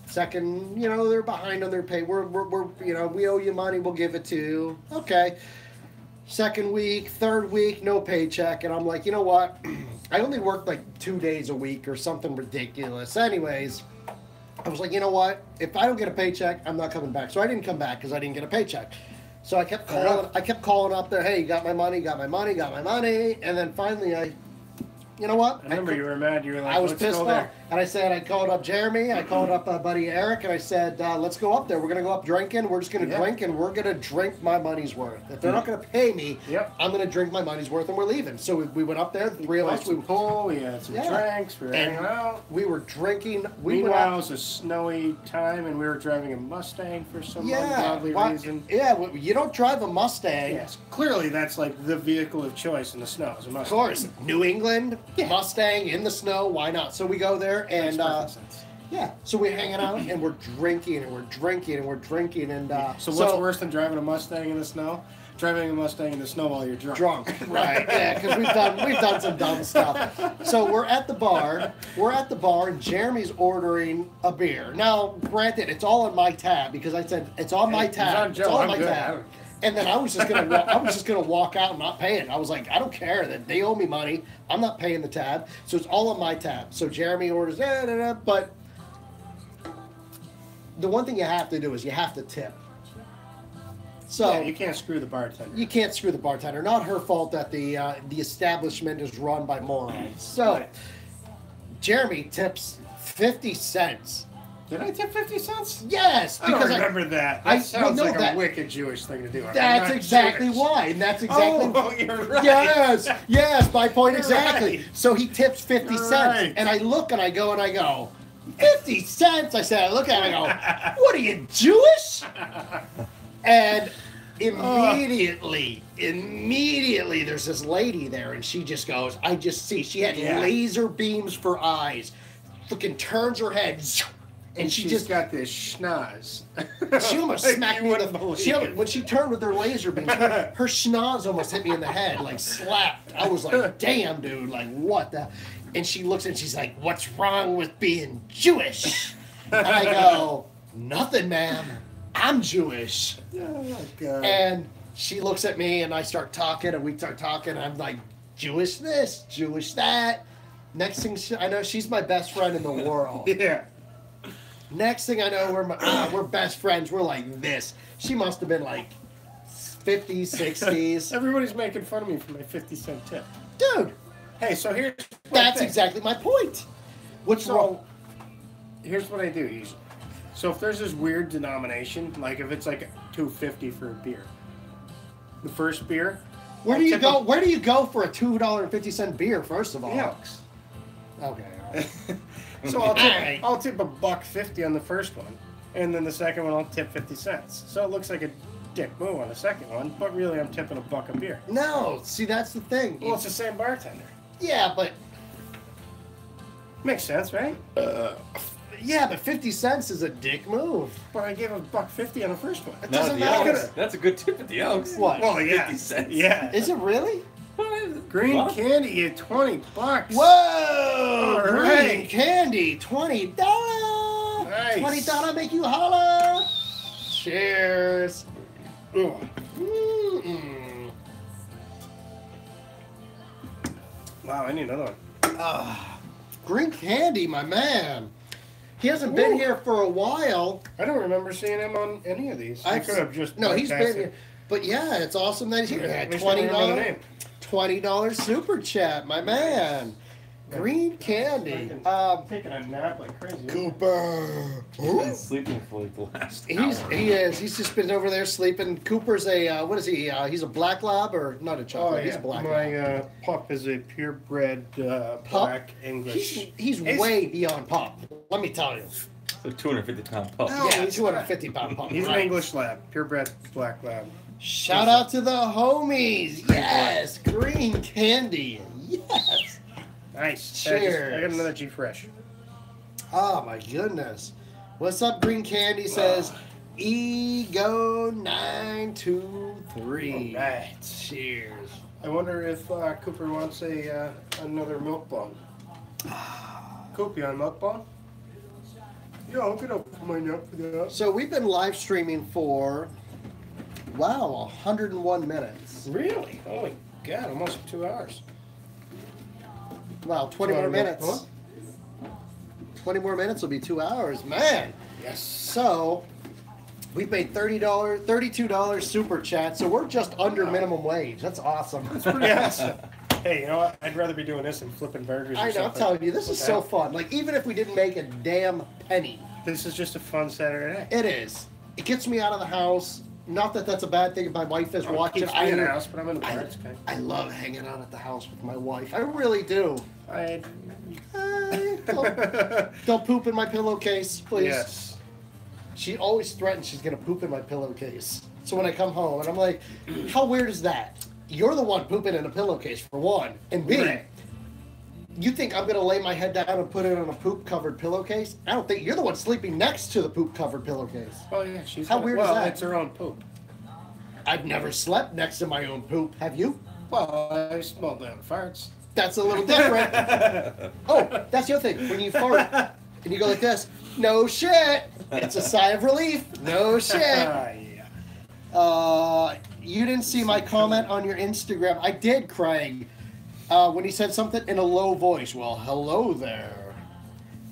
second, they're behind on their pay. We owe you money. We'll give it to you. Okay. Second week, third week, no paycheck. And I'm like, you know what? I only worked like 2 days a week or something ridiculous. Anyways, I was like, you know what? If I don't get a paycheck, I'm not coming back. So I didn't come back because I didn't get a paycheck. So I kept calling up there, hey, you got my money, got my money, got my money. And then finally you know what? I remember you were mad. You were like, I was let's pissed go off. there. And I said, I called up Jeremy. I called up buddy Eric. And I said, let's go up there. We're going to go up drinking. We're just going to drink. And we're going to drink my money's worth. If they're not going to pay me, I'm going to drink my money's worth. And we're leaving. So we went up there. The three of us. We had some drinks. We were hanging out. We were drinking. Meanwhile, it was a snowy time. And we were driving a Mustang for some ungodly reason. Yeah, you don't drive a Mustang. Yes. Clearly, that's like the vehicle of choice in the snow. Is a Mustang. Of course. New England, Mustang. In the snow, why not? So we go there and so we're hanging out and we're drinking and we're drinking and we're drinking and so what's worse than driving a Mustang in the snow? Driving a Mustang in the snow while you're drunk. Right? Yeah, because we've done some dumb stuff. So we're at the bar. And Jeremy's ordering a beer. Now, granted, it's all on my tab because I said it's on my tab. It's all on my tab. And then I was just gonna walk out and not pay it. I was like, I don't care that they owe me money. I'm not paying the tab, so it's all on my tab. So Jeremy orders, but the one thing you have to do is you have to tip. So you can't screw the bartender. You can't screw the bartender. Not her fault that the establishment is run by morons. So Jeremy tips 50 cents. Did I tip 50 cents? Yes, I don't because remember that. I That sounds know like that. a wicked Jewish thing to do. I'm That's not exactly Jewish. why, and that's exactly. Oh, you're right. Yes, my point You're exactly. right. So he tips 50 You're cents, right. and I look and I go, 50 cents? I said, I look at it, I go, what are you, Jewish? And immediately, there's this lady there, and she just goes, I just see, she had laser beams for eyes, fucking turns her head, and she she's just got this schnoz. She almost smacked me in the. When she turned with her laser beam, her schnoz almost hit me in the head, like slapped. I was like, "Damn, dude! Like what the?" And she looks and she's like, "What's wrong with being Jewish?" And I go, "Nothing, ma'am. I'm Jewish." Oh my God. And she looks at me, and I start talking, and we start talking. And I'm like, "Jewish this, Jewish that." Next thing I know, she's my best friend in the world. Yeah. Next thing I know, we're best friends. We're like this. She must have been like 50s, 60s. Everybody's making fun of me for my 50-cent tip. Dude, Hey, so here's that's exactly my point. What's wrong? Here's what I do usually. So if there's this weird denomination, like if it's like $2.50 for a beer, the first beer. Where do you go? Where do you go for a $2.50 beer? First of all, Elks. Okay. All right. So Alright. I'll tip $1.50 on the first one, and then the second one I'll tip 50 cents. So it looks like a dick move on the second one, but really I'm tipping $1 a beer. No, see that's the thing. Well, it's the same bartender. Yeah, but Makes sense, right? yeah, but 50 cents is a dick move. But I gave $1.50 on the first one. It No, doesn't the matter. Elks. That's a good tip at the Elks. What? Well, yeah. 50 cents. Yeah. Is it really? Green What? candy at $20. Whoa! All Green right. candy, $20. Nice. $20 make you holla. Cheers. Ugh. Mm-mm. Wow, I need another one. Green candy, my man. He hasn't been Ooh. here for a while. I don't remember seeing him on any of these. I could have just. No, he's been bypassed here. it. But yeah, it's awesome that he's here. At least I remember the name. $20 super chat, my man. Green candy. Taking a nap like crazy. Cooper. He's been sleeping for like the last hour. He is. He's just been over there sleeping. Cooper's a what is he? He's a black lab or not a Oh chocolate? yeah, He's a black lab. my pup is a purebred black English. He's way beyond pop. Let me tell you. It's a 250-pound pup. No. Yeah, he's 250-pound pop. He's an right. English lab, purebred black lab. Shout out to the homies. Yes, green candy. Yes. Nice. Cheers. I got another G Fresh. Oh my goodness. What's up, green candy? Says Ego 923. All right. Cheers. I wonder if Cooper wants another milk bone. Coop, you on milk bone? Yeah, I'll get up for my nap for that. So we've been live streaming for 101 minutes. Really? Oh my God, almost 2 hours. Wow, 20 more Wanna make minutes. one? 20 more minutes will be 2 hours, man. Yes. So we paid $32 super chat, so we're just under minimum wage. That's awesome. That's pretty awesome. Hey, you know what? I'd rather be doing this than flipping burgers or I know, I'm something. telling you, this is What so the fun. Like, even if we didn't make a damn penny, hell? This is just a fun Saturday night. it is. It gets me out of the house. Not that that's a bad thing if my wife is watching. Keeps me in the house, but I'm in the bar. It's okay. I love hanging out at the house with my wife. I really do. Don't poop in my pillowcase, please. Yes. She always threatens she's gonna poop in my pillowcase. So when I come home, and I'm like, how weird is that? You're the one pooping in a pillowcase for one, and B, Right. you think I'm gonna lay my head down and put it on a poop-covered pillowcase? I don't think you're the one sleeping next to the poop-covered pillowcase. Oh yeah, she's. How weird is well, that? it's her own poop. I've never slept next to my own poop. Have you? Well, I smell down farts. That's a little different. Oh, that's the other thing. When you fart and you go like this, no shit. It's a sigh of relief. No shit. Yeah. You didn't see my comment on your Instagram. I did, Craig. When he said something in a low voice. Well, hello there.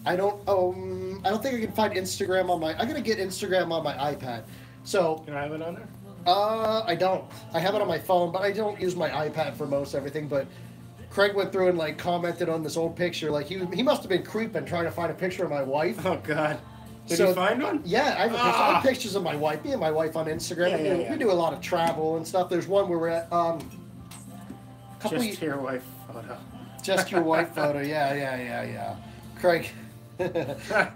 I don't think I can find Instagram on my. I'm gonna get Instagram on my iPad. So Can I have it on there? I don't. I have it on my phone, but I don't use my iPad for most everything. But Craig went through and like commented on this old picture. Like he must have been creeping trying to find a picture of my wife. Oh God. Did you find one? Yeah, I have pictures of my wife. Me and my wife on Instagram. Yeah. We do a lot of travel and stuff. There's one where we're at Just your wife photo. Just your wife photo. Yeah. Craig.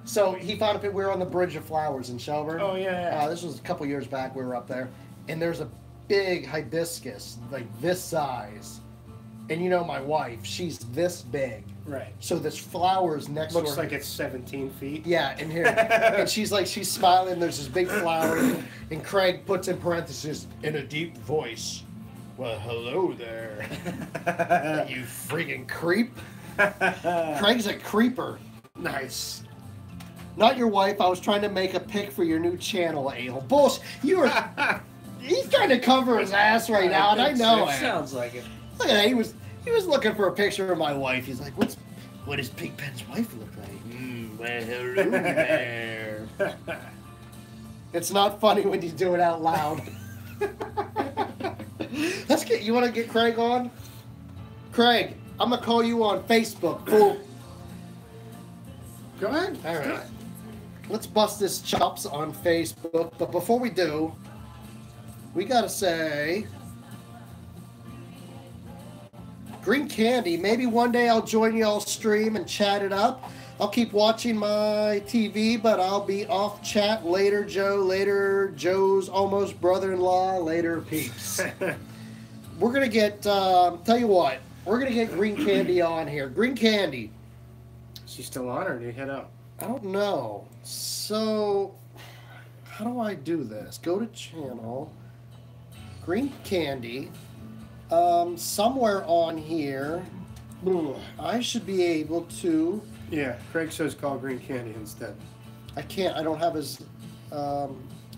So he found a picture. We were on the Bridge of Flowers in Shelburne. Oh yeah. This was a couple years back. We were up there, and there's a big hibiscus like this size, and you know my wife, she's this big. Right. So this flower's next Looks door. like it's 17 feet. Yeah, and here, and she's smiling. There's this big flower, and Craig puts in parentheses in a deep voice, "Well, hello there, you freaking creep." Craig's a creeper. Nice. Not your wife. I was trying to make a pic for your new channel, a-hole. Bullshit. You were. He's trying to cover his ass right now, and I know it. Sounds like it. Look at that. He was looking for a picture of my wife. He's like, what does Pigpen's wife look like? Well, hello there. It's not funny when you do it out loud. You want to get Craig on? Craig, I'm going to call you on Facebook, fool. Go ahead. All right. Let's bust this chops on Facebook. But before we do, we got to say, Green Candy, maybe one day I'll join y'all's stream and chat it up. I'll keep watching my TV, but I'll be off chat later, Joe. Later, Joe's almost brother-in-law. Later, peeps. We're going to get, tell you what, we're going to get Green Candy on here. Green Candy. Is she still on, or did you head out? I don't know. So, how do I do this? Go to channel. Green Candy. Somewhere on here, I should be able to. Yeah, Craig says call Green Candy instead. I can't. I don't have his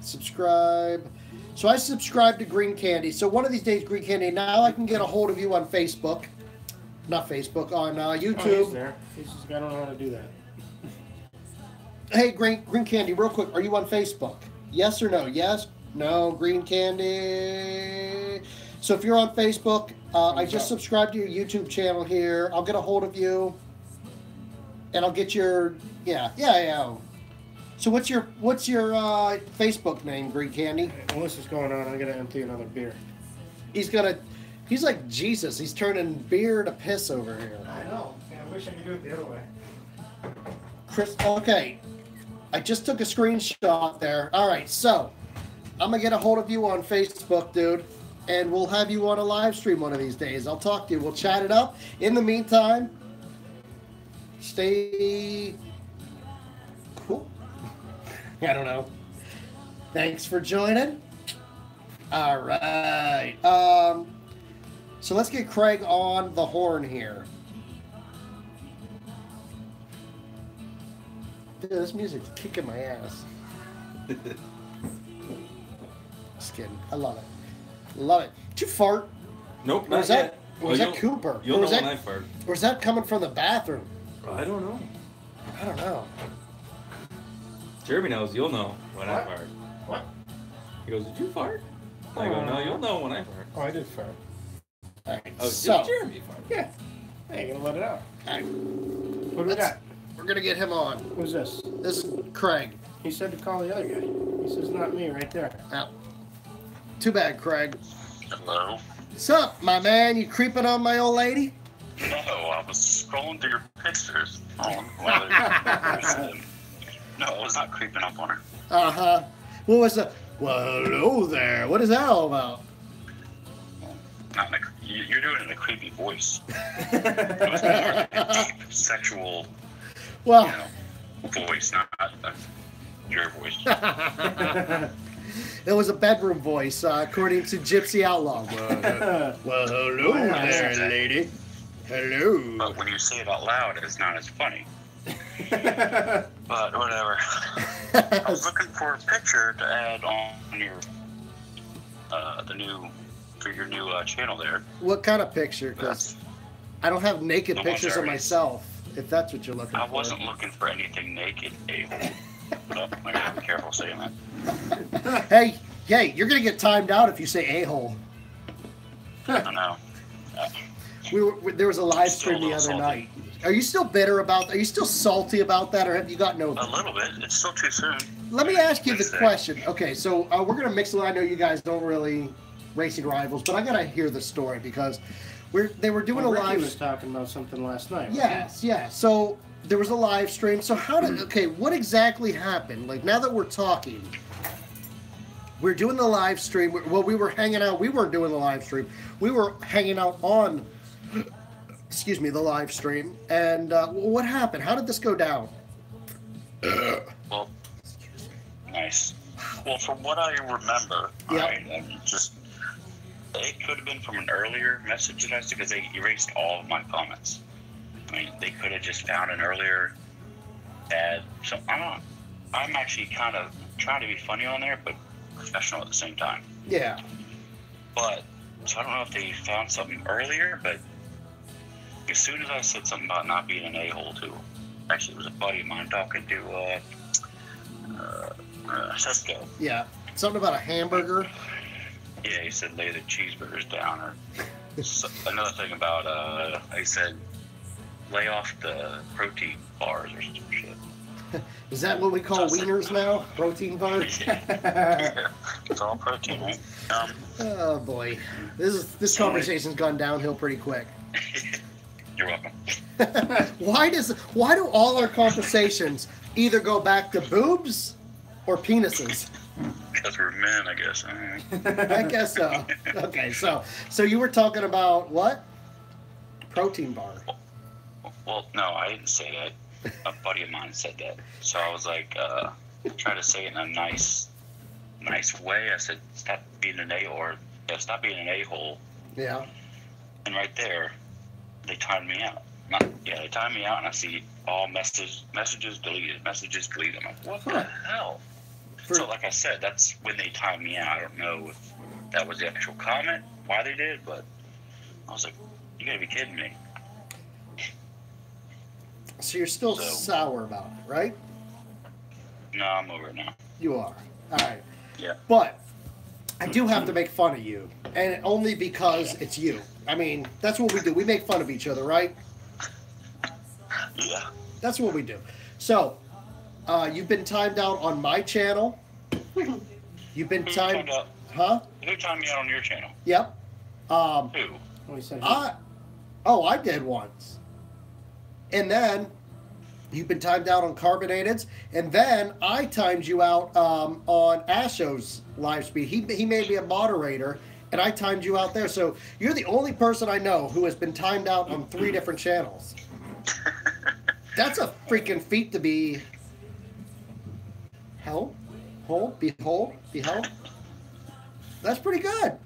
subscribe. So I subscribe to Green Candy. So one of these days, Green Candy. Now I can get a hold of you on Facebook. Not Facebook, on YouTube. Oh, he's there. He's just, I don't know how to do that. Hey, Green Candy, real quick. Are you on Facebook? Yes or no? Yes? No, Green Candy. So if you're on Facebook, I just subscribed to your YouTube channel here. I'll get a hold of you, and I'll get your yeah. So what's your Facebook name, Green Candy? While this is going on, I gotta empty another beer. He's like Jesus. He's turning beer to piss over here. I know. I wish I could do it the other way. Chris, okay. I just took a screenshot there. All right, so I'm gonna get a hold of you on Facebook, dude, and we'll have you on a live stream one of these days. I'll talk to you. We'll chat it up. In the meantime, stay cool. I don't know. Thanks for joining. All right. So let's get Craig on the horn here. Dude, this music's kicking my ass. Just kidding. I love it. Love it. Did you fart? Nope, Or not was that, yet. or was Well, that Cooper? You'll or know was that, when I fart. Or is that coming from the bathroom? I don't know. I don't know. Jeremy knows. You'll know when I What? fart. What? He goes, "Did you fart?" I go, "No, you'll know when I fart." Oh, I did fart. All right, Oh, so did Jeremy fart? Yeah. Hey, you gonna let it out? all right, What do we got? we're going to get him on. Who's this? This is Craig. He said to call the other guy. He says not me right there. Out. Too bad, Craig. Hello? What's up, my man? You creeping on my old lady? No, I was scrolling through your pictures on No, I was not creeping up on her. Uh-huh. What was the... Well, hello there. What is that all about? Not in you're doing it in a creepy voice. It was more like a deep sexual, Well... voice, not your voice. It was a bedroom voice, according to Gypsy Outlaw. Well, hello there, lady. Hello. But when you say it out loud, it's not as funny. But whatever. I was looking for a picture to add on your your new channel there. What kind of picture? Because I don't have naked The ones pictures of already- myself, if that's what you're looking I for. wasn't looking for anything naked, a-hole. But I gotta be careful saying that. Hey, you're going to get timed out if you say a-hole. I know. There was a live stream the other night. Are you still bitter about? Are you still salty about that, or have you gotten over? A little bit. It's still too soon. Let me ask you the question. Okay, so we're gonna mix it. I know you guys don't really racing rivals, but I gotta hear the story because they were doing a Ricky live. was talking about something last night. Yes, yeah. So there was a live stream. So what exactly happened? Like now that we're talking, we're doing the live stream. Well, we were hanging out. We weren't doing the live stream. We were hanging out on, excuse me, the live stream. And what happened? How did this go down? Well, nice. Well, from what I remember, it could have been from an earlier message that I said because they erased all of my comments. I mean, they could have just found an earlier ad. So I'm actually kind of trying to be funny on there, but professional at the same time. Yeah. But so I don't know if they found something earlier, but as soon as I said something about not being an a-hole too, actually it was a buddy of mine talking to Cisco. Yeah. Something about a hamburger. Yeah, he said lay the cheeseburgers down, or another thing about he said lay off the protein bars or some shit. Is that what we call wieners now? Protein bars? Yeah, it's all protein, right? Oh boy, this conversation's gone downhill pretty quick. You're welcome. Why do all our conversations either go back to boobs or penises? Because we're men, I guess. I guess so. Okay, so you were talking about what? Protein bar. Well, no, I didn't say that. A buddy of mine said that. So I was like, trying to say it in a nice way. I said, stop being an stop being an a-hole. Yeah. And right there, they timed me out. They timed me out, and I see all messages deleted. Messages deleted. I'm like, what the hell? So like I said, that's when they timed me out. I don't know if that was the actual comment, why they did, but I was like, you gotta be kidding me. So you're still sour about it, right? No, I'm over it now. You are. All right. Yeah. But I do have to make fun of you, and only because it's you. I mean, that's what we do. We make fun of each other, right? Yeah. That's what we do. So, you've been timed out on my channel. You've been timed out. Huh? Who timed me out on your channel? Yep. Who? Oh, he said I did once. And then you've been timed out on Carbonateds, and then I timed you out on Asho's live speed. He made me a moderator, and I timed you out there. So you're the only person I know who has been timed out on 3 different channels. That's a freaking feat to be beheld. That's pretty good.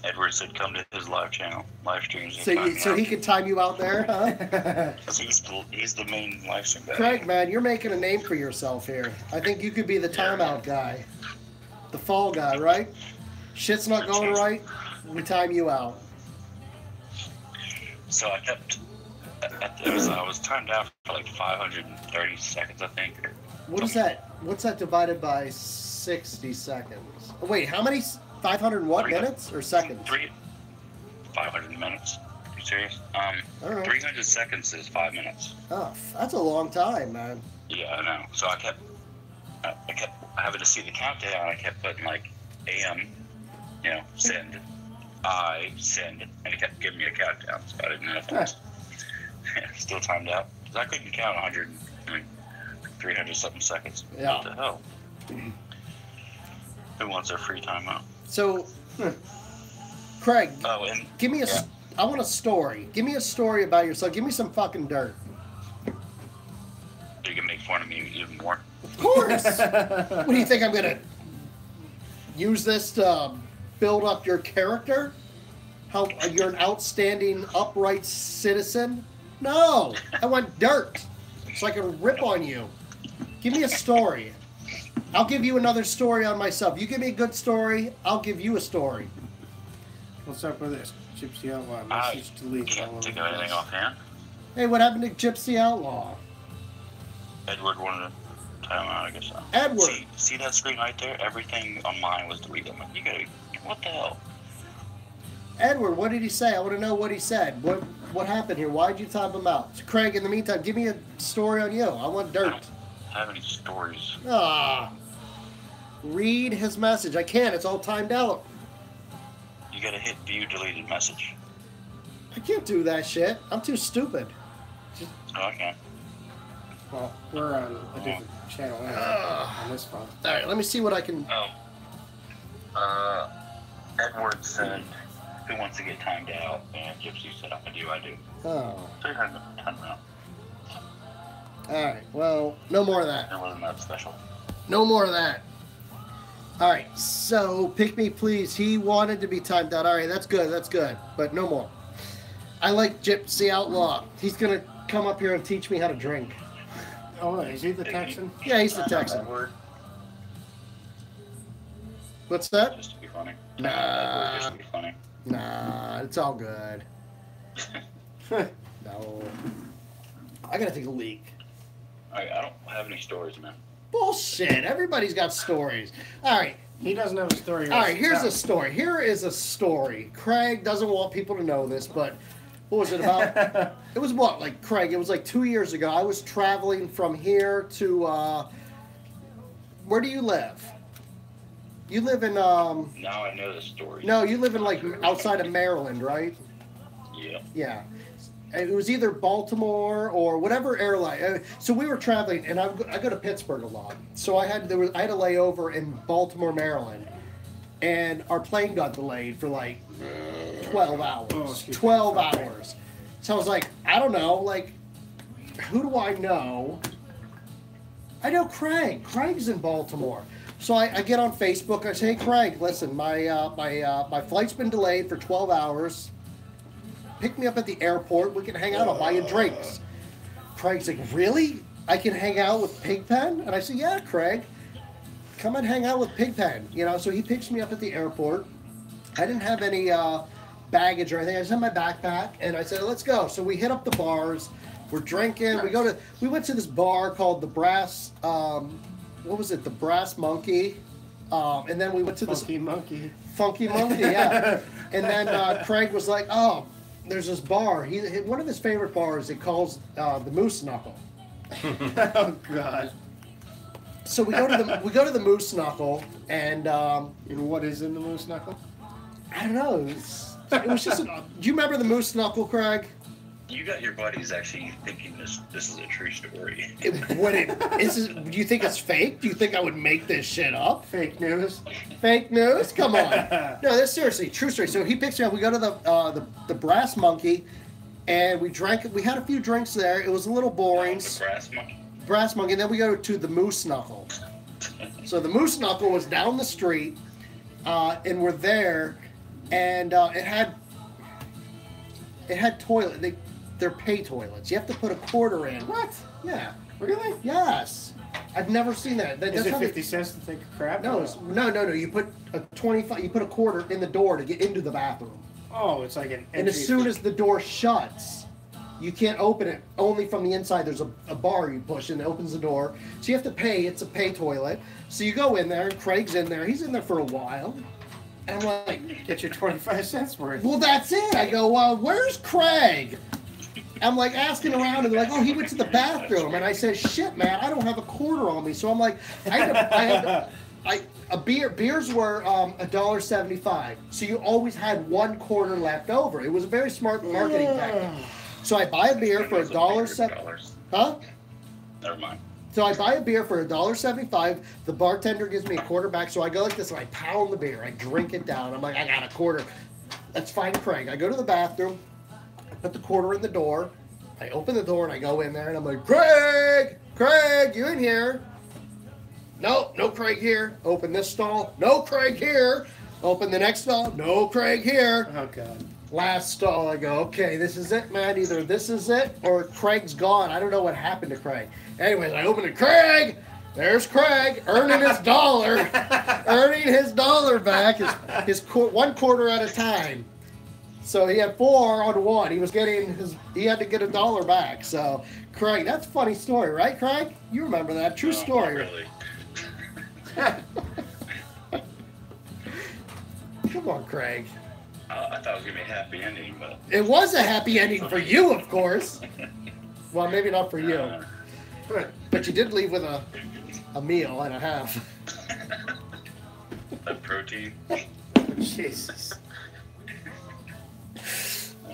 Edward said come to his live streams. So he could time you out there, huh? He's the main live stream guy. Craig, man, you're making a name for yourself here. I think you could be the timeout guy. The fall guy, right? Shit's not going right, we time you out. So I kept... I was timed out for like 530 seconds, I think. What is that? What's that divided by 60 seconds? Oh, wait, how many... 500 what, minutes or seconds? 500 minutes. Are you serious? All right. 300 seconds is 5 minutes. Oh, that's a long time, man. Yeah, I know. So I kept having to see the countdown. I kept putting like AM, send, send, and it kept giving me a countdown. So I didn't know if it was still timed out. Because I couldn't count 300 something seconds. Yeah. What the hell? Who wants their free time out? So, Craig, give me I want a story. Give me a story about yourself. Give me some fucking dirt. You can make fun of me even more. Of course. What do you think, I'm gonna use this to build up your character? How you're an outstanding, upright citizen? No, I want dirt so I can rip on you. Give me a story. I'll give you another story on myself. You give me a good story, I'll give you a story. What's up with this? Gypsy Outlaw. I Message deleted. can't think of anything offhand. Hey, what happened to Gypsy Outlaw? Edward wanted to time out, I guess so. Edward. See that screen right there? Everything on mine was deleted. I'm like, what the hell? Edward, what did he say? I want to know what he said. What happened here? Why did you time him out? So Craig, in the meantime, give me a story on you. I want dirt. I don't have any stories. Ah. Read his message. I can't. It's all timed out. You gotta hit view deleted message. I can't do that shit. I'm too stupid. Okay. Well, we're on a different channel on this phone. All right, let me see what I can. Edward said, "Who wants to get timed out?" And Gypsy said, "I do." Oh. So you heard the time out. All right. Well, no more of that. It wasn't that special. No more of that. All right. So, pick me, please. He wanted to be timed out. All right. That's good. That's good. But no more. I like Gypsy Outlaw. He's gonna come up here and teach me how to drink. Oh, is he the Texan? Yeah, he's the Texan. Edward, What's that? just to be funny. Nah. Edward, just to be funny. Nah, it's all good. No. I gotta take a leak. I don't have any stories, man. Bullshit. Everybody's got stories. All right. He doesn't have a story. All right, here's a story. Here is a story. Craig doesn't want people to know this, but what was it about? It was what, like, Craig, it was like 2 years ago. I was traveling from here to, where do you live? You live in, Now I know the story. no, you live in, like, outside of Maryland, right? Yeah. Yeah. It was either Baltimore or whatever airline. So we were traveling, and I go to Pittsburgh a lot. So I had a layover in Baltimore, Maryland, and our plane got delayed for like 12 hours. Oh, excuse me. 12 hours. So I was like, I don't know, like, who do I know? I know Craig. Craig's in Baltimore. So I get on Facebook. I say, hey, Craig, listen, my flight's been delayed for 12 hours. Pick me up at the airport. We can hang out. I'll buy you drinks. Craig's like, really? I can hang out with Pigpen? And I said, yeah, Craig. Come and hang out with Pigpen. You know, so he picks me up at the airport. I didn't have any baggage or anything. I just had my backpack. And I said, let's go. So we hit up the bars. We're drinking. We went to this bar called the Brass, what was it? The Brass Monkey. And then we went to this Funky Monkey. Funky Monkey, yeah. And then Craig was like, oh, there's this bar. One of his favorite bars, he calls the Moose Knuckle. Oh God. So we go to the Moose Knuckle, and what is in the Moose Knuckle? I don't know. It was just. Do you remember the Moose Knuckle, Craig? You got your buddies actually thinking this is a true story. Do you think it's fake? Do you think I would make this shit up? Fake news. Fake news? Come on. No, that's seriously true story. So he picks me up. We go to the Brass Monkey, and we drank. We had a few drinks there. It was a little boring. The Brass Monkey. Brass Monkey. And then we go to the Moose Knuckle. So the Moose Knuckle was down the street, and we're there, and it had toilet. They're pay toilets. You have to put a quarter in. What? Yeah. Really? Yes. I've never seen that. Is it 50 cents to take a crap? No, no. You put a 25. You put a quarter in the door to get into the bathroom. Oh, it's like an. And as soon as the door shuts, you can't open it. Only from the inside. There's a bar you push and it opens the door. So you have to pay. It's a pay toilet. So you go in there. And Craig's in there. He's in there for a while. And I'm like, get your 25 cents worth. Well, that's it. I go, where's Craig? I'm like asking around, and they're like, "Oh, he went to the bathroom." And I said, "Shit, man, I don't have a quarter on me." So I'm like, beers were $1.75, so you always had 1 quarter left over. It was a very smart marketing tactic. So I buy a beer for $1.70. Huh? Never mind. So I buy a beer for $1.75. The bartender gives me a quarter back. So I go like this, and I pound the beer. I drink it down. I'm like, I got a quarter. That's fine, Craig. I go to the bathroom. Put the quarter in the door. I open the door and I go in there and I'm like, Craig, you in here? No Craig here. Open this stall. No Craig here. Open the next stall. No Craig here. Oh God. Last stall. I go, okay, this is it, man. Either this is it or Craig's gone. I don't know what happened to Craig. Anyways, I open it. Craig. There's Craig earning his dollar, back. His 1 quarter at a time. So he had 4 on 1. He had to get $1 back. So, Craig, that's a funny story, right, Craig? You remember that. True story. Not really. Come on, Craig. I thought it was gonna be a happy ending, but It was a happy ending for you, of course. Well, maybe not for you. But you did leave with a meal and a half. that protein. Jesus.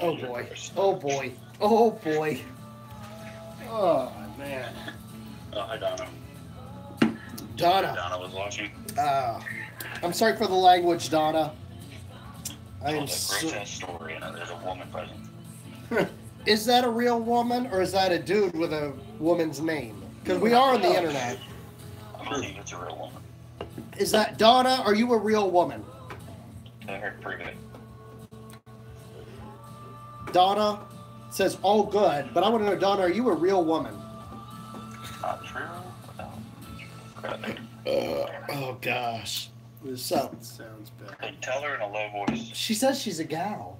Oh boy. Oh boy. Oh boy. Oh, man. Oh, hi, Donna. Donna. Donna was watching. I'm sorry for the language, Donna. I am Told a great ass story, and there's a woman present. Is that a real woman, or is that a dude with a woman's name? Because we are on the internet. I believe it's a real woman. Is that Donna? Are you a real woman? I heard pretty good. Donna says all good, but I want to know, Donna, are you a real woman? Not true. No. Crap. Oh gosh. So Sounds bad. Hey, tell her in a low voice. she says she's a gal.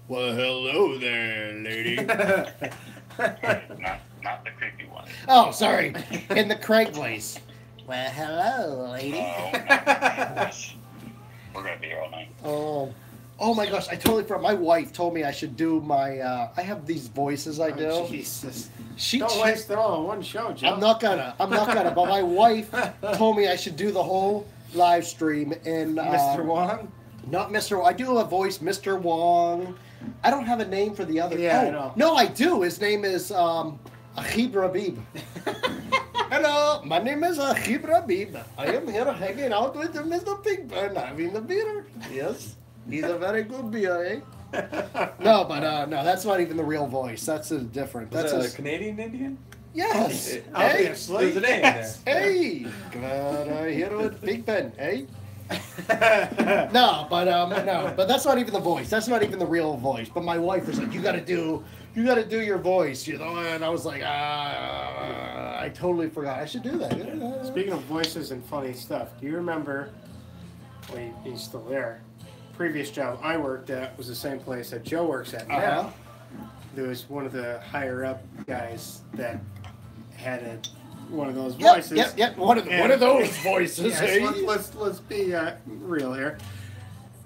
Well, hello there, lady. Not the creepy one. Oh, sorry. In the Craig voice. Well, hello, lady. Oh, not the creepy voice. We're gonna be here all night. Oh my gosh, I totally forgot. My wife told me I should do my. I have these voices I do. Oh, Jesus. She Don't waste it all in one show, Joe. I'm not gonna. But my wife told me I should do the whole live stream in. Mr. Wong? Not Mr. I do a voice, Mr. Wong. I don't have a name for the other. Yeah, oh, I know. No, I do. His name is Ahib Rabib. Hello, my name is Ahib Rabib. I am here hanging out with Mr. Pigpen, having the beer. Yes, he's a very good beer, eh? No, but no, that's not even the real voice. That's a different. Was That's that a a Canadian Indian? yes. Hey, Obviously. There's a name in there. hey, glad I hear with Pigpen, eh? No, but that's not even the voice. That's not even the real voice. But my wife was like, you got to do your voice, you know. And I was like, I totally forgot. I should do that. Speaking of voices and funny stuff, do you remember, well, he's still there, previous job I worked at was the same place that Joe works at now. Uh-huh. There was one of the higher up guys that had one of those Yep, voices. yep. One of those voices. Yes, eh? let's be real here.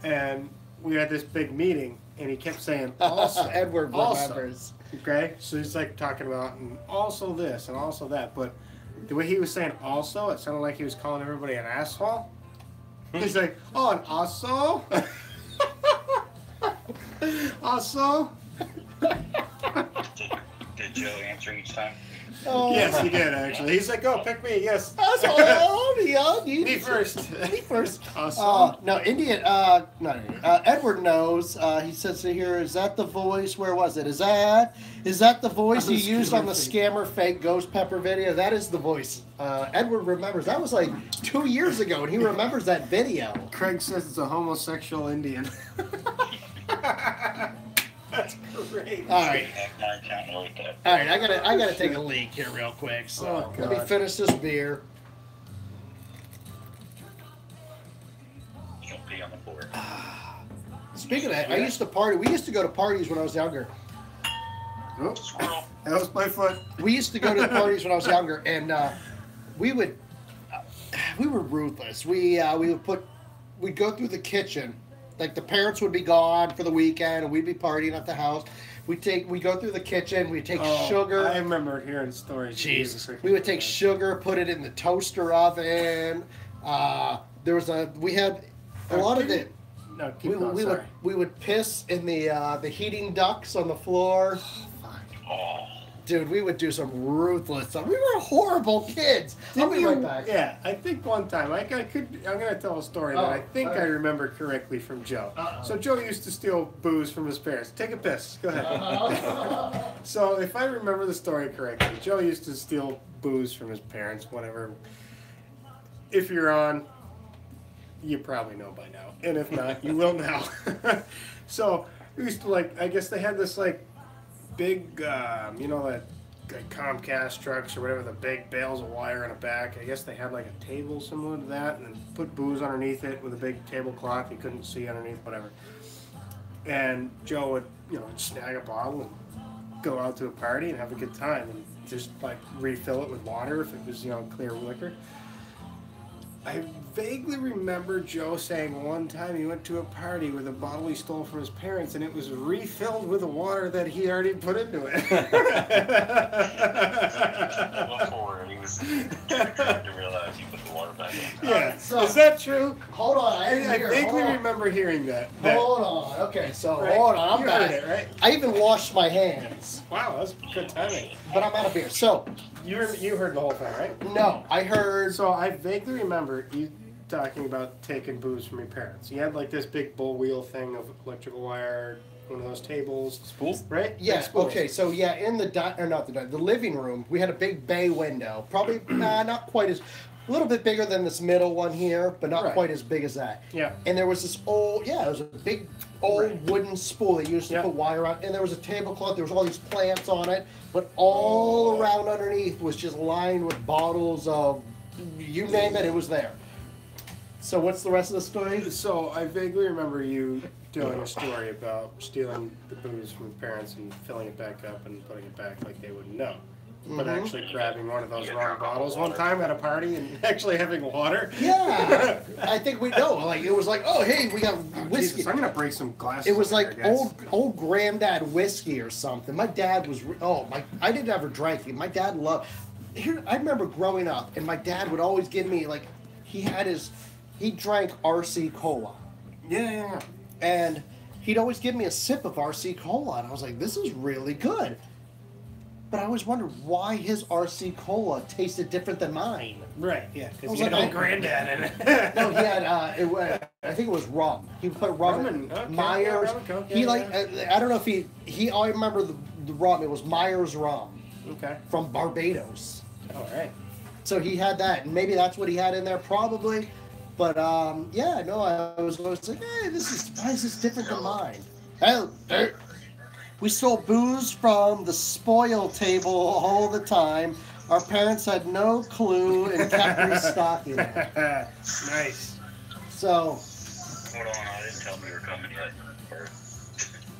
And we had this big meeting, and he kept saying, also, Edward also. remembers. Okay, so he's like talking about and also this and also that, but the way he was saying also, it sounded like he was calling everybody an asshole. He's like, oh, and also, also. Did Joe answer each time? Oh. Yes, he did actually. He's like, oh, pick me. Yes. Me first. Me first. Awesome. No, Indian. Edward knows. He says here, is that the voice? Where was it? Is that the voice you used on the scammer fake ghost pepper video? That is the voice. Edward remembers. That was like 2 years ago, and he remembers that video. Craig says it's a homosexual Indian. That's great. All right. I can't relate that. All right, I gotta take a leak here real quick. So Oh, let me God. finish this beer. Don't pee on the floor. Speaking of that, I used to party. We used to go to parties when I was younger. Oops, Squirrel. that was my foot. We used to go to the parties when I was younger, and we were ruthless. We'd go through the kitchen, like the parents would be gone for the weekend, and we'd be partying at the house. We'd go through the kitchen. We'd take sugar. I remember hearing stories. Jesus. We would take sugar, put it in the toaster oven. We had a lot of the. No, keep going. We would piss in the heating ducts on the floor. Oh. Dude, we would do some ruthless stuff. We were horrible kids. I'll be right back. Yeah, I think one time I'm gonna tell a story that I think I remember correctly from Joe. So Joe used to steal booze from his parents. Take a piss. Go ahead. So if I remember the story correctly, Joe used to steal booze from his parents. Whatever. If you're on, you probably know by now, and if not, you will now. So we used to I guess they had this big, that like Comcast trucks or whatever, the big bales of wire in the back. I guess they had a table similar to that, and then put booze underneath it with a big tablecloth you couldn't see underneath, whatever. And Joe would, snag a bottle and go out to a party and have a good time, and just refill it with water if it was, clear liquor. I vaguely remember Joe saying one time he went to a party with a bottle he stole from his parents, and it was refilled with the water that he already put into it. Before he was trying to realize he put the water back in. Yeah. So- Is that true? Hold on. I vaguely remember hearing that. Hold on. Okay, so Right? hold on. I'm You back. heard it, right? I even washed my hands, Wow, that's good timing. but I'm out of beer. So, You heard the whole thing, right? no, I heard. So I vaguely remember you talking about taking booze from your parents. You had like this big bull wheel thing of electrical wire, one of those tables, Spools? right? Yeah. Big spools. Okay. So yeah, in the the living room, we had a big bay window. Probably not quite as, a little bit bigger than this middle one here, but not Right. quite as big as that. Yeah. And there was this old, it was a big old Right. wooden spool they used to Yeah. put wire on, and there was a tablecloth. There was all these plants on it, but all around underneath was just lined with bottles of, you name it, it was there. So what's the rest of the story? So I vaguely remember you telling a story about stealing the booze from your parents and filling it back up and putting it back like they wouldn't know. But Mhm. actually grabbing one of those wrong bottles one time at a party and actually having water. Yeah, I think we know. Like it was like, oh hey, we got whiskey. Jesus, I'm gonna break some glasses. It was over like here, guys. old granddad whiskey or something. My dad was I didn't ever drink it. My dad loved. Here I remember growing up, and my dad would always give me like he drank RC cola, Yeah. and he'd always give me a sip of RC cola, and I was like, this is really good. But I always wondered why his RC cola tasted different than mine. Right. Yeah. I Because was you had like, old granddad in it. No, he had I think it was rum. He put rum Rum in and- okay, Myers. yeah, rum and Coke, He yeah, like yeah. I don't know if he I remember the rum. It was Myers rum Okay. from Barbados. All right. So he had that, and maybe that's what he had in there, probably. But yeah, no, I was always like, hey, why is this different than mine? Hey, we stole booze from the spoil table all the time. Our parents had no clue and kept restocking it. Nice. So, Hold on, I didn't tell them we were coming yet. Or-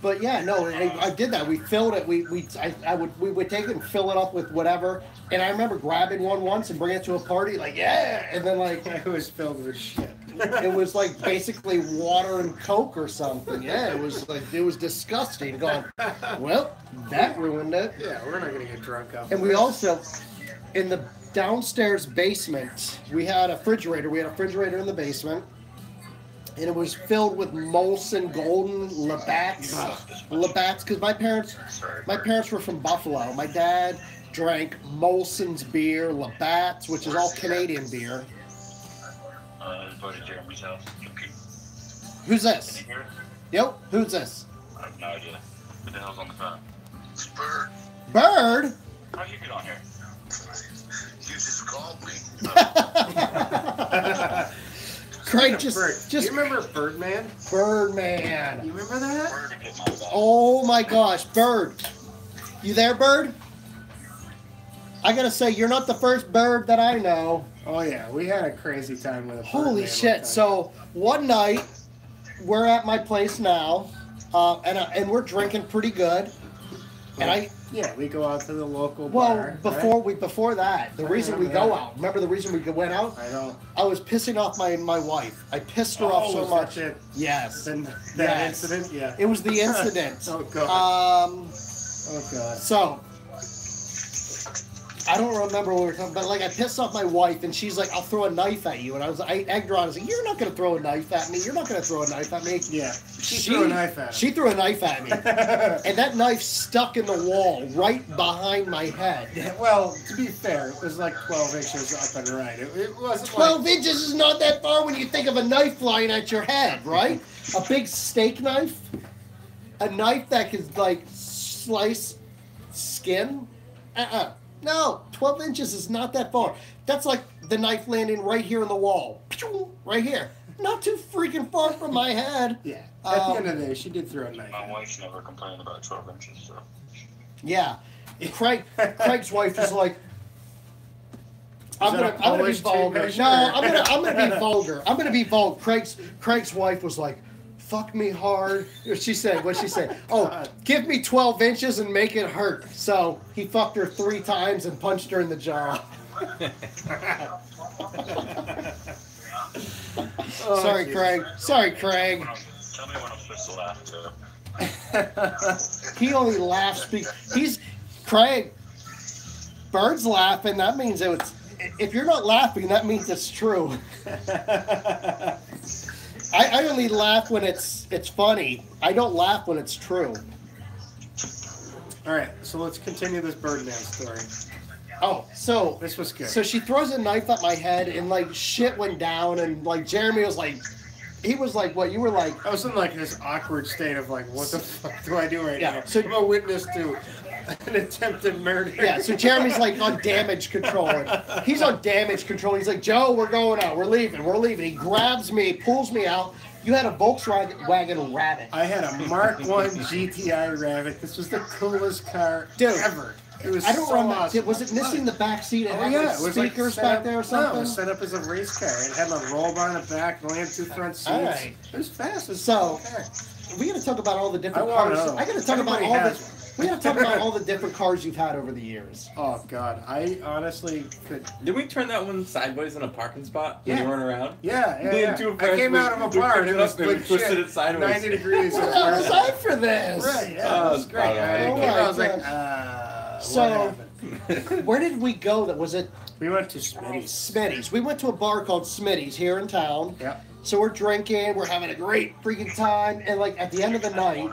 but yeah, no, I did that. We filled it. We would take it and fill it up with whatever. And I remember grabbing one once and bringing it to a party, like yeah, and then like It was filled with shit. it was like basically water and Coke or something. Yeah, it was disgusting. Going, well, that ruined it. Yeah, we're not gonna get drunk off. And of we this. also, in the downstairs basement, we had a refrigerator. We had a refrigerator in the basement, and it was filled with Molson Golden Labatt's, because my parents were from Buffalo. My dad drank Molson's beer, Labatt's, which is all Canadian beer. Go to Jeremy's house. Okay. Who's Can this? you hear it? Yep, who's this? I have no idea. What the hell's on the phone? It's Bird. Bird? How'd you get on here? You just called me. Craig Bird. just You remember Birdman? Birdman. You remember that? Bird to get my phone. Oh my gosh, Bird. You there, Bird? I gotta say, you're not the first Bird that I know. Oh yeah, we had a crazy time with a Holy Birdman one shit. time. So, one night, we're at my place now, and we're drinking pretty good. And yeah, we go out to the local well, bar. before that, the I reason we remember go that. out, remember the reason we went out? I know. I was pissing off my wife. I pissed her off so was much. That, Yes. that Yes. incident? Yeah. It was the incident. Oh, God. Oh, God. So, I don't remember what we were talking about, but like I pissed off my wife, and she's like, I'll throw a knife at you. And I egged her on. I was like, you're not going to throw a knife at me. You're not going to throw a knife at me. Yeah. She threw a knife at She threw a knife at me. And that knife stuck in the wall right behind my head. Yeah, well, to be fair, it was like 12 inches up and right. It wasn't 12 like... inches is not that far when you think of a knife flying at your head, right? A big steak knife? A knife that could, like, slice skin? No, 12 inches is not that far. That's like the knife landing right here in the wall. Right here. Not too freaking far from my head. Yeah. At the end of the day, she did throw a knife. My wife's never complained about 12 inches, so. Yeah. Craig's wife is like, I'm that gonna a be Polish vulgar. tape measure? No, I'm gonna be vulgar. I'm gonna be vulgar. Craig's wife was like, fuck me hard. What'd she say? Oh, give me 12 inches and make it hurt. So he fucked her 3 times and punched her in the jaw. Oh, Sorry, geez. Craig. Sorry, Craig. Tell me when I'm supposed to laugh too. He only laughs he's Craig. Bird's laughing. That means it's. If you're not laughing, that means it's true. I only laugh when it's funny. I don't laugh when it's true. All right, so let's continue this Birdman story. Oh, so This was good. So she throws a knife at my head, and like shit went down, and like Jeremy was like, he was like, what? You were like, I was in like this awkward state of like, what the fuck do I do right Yeah, now? so- I'm a witness to an attempted murder. yeah. So Jeremy's like on damage control. He's on damage control. He's like, Joe, we're going out. We're leaving. He grabs me, pulls me out. You had a Volkswagen Rabbit. I had a Mark 1 GTI Rabbit. This was the coolest car Dude. ever. It was I don't so remember. awesome. Was it missing the back seat? It Oh had yeah, like it was like speakers set back up- there or No, it something. was set up as a race car. It had a roll bar in the back, it only had 2 front seats. All right. It was fast. It was So- a cool car. We got to talk about all the different I wanna cars. know. I got to talk about Everybody all has the. We got to talk about all the different cars you've had over the years. Oh god, I honestly could. Did we turn that one sideways in a parking spot when Yeah. you weren't around? Yeah, Me yeah. and two I friends, came out of a we bar and picked it it was up and we good twisted shit. it sideways. 90 degrees. What the hell was I for this? Right, yeah, that was great. Oh, I, my I was God. like, So- what happened? Where did we go? That was it. We went to Smitty's. Smitty's. We went to a bar called Smitty's here in town. Yeah. So we're drinking, we're having a great freaking time, and like at the end of the night,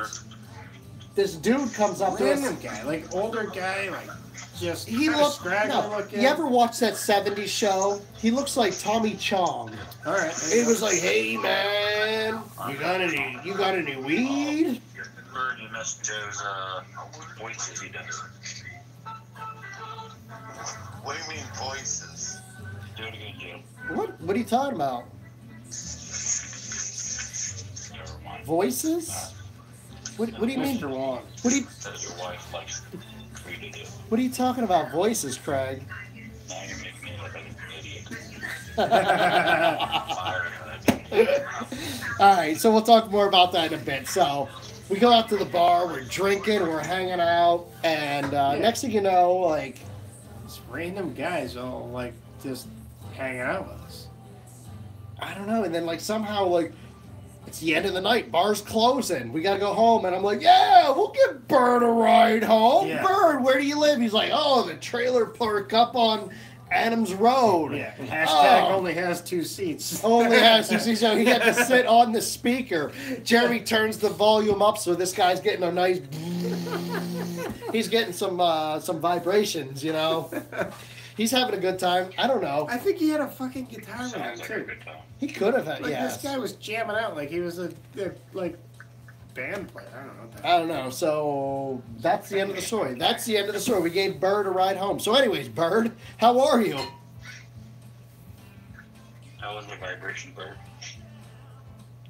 this dude comes up to us. Random guy, like older guy, like just He kinda looks. scraggly No, looking. you ever watch that '70s show? He looks like Tommy Chong. All right. He was like, "Hey man, you got any weed?" Bird, you missed Joe's voices he does. What do you mean voices? Do it again, Joe. What are you talking about? Never mind. Voices? What do you mean? Mr. Wong. What Says your wife likes for you to do. are you talking about? Voices, Craig? Now you're making me look like an idiot. Fire, All right, so we'll talk more about that in a bit. So we go out to the bar, we're drinking, we're hanging out, and next thing you know, like, It's random guys all like just hanging out with us. I don't know, and then like somehow like it's the end of the night, bar's closing, we gotta go home, and I'm like, yeah, we'll give Bird a ride home. Yeah. Bird, where do you live? He's like, oh, the trailer park up on Adams Road. Yeah. Hashtag Oh. only has 2 seats. Only has so he had to sit on the speaker. Jeremy turns the volume up, so this guy's getting a nice. He's getting some vibrations, you know. He's having a good time. I don't know. I think he had a fucking guitar with him Sounds like a too. good time. He could have had. Like Yes. this guy was jamming out like he was a like band player. I don't know. What that I don't know. So that's the end of the story. That's the end of the story. We gave Bird a ride home. So, anyways, Bird, how are you? How was the vibration, Bird?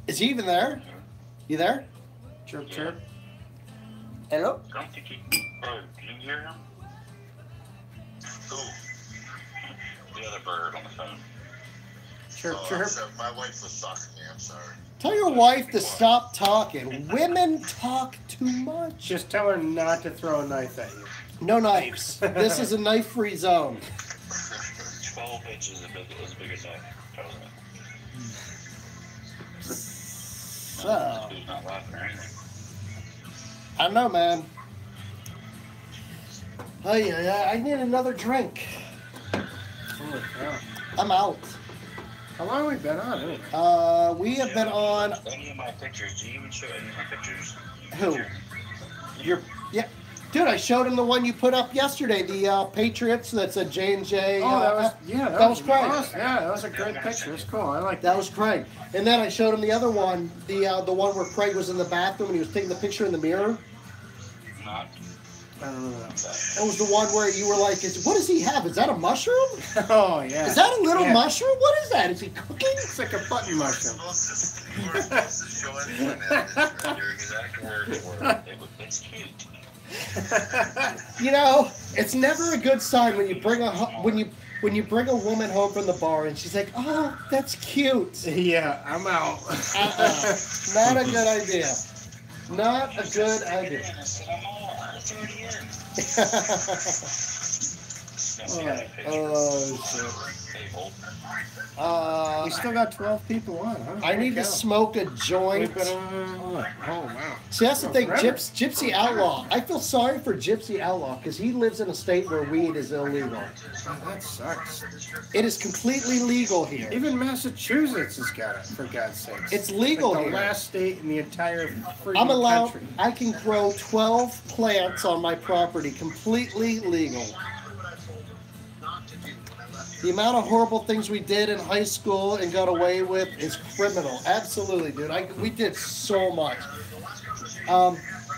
Is he even there? You there? Chirp chirp. Hello. I don't think he. Bird, can you hear him? Who? The other bird on the phone. Chirp Oh, I'm chirp. sorry. My wife was talking to me. I'm sorry. Tell your wife to stop talking. Women talk too much. Just tell her not to throw a knife at you. No knives. This is a knife-free zone. 12 inches is as big as that. So, He's not laughing or anything. I don't know, man. Oh yeah, I need another drink. Holy cow. I'm out. How long have we been on anyway? We have been on. Any of my pictures? Do you even show any of my pictures? Who? Yeah, dude. I showed him the one you put up yesterday. The Patriots. That's a J&J. Oh, that was yeah. that was great. awesome. Yeah, that was a great picture. It's cool. I like That was Craig. And then I showed him the other one, the one where Craig was in the bathroom and he was taking the picture in the mirror. Not. I don't know that. That was the one where you were like, what does he have? Is that a mushroom? Oh yeah. Is that a little Yeah. mushroom? What is that? Is he cooking? It's like a button mushroom. You weren't supposed to show anyone that picture. Your exact words were, it's cute. You know, it's never a good sign when you bring when you bring a woman home from the bar and she's like, oh, that's cute. Yeah, I'm out. Not a good idea. Not a good idea. It's already in. We still got 12 people on, huh? I need to smoke a joint. Oh, wow. See, that's the thing. Forever. Gypsy Outlaw. I feel sorry for Gypsy Outlaw because he lives in a state where weed is illegal. Oh, that sucks. It is completely legal here. Even Massachusetts has got it, for God's sakes. It's legal like the here. last state in the entire freaking I'm allowed. country. I can grow 12 plants on my property, completely legal. The amount of horrible things we did in high school and got away with is criminal. Absolutely, dude. We did so much.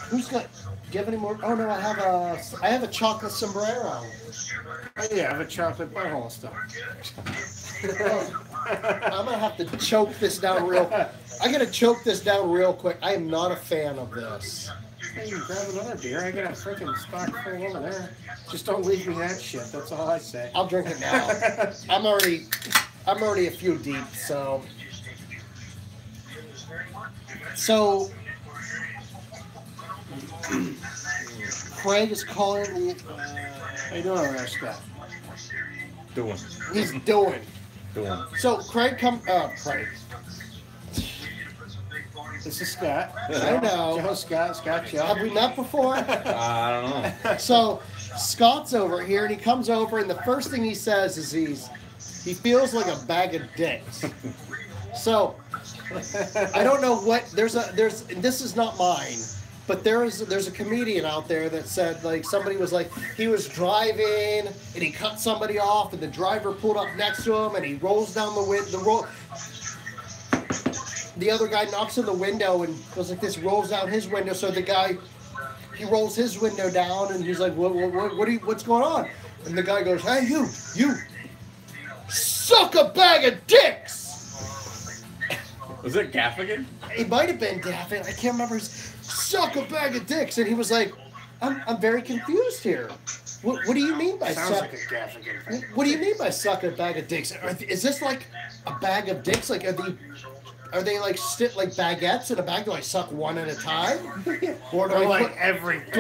Who's got? Do you have any more? Oh no, I have a chocolate sombrero. Oh, yeah, I have a chocolate butthole stuff. I'm gonna have to choke this down real. I gotta choke this down real quick. I am not a fan of this. Hey, you grab another beer. I got a freaking stock full over there. Just don't leave me that shit. That's all I say. I'll drink it now. I'm already a few deep, so. Craig is calling me. How you doing over there, Scott? Doing. He's doing. So Craig Craig. This is Scott. I know. Joe, Scott, Joe. Have we met before? I don't know. So Scott's over here, and he comes over, and the first thing he says is he feels like a bag of dicks. So I don't know what this is not mine, but there's a comedian out there that said like somebody was like he was driving and he cut somebody off, and the driver pulled up next to him, and he rolls down the window. The other guy knocks on the window and goes like this, rolls down his window. So the guy, he rolls his window down and he's like, what's going on? And the guy goes, hey, you, suck a bag of dicks. Was it Gaffigan? It might have been Daffin. I can't remember. Suck a bag of dicks. And he was like, I'm very confused here. What do you mean by Sounds suck? like a Gaffigan thing. What do you mean by suck a bag of dicks? Is this like a bag of dicks? Like are they like like baguettes in a bag? Do I suck one at a time, or do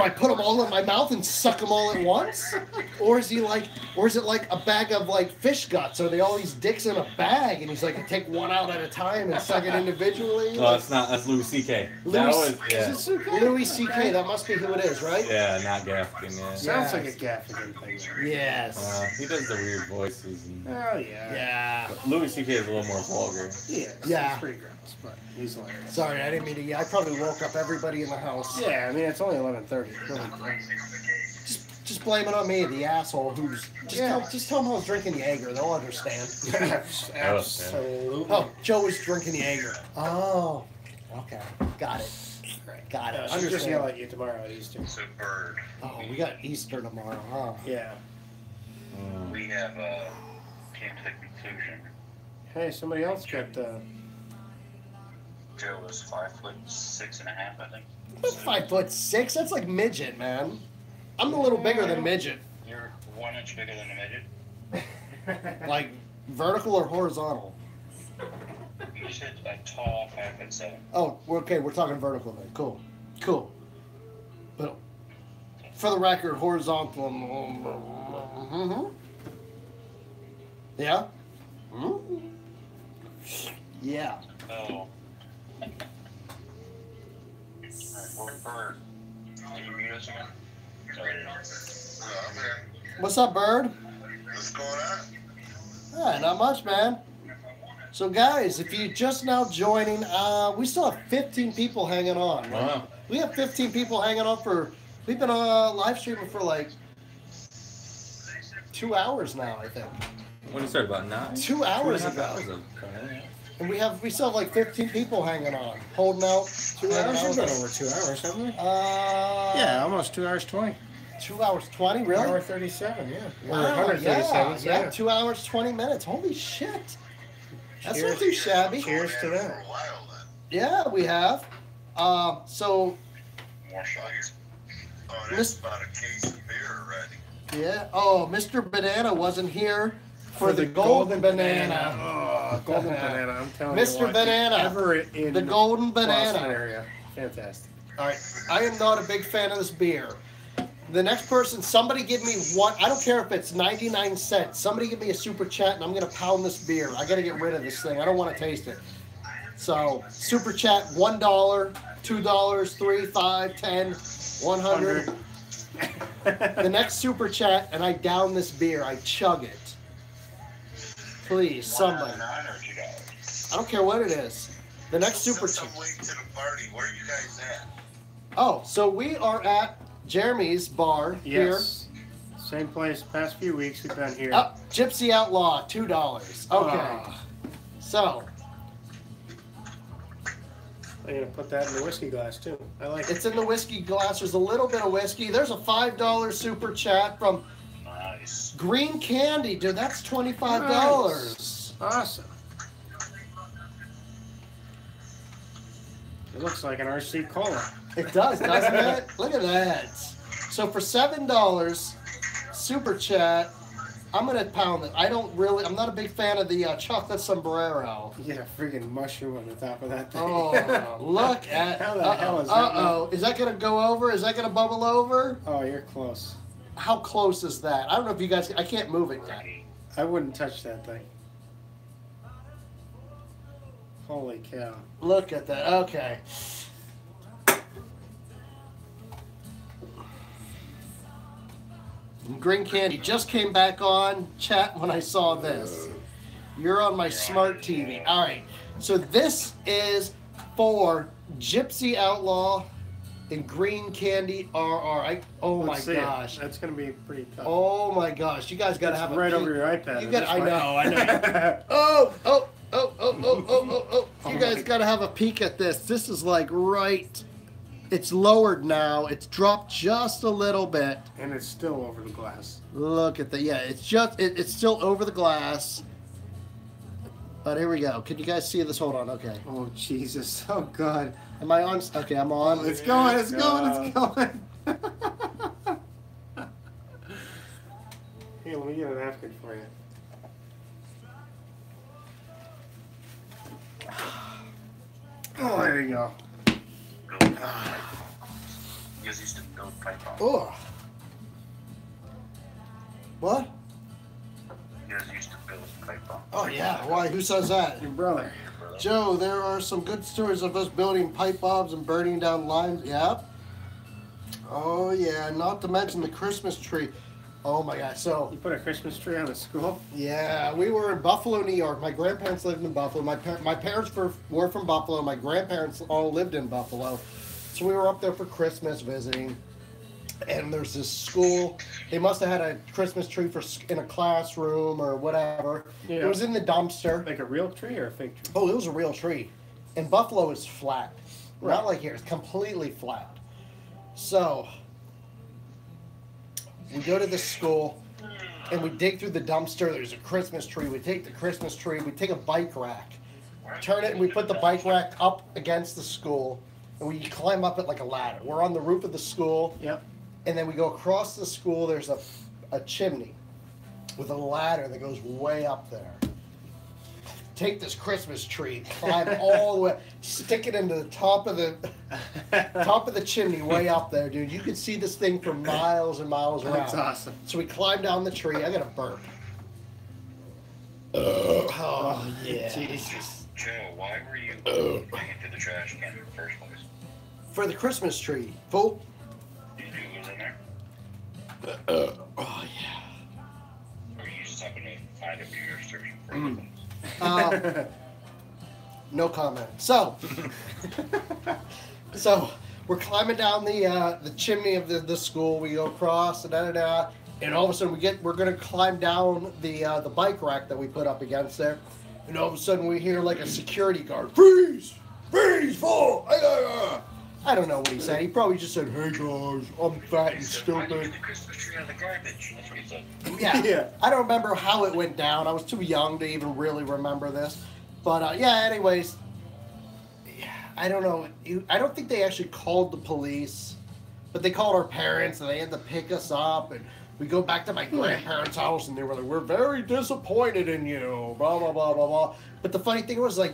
I put them all in my mouth and suck them all at once? Or is it like a bag of like fish guts? Are they all these dicks in a bag? And he's like, I take one out at a time and suck it individually. Oh, it's not. That's Louis C.K. Louis Louis C.K. That must be who it is, right? Yeah, not Gaffigan. Yeah. Sounds like a Gaffigan thing. Yes. He does the weird voices. And... Oh, yeah. Yeah. Louis C.K. is a little more vulgar. Yeah. Yeah. It's pretty gross, but he's hilarious. Sorry, I didn't mean to. I probably woke up everybody in the house. Yeah, I mean, it's only 11:30. Just blame it on me, the asshole who's. Just tell them I was drinking Jaeger. They'll understand. Absolutely. Oh, Joe was drinking Jaeger. Oh, okay, got it. Got it. She'll just yell at you tomorrow at Easter. It's a bird. Oh, we got Easter tomorrow, huh? Yeah. We have came to the conclusion. Hey, somebody else got Joe was 5'6.5", I think. That's 5'6". That's like midget, man. I'm a little bigger than midget. You're 1 inch bigger than a midget. Like vertical or horizontal? You said a tall 5'7". Oh, okay. We're talking vertical then. Cool. But for the record, horizontal. Yeah. Yeah. Oh. Bird. Can you mute us again? What's up, Bird? What's going on? Yeah, not much, man. So, guys, if you're just now joining, we still have 15 people hanging on. Right? Wow. We have 15 people hanging on for. We've been live streaming for like 2 hours now, I think. When did you start? About 9? 2 hours 2.5 ago. hours ago. Okay. And we still have like 15 people hanging on, holding out. 2 hours? We've been over 2 hours, haven't we? Yeah, almost 2 hours 20. 2 hours 20, really? 1:37, yeah. Wow, 137, yeah, 2 hours 20 minutes. Holy shit! That's not too shabby. Cheers to For that. a while then. Yeah, we have. So More shots. Oh, that's about a case of beer already. yeah. Oh, Mr. Banana wasn't here for the golden banana. Oh, golden banana. I'm telling Mr. you what. Banana. Everett in The golden Boston banana. area. Fantastic. All right, I am not a big fan of this beer. the next person, somebody give me one. I don't care if it's 99 cents. Somebody give me a super chat, and I'm gonna pound this beer. I gotta get rid of this thing. I don't want to taste it. So super chat, $1, $2, $3, $5, $10, 100. The next super chat, and I down this beer. I chug it. Please, somebody. I don't care what it is. The next super chat. Some link to the party. Where are you guys at? Oh, so we are at Jeremy's bar here. Yes. Same place. Past few weeks we've been here. Oh, Gypsy Outlaw, $2. Okay. Ah. So, I'm gonna put that in the whiskey glass too. I like it. it's in the whiskey glass. There's a little bit of whiskey. There's a $5 super chat from Nice. Green Candy. Dude, that's $25. Nice. Awesome. It looks like an RC Cola. It does, doesn't it? Look at that. So for $7 super chat, I'm gonna pound it. I'm not a big fan of the chocolate sombrero. You get a freaking mushroom on the top of that thing. Oh, look at. How the hell is that? Uh-oh. Is that gonna go over? Is that gonna bubble over? Oh, you're close. How close is that? I don't know if you guys. I can't move it yet. I wouldn't touch that thing. Holy cow. Look at that. Okay. Green Candy just came back on chat when I saw this. You're on my smart TV. All right. So this is for Gypsy Outlaw and Green Candy RR. Oh my Let's see it. gosh. That's gonna be pretty tough. Oh my gosh. You guys got to It's have a right peek. over your iPad. You got. I know. Oh. You guys got to have a peek at this. This is like right. It's lowered now. It's dropped just a little bit. And it's still over the glass. Look at that. Yeah, it's just it's still over the glass. But here we go. Can you guys see this? Hold on. Okay. Oh Jesus! Oh God! Am I on? Okay, I'm on. It's going! It's going! It's going! Here, let me get a napkin for you. Oh, there you go. You guys used to build pipe bombs. Oh. What? You guys used to build pipe bombs. Oh yeah. Why? Who says that? Your brother. Joe, there are some good stories of us building pipe bombs and burning down lines. Yep. Oh yeah. Not to mention the Christmas tree. Oh my God. So. You put a Christmas tree on the school? Yeah, we were in Buffalo, New York. My grandparents lived in Buffalo. My parents were from Buffalo. My grandparents all lived in Buffalo. So we were up there for Christmas visiting. And there's this school. They must have had a Christmas tree in a classroom or whatever. Yeah. It was in the dumpster. Like a real tree or a fake tree? Oh, it was a real tree. And Buffalo is flat. Right. Not like here. It's completely flat. So we go to this school, and we dig through the dumpster. There's a Christmas tree. We take the Christmas tree. We take a bike rack, turn it, and we put the bike rack up against the school, and we climb up it like a ladder. We're on the roof of the school, Yep. and then we go across the school. There's a chimney with a ladder that goes way up there. Take this Christmas tree, climb all the way, stick it into the top of the chimney way up there, dude. You could see this thing for miles and miles around. That's awesome. So we climb down the tree. I got a burp. Oh yeah. Jesus. Joe, why were you bringing it to the trash can in the first place? For the Christmas tree. Full. Did you know it was in there? Oh yeah. Or you just happened to find it when you were searching for it? No comment. So we're climbing down the chimney of the school. We go across and all of a sudden we're gonna climb down the bike rack that we put up against there, and all of a sudden we hear like a security guard, freeze, fall. I don't know what he said. He probably just said, "Hey guys, I'm fat and Why did you stupid." get the Christmas tree out of the garbage? That's what he said. Yeah. Yeah. I don't remember how it went down. I was too young to even really remember this. But yeah, anyways, I don't know. I don't think they actually called the police, but they called our parents and they had to pick us up. And we go back to my grandparents' house and they were like, "We're very disappointed in you," blah, blah, blah, blah, blah. But the funny thing was, like,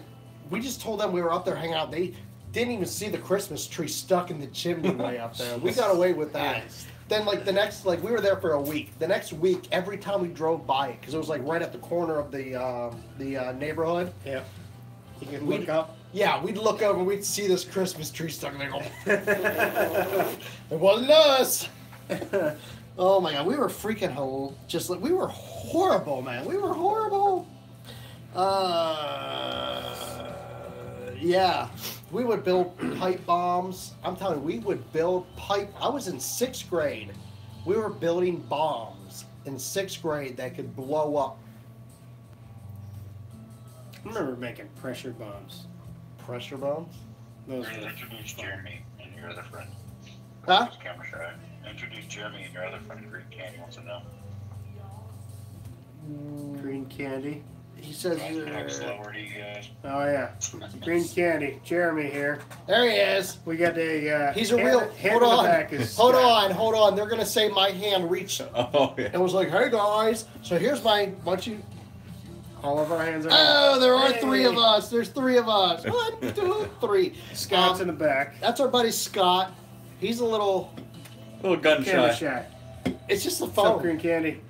we just told them we were up there hanging out. They didn't even see the Christmas tree stuck in the chimney way up there. We got away with that. then like the next, like we were there for a week. The next week, every time we drove by it, because it was like right at the corner of the neighborhood. Yeah. You can look up. Yeah, we'd look over and we'd see this Christmas tree stuck there. It wasn't us. Oh my God, we were freaking just like we were horrible, man. We were horrible. Yeah, we would build pipe bombs. I'm telling you, we would build pipe. I was in 6th grade. We were building bombs in 6th grade that could blow up. I remember making pressure bombs. Pressure bombs? Those Please were introduce Jeremy and your other friend. Huh? Just camera shy. Introduce Jeremy and your other friend. Green Candy wants to know. green candy. He says. Slower to you guys. Oh yeah, green candy. Jeremy here. There he is. We got a. He's a real. Hand Hold in the on. back is Hold Scott. on. Hold on. They're gonna say my hand reached. Oh yeah. It was like, hey guys. So here's my bunch of. All of our hands are. Oh, there are Hey. 3 of us. There's 3 of us. 1, 2, 3. Scott's in the back. That's our buddy Scott. He's a little. little gun Camera shy. shy. It's just a What's up, phone. green candy?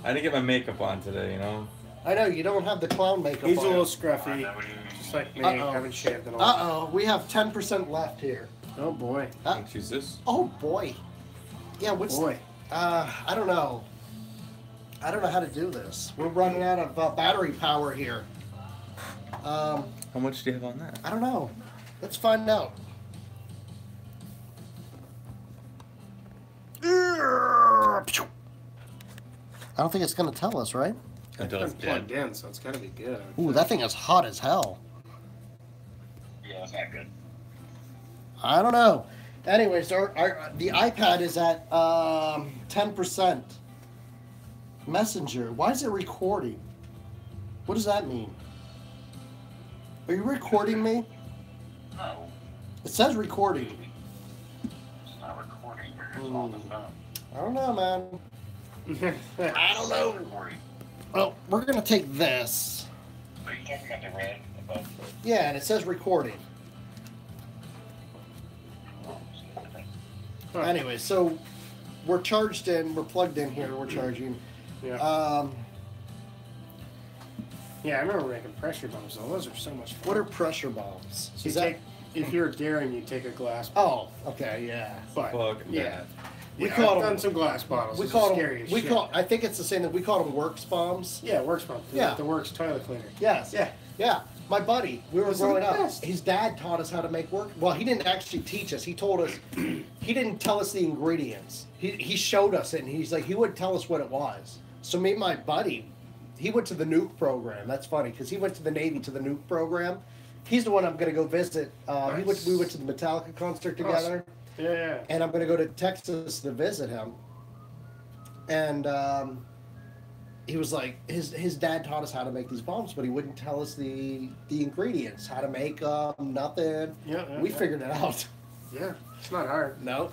I didn't get my makeup on today, you know. I know you don't have the clown makeup He's a on. little scruffy, What do you just like me. Uh-oh. Haven't shaved in a Uh while. oh, we have 10% left here. Oh boy. Can't use this. Oh boy. Yeah, what's Boy. I don't know. I don't know how to do this. We're running out of battery power here. How much do you have on that? I don't know. Let's find out. I don't think it's gonna tell us, right? Until it's It's dead. plugged in, so it's gotta be good. Ooh, that thing is hot as hell. Yeah, it's not good. I don't know. Anyways, the iPad is at 10%. Messenger. Why is it recording? What does that mean? Are you recording me? No, It says recording. it's not recording. You're just on the phone. I don't know, man. I don't know. Recording. Well, we're gonna take this. Are you talking about the red above? Yeah, and it says recording. Huh. Anyway, so we're charged in. We're plugged in here. We're charging. Yeah. Yeah, I remember making pressure bombs though. Those are so much fun. What are pressure bombs? So you Is that? take, if you're daring, you take a glass. Oh, okay, yeah. But Fuck yeah, that. We yeah, call I've them- done some glass bottles. We It's call scary them. as We shit. call. I think it's the same that we call them works bombs. Yeah, works bomb. Yeah. The works toilet cleaner. Yes. Yeah. Yeah. My buddy, we were Those are growing the up. best. His dad taught us how to make work. Well, he didn't actually teach us. He told us. He didn't tell us the ingredients. He showed us it, and he's like he would tell us what it was. So me and my buddy, he went to the nuke program. That's funny because he went to the Navy to the nuke program. He's the one I'm gonna go visit. Nice. We went to the Metallica concert together, Yeah. and I'm gonna go to Texas to visit him. And he was like, his dad taught us how to make these bombs, but he wouldn't tell us the ingredients, how to make them, nothing. Yeah. We figured it out. Yeah. It's not hard. No.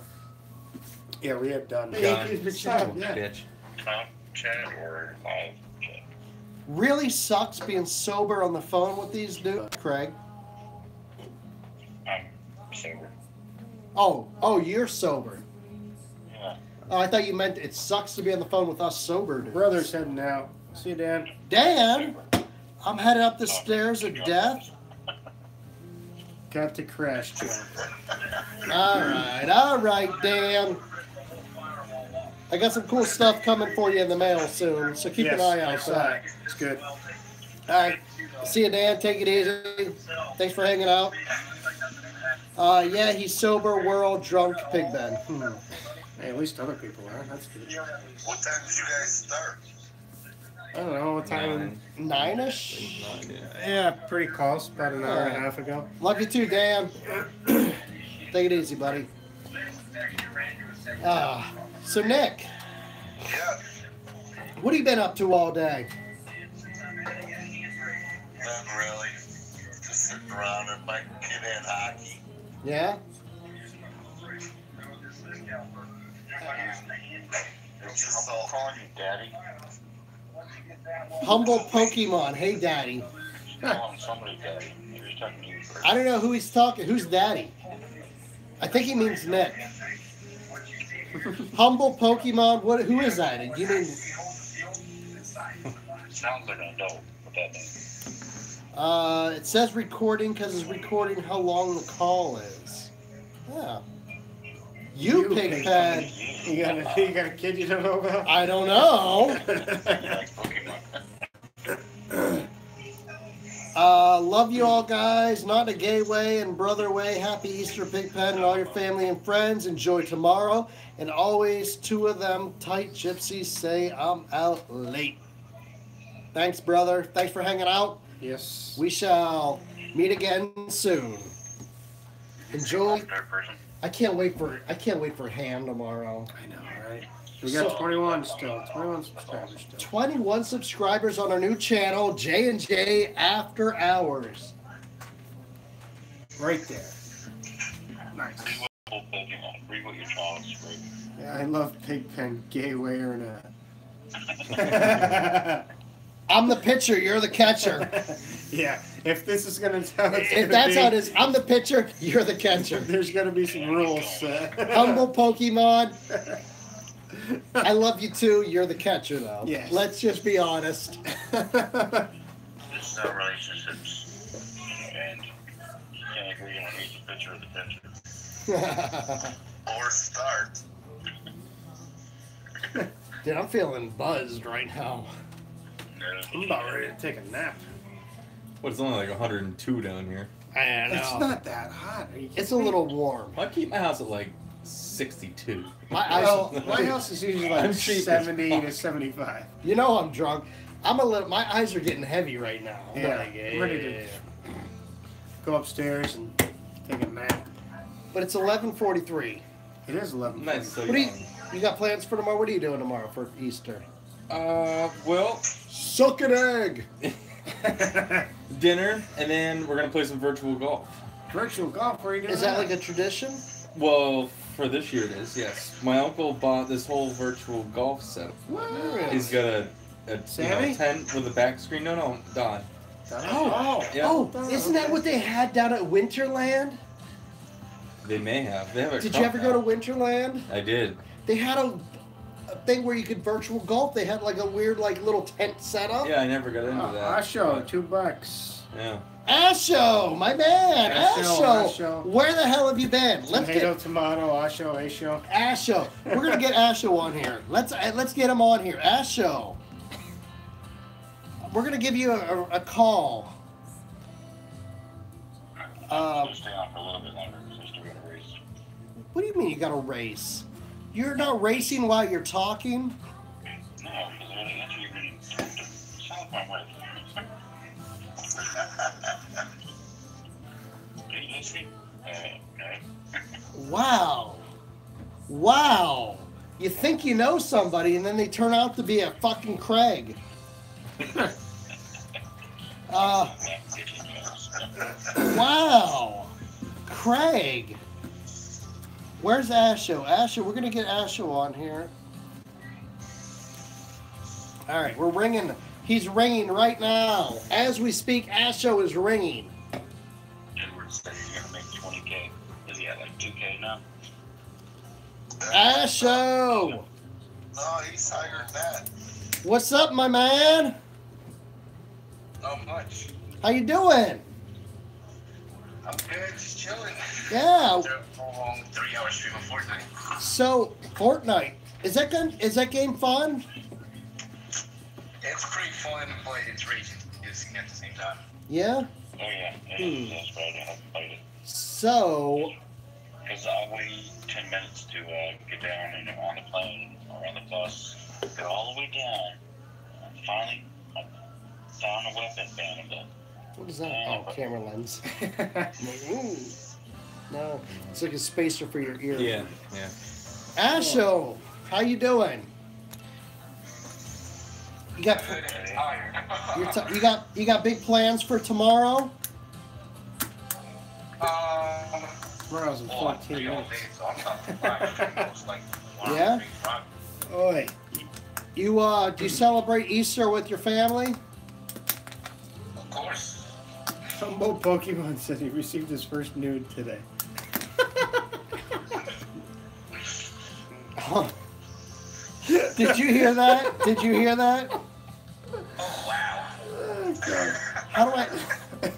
Yeah, we have done. Done. Yeah. Bitch. Top chat or live chat? Really sucks being sober on the phone with these dudes, Craig. I'm sober. Oh, you're sober. Yeah. Oh, I thought you meant it sucks to be on the phone with us sober dudes. Brother's heading out. See you, Dan. Dan, I'm headed up the stairs of death. Got to crash, Joe. All right, Dan. I got some cool stuff coming for you in the mail soon, so keep an eye out for that. It's good. All right. See you, Dan. Take it easy. Thanks for hanging out. Yeah, he's sober. We're all drunk, Pigben. Hey, at least other people are. That's good. What time did you guys start? I don't know what time. 9-ish? Yeah, pretty close. About an hour and a half ago. Love you too, Dan. Take it easy, buddy. So, Nick, Yeah. what have you been up to all day? Nothing really. Just sitting around and my kid had hockey. Yeah? It's just I'm all calling you daddy. Humble Pokemon. Hey, Daddy. You're calling somebody daddy. You're talking to you first. I don't know who he's talking. Who's Daddy? I think he means Nick. Humble Pokemon. Who is that? You mean? Sounds like an adult. What that means? It says recording because it's recording how long the call is. Yeah. You Pigpen. You got a kid you don't know about? I don't know. Love you all, guys. Not a gay way and brother way. Happy Easter, Pigpen, and all your family and friends. Enjoy tomorrow. And always, two of them tight gypsies say I'm out late. Thanks, brother. Thanks for hanging out. Yes. We shall meet again soon. Enjoy. I can't wait for ham tomorrow. I know, right? We got 21 still. 21 subscribers still. 21 subscribers on our new channel, J&J AfterHours. Right there. Nice. Read what your child's read. Yeah, I love Pigpen, gay way or not. I'm the pitcher, you're the catcher. Yeah, if this is going to tell If that's how it is, I'm the pitcher, you're the catcher. There's going to be some rules. Humble Pokemon. I love you too, you're the catcher though. Yes. Let's just be honest. This is our relationships. And you can't agree on who's the pitcher or the catcher. Or start. Dude, I'm feeling buzzed right now. I'm about ready to take a nap. Well, it's only like 102 down here. I know. It's not that hot. Are you It's a kidding me? little warm. I keep my house at like 62. My eyes, Well, my house is usually like I'm cheap as 70 to fuck. 75. you know I'm drunk. My eyes are getting heavy right now. Yeah, Like, I'm ready to go upstairs and take a nap. But it's 11:43. It is 11. Nice. So What do young. you got plans for tomorrow? What are you doing tomorrow for Easter? Well, Suck an egg. dinner, and then we're gonna play some virtual golf. Virtual golf, where are you doing Is that like a tradition? Well, for this year it is, yes. My uncle bought this whole virtual golf setup. He's got a Sammy? tent with a back screen. No, Don. Oh, Yeah. oh, isn't that what they had down at Winterland? They may have. They have a Did cup you ever go to now. Winterland? I did. They had a thing where you could virtual golf. They had like a weird like little tent setup. Yeah, I never got into Oh, that. Asho, but, $2. Yeah. Asho, my man, Asho. Where the hell have you been? Let's Tomato, get tomato, Asho. Asho. We're gonna get Asho on here. Let's get him on here. Asho. We're gonna give you a call. I'll stay on for a little bit longer because I still got a race. What do you mean you got to race? You're not racing while you're talking? No, because when I answer, you're going to sound my way. Are you listening? No. Wow. Wow. You think you know somebody and then they turn out to be a fucking Craig. Wow. Craig. Where's Asho? Asho, we're going to get Asho on here. All right, we're ringing. He's ringing right now. As we speak, Asho is ringing. Edward said he's going to make 20K. Is he at like 2K now? Asho. No, he's higher than that. What's up, my man? Not much. How you doing? I'm good, just chilling. Yeah. After a long 3-hour stream of Fortnite. So, Fortnite. Is that game fun? It's pretty fun, but it's raging at the same time. Yeah. Oh, yeah. That's right. I haven't played it. So, Because I'll wait 10 minutes to get down and on the plane or on the bus. Get all the way down. And finally, I found a weapon found in what is that? Oh, camera lens. Ooh. No, it's like a spacer for your ear. Yeah. Asho, how you doing? You got Good and tired. you got big plans for tomorrow? Tomorrow's in Well, I'm 14 free all minutes. day, so I'm not surprised. It's like Yeah? 5. Oi. You do you celebrate Easter with your family? Of course. Humble Pokemon said he received his first nude today. Did you hear that? Did you hear that? Oh, wow. How do I?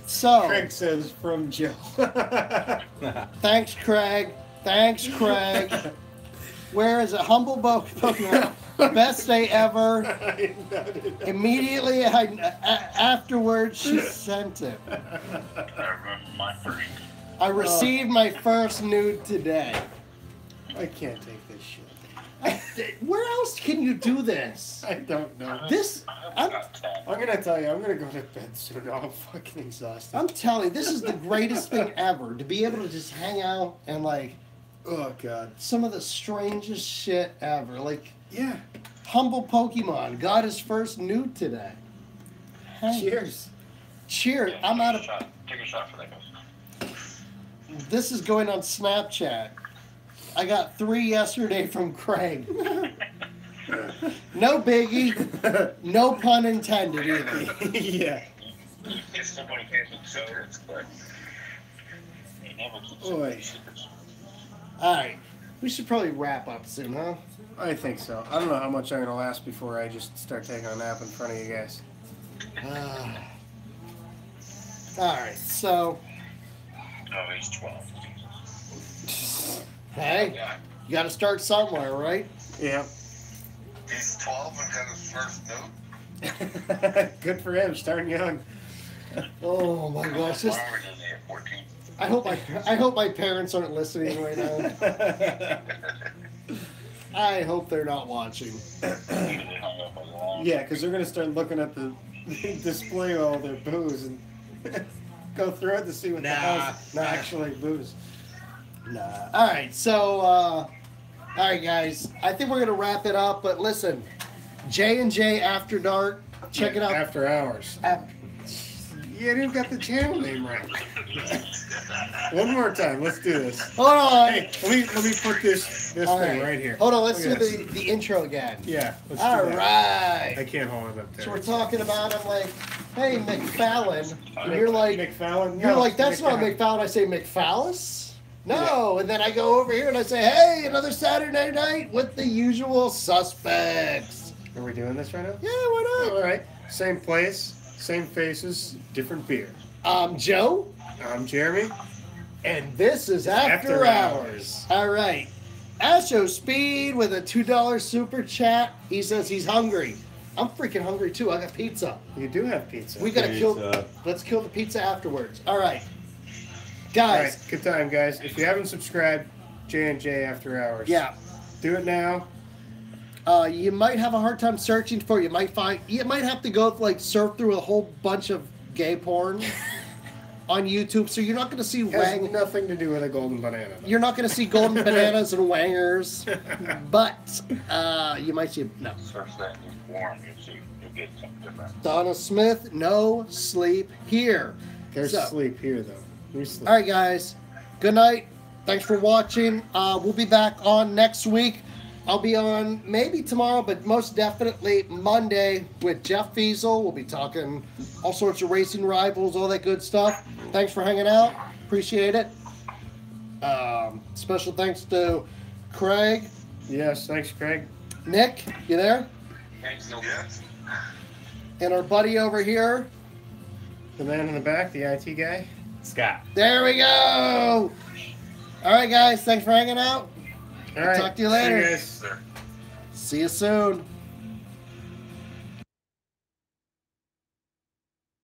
So. Craig says from Joe. Thanks, Craig. Thanks, Craig. Where is it? Humble Pokemon. Best day ever. Immediately afterwards, she sent it. I remember my first. I received my first nude today. I can't take this shit. Where else can you do this? I don't know. This, I got 10. I'm gonna tell you, I'm gonna go to bed soon. I'm fucking exhausted. I'm telling you, this is the greatest thing ever. To be able to just hang out and like, Oh god. some of the strangest shit ever. Like, Yeah. Humble Pokemon got his first nude today. Hey. Cheers. Cheers. Yeah, I'm out of. Take a shot for that, guys. This is going on Snapchat. I got 3 yesterday from Craig. No biggie. No pun intended either. Yeah. If somebody has secrets, but they never keep Boy. secrets. All right. We should probably wrap up soon, huh? I think so. I don't know how much I'm gonna last before I just start taking a nap in front of you guys. All right. So, Oh, he's 12. hey, Yeah. you got to start somewhere, right? Yeah. He's 12 and got his first note. Good for him, starting young. Oh my gosh. This, Robert is there at 14. I hope my parents aren't listening right now. I hope they're not watching. They hung up a long. Yeah, because they're gonna start looking at the display of all their booze and go through it to see what the hell's actually booze. Nah. All right. So, all right, guys. I think we're gonna wrap it up. But listen, J&J After Dark. Check it out. After hours. You didn't got the channel name right. One more time. Let's do this. Hold on. Hey, let me put this All thing right here. Hold on. Let's do Look at this. the intro again. Yeah. Let's All do that. right. I can't hold it up there. So we're talking about. I'm like, hey, McFallon, and you're like, McFallon. you're No, like, that's not McFallon. I say McFallus. No, and then I go over here and I say, hey, another Saturday night with the usual suspects. Are we doing this right now? Yeah, why not? All right. Same place, same faces, different beer. I'm Joe, I'm Jeremy. and this is After After Hours. All right. Astro Speed with a $2 super chat. He says he's hungry. I'm freaking hungry too. I got pizza. You do have pizza. We gotta kill. Pizza. Let's kill the pizza afterwards. All right, All guys. right, good time, guys. If you haven't subscribed, J&J After Hours. Yeah. Do it now. You might have a hard time searching for it. You might have to go like surf through a whole bunch of gay porn on YouTube. So you're not going to see It has wang. nothing to do with a golden banana. Though. You're not going to see golden bananas and wangers, but you might see no. Search that new form, you'll get something different. Donna Smith, no sleep here. There's So- sleep here, though. We sleep. All right, guys. Good night. Thanks for watching. We'll be back on next week. I'll be on maybe tomorrow, but most definitely Monday with Jeff Fiesel. We'll be talking all sorts of racing rivals, all that good stuff. Thanks for hanging out. Appreciate it. Special thanks to Craig. Yes, thanks, Craig. Nick, you there? Yes. And our buddy over here. The man in the back, the IT guy. Scott. There we go. All right, guys. Thanks for hanging out. All right. Talk to you See later. guys. See you soon.